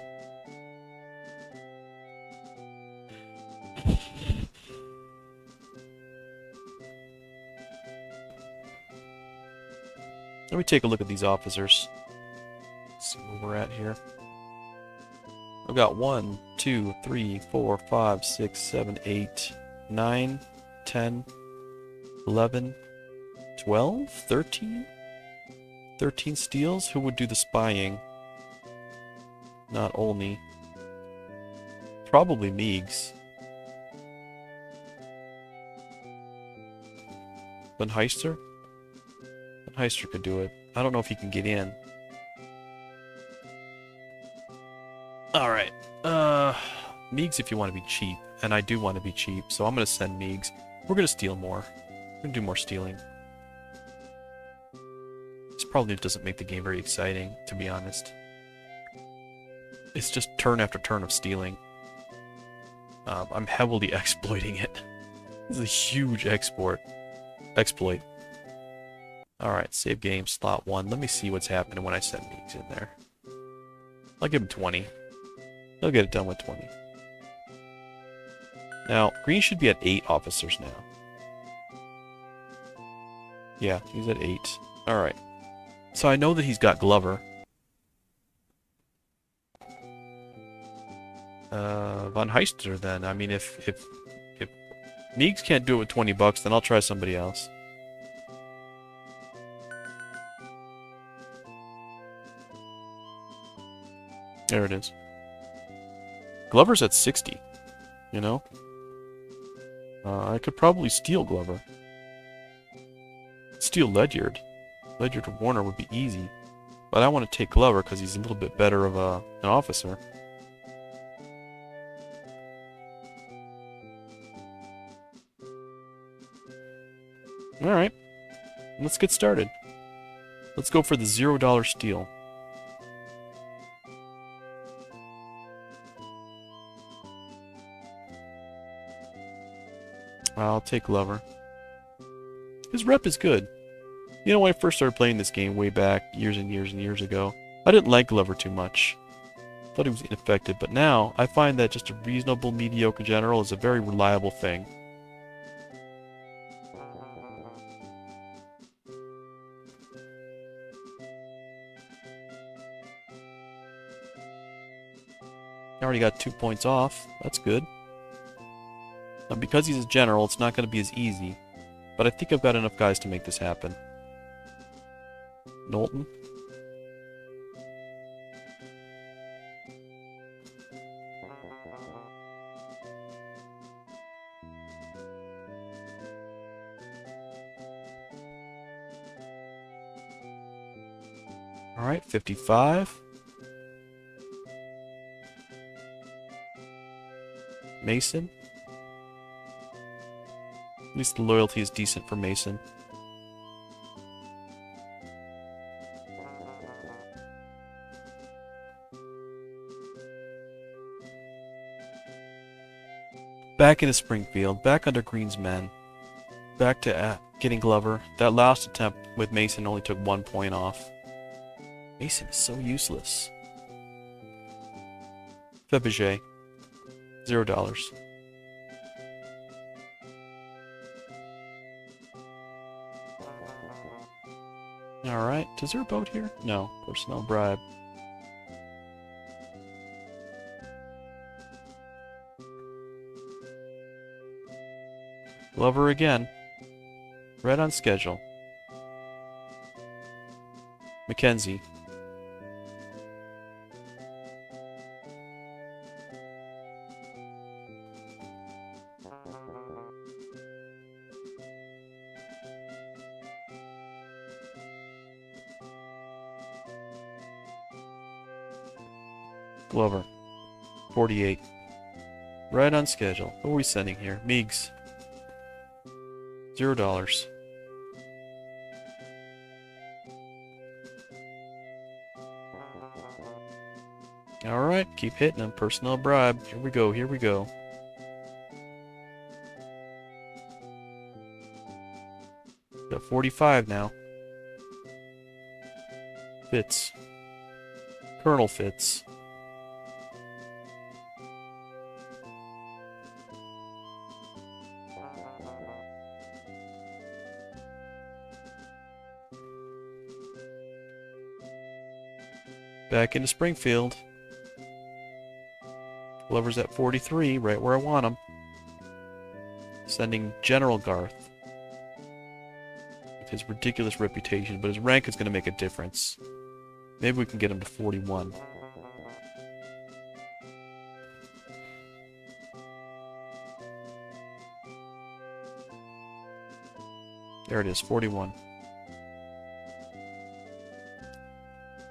Let me take a look at these officers. Let's see where we're at here. I've got 1, 2, 3, 4, 5, 6, 7, 8, 9, 10, 11, 12, 13? 13 steals? Who would do the spying? Not Olney. Probably Meigs. Van Heister? Van Heister could do it. I don't know if he can get in. Alright. Meigs if you want to be cheap. And I do want to be cheap, so I'm going to send Meigs. We're going to steal more. We're going to do more stealing. This probably doesn't make the game very exciting, to be honest. It's just turn after turn of stealing. I'm heavily exploiting it. This is a huge exploit. Alright, save game, slot 1. Let me see what's happening when I send Meigs in there. I'll give him 20. He'll get it done with 20. Now, Greene should be at 8 officers now. Yeah, he's at 8. Alright. So I know that he's got Glover. Von Heister then. I mean, if Meigs can't do it with 20 bucks, then I'll try somebody else. There it is. Glover's at 60, you know? I could probably steal Glover. Steal Ledyard. Ledyard to Warner would be easy. But I want to take Glover because he's a little bit better of an officer. Alright. Let's get started. Let's go for the $0 steal. I'll take Glover. His rep is good. You know, when I first started playing this game way back, years and years and years ago, I didn't like Glover too much. Thought he was ineffective, but now I find that just a reasonable, mediocre general is a very reliable thing. I already got 2 points off. That's good. Now, because he's a general, it's not going to be as easy. But I think I've got enough guys to make this happen. Knowlton. Alright, 55. Mason. At least the loyalty is decent for Mason. Back into Springfield, back under Greene's men. Back to getting Glover. That last attempt with Mason only took 1 point off. Mason is so useless. Fabergé. $0. Alright, is there a boat here? No, personnel bribe. Glover again. Right on schedule. Mackenzie. Glover. 48. Right on schedule. Who are we sending here? Meigs. $0. Alright, keep hitting him. Personnel bribe. Here we go, here we go. Got 45 now. Fitz. Colonel Fitz. Back into Springfield. Glover's at 43, right where I want him. Sending General Garth. With his ridiculous reputation, but his rank is going to make a difference. Maybe we can get him to 41. There it is, 41.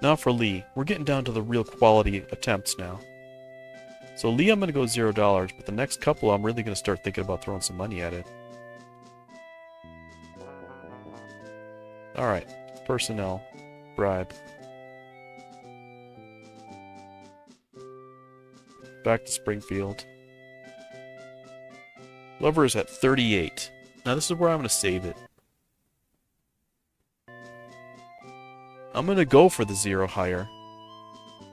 Now for Lee. We're getting down to the real quality attempts now. So Lee, I'm going to go $0, but the next couple I'm really going to start thinking about throwing some money at it. Alright, personnel. Bribe. Back to Springfield. Glover is at 38. Now this is where I'm going to save it. I'm going to go for the 0 hire.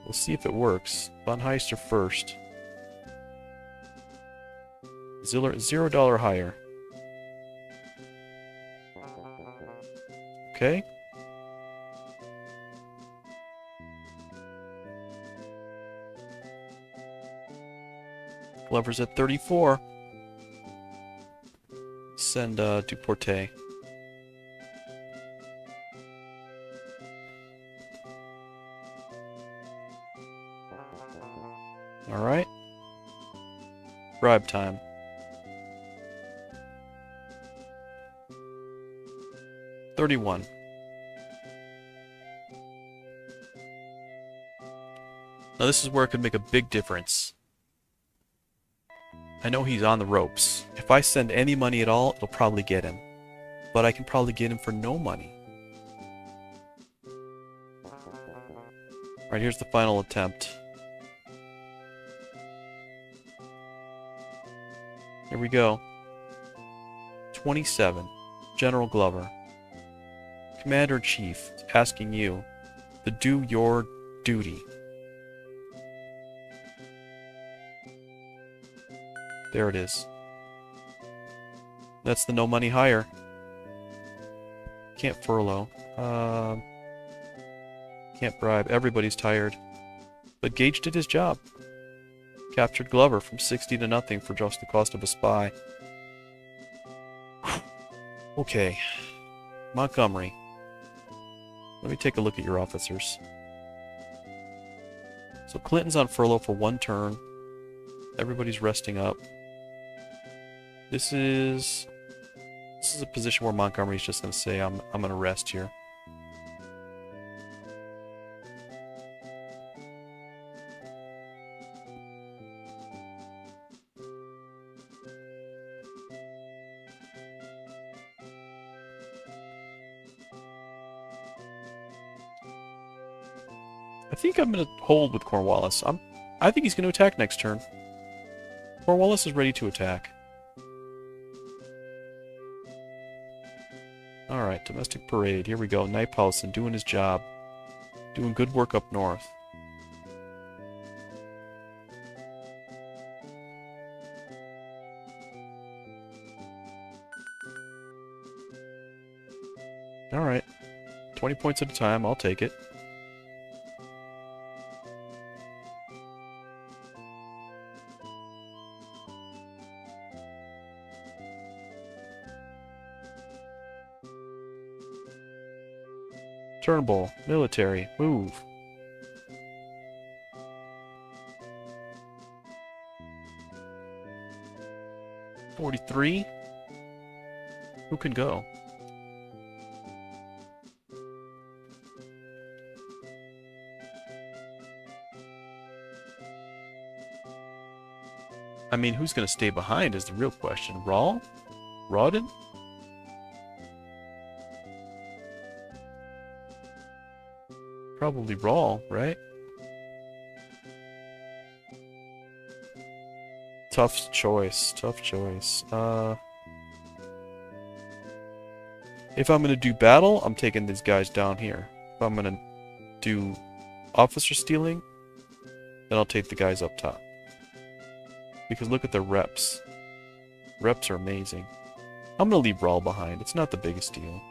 We'll see if it works. Von Heister first. $0 hire. Okay. Glover's at 34. Send Duporte. Bribe time. $31. Now this is where it could make a big difference. I know he's on the ropes. If I send any money at all, it'll probably get him. But I can probably get him for no money. Alright, here's the final attempt. Here we go. 27. General Glover. Commander-in-Chief asking you to do your duty. There it is. That's the no money hire. Can't furlough. Can't bribe. Everybody's tired. But Gage did his job. Captured Glover from 60 to nothing for just the cost of a spy. Okay. Montgomery. Let me take a look at your officers. So Clinton's on furlough for 1 turn. Everybody's resting up. This is a position where Montgomery's just going to say, I'm going to rest here. I think I'm going to hold with Cornwallis. I think he's going to attack next turn. Cornwallis is ready to attack. Alright, domestic parade. Here we go. Kneiphausen doing his job. Doing good work up north. Alright. 20 points at a time. I'll take it. Turnbull, military, move. $43? Who can go? I mean, who's going to stay behind is the real question. Rawl? Rawdon? Probably Rawl, right? Tough choice, tough choice. If I'm gonna do battle, I'm taking these guys down here. If I'm gonna do officer stealing, then I'll take the guys up top. Because look at their reps. Reps are amazing. I'm gonna leave Rawl behind. It's not the biggest deal.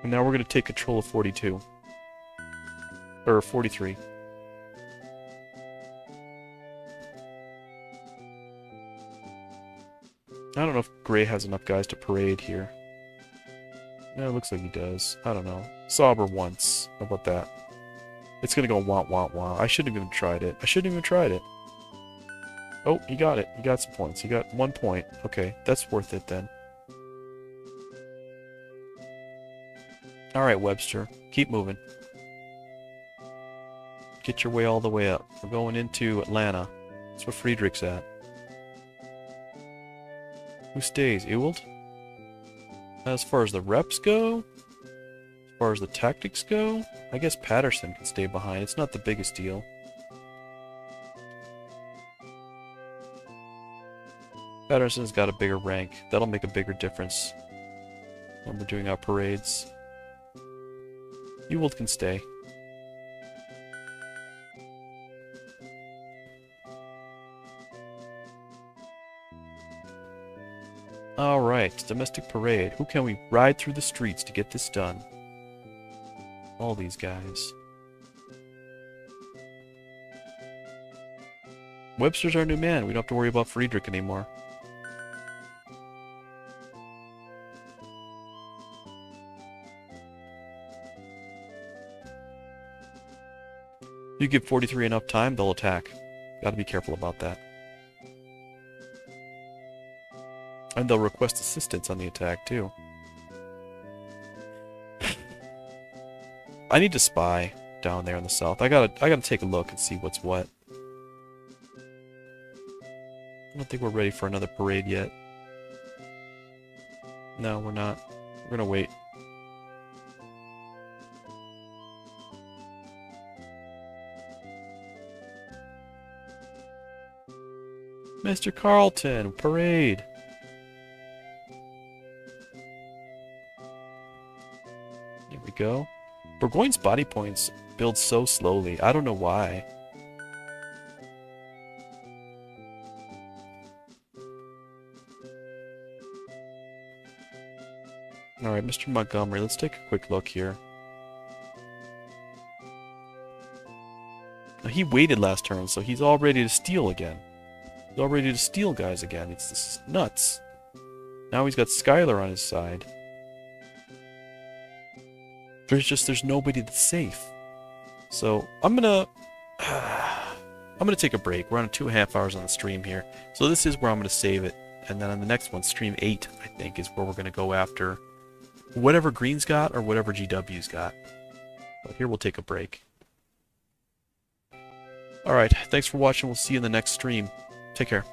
And now we're going to take control of 42. Or 43. I don't know if Gray has enough guys to parade here. No, it looks like he does. I don't know. Sauber once. How about that? It's going to go wah wah wah. I shouldn't have even tried it. I shouldn't have even tried it. Oh, he got it. He got some points. He got 1 point. Okay, that's worth it then. Alright, Webster. Keep moving. Get your way all the way up. We're going into Atlanta. That's where Friedrich's at. Who stays? Ewald? As far as the reps go? As far as the tactics go? I guess Patterson can stay behind. It's not the biggest deal. Patterson's got a bigger rank. That'll make a bigger difference when we're doing our parades. Ewald can stay. Alright, domestic parade. Who can we ride through the streets to get this done? All these guys. Webster's our new man. We don't have to worry about Friedrich anymore. You give 43 enough time, they'll attack. Gotta be careful about that. And they'll request assistance on the attack, too. I need to spy down there in the south. I gotta take a look and see what's what. I don't think we're ready for another parade yet. No, we're not. We're gonna wait. Mr. Carlton, parade! Here we go. Burgoyne's body points build so slowly. I don't know why. Alright, Mr. Montgomery, let's take a quick look here. Now, he waited last turn, so he's all ready to steal again. He's all ready to steal guys again. This is nuts. Now he's got Skylar on his side. There's nobody that's safe. So I'm gonna take a break. We're on 2.5 hours on the stream here. So this is where I'm gonna save it. And then on the next one, stream 8, I think, is where we're gonna go after whatever Greene's got or whatever GW's got. But here we'll take a break. Alright, thanks for watching. We'll see you in the next stream. Take care.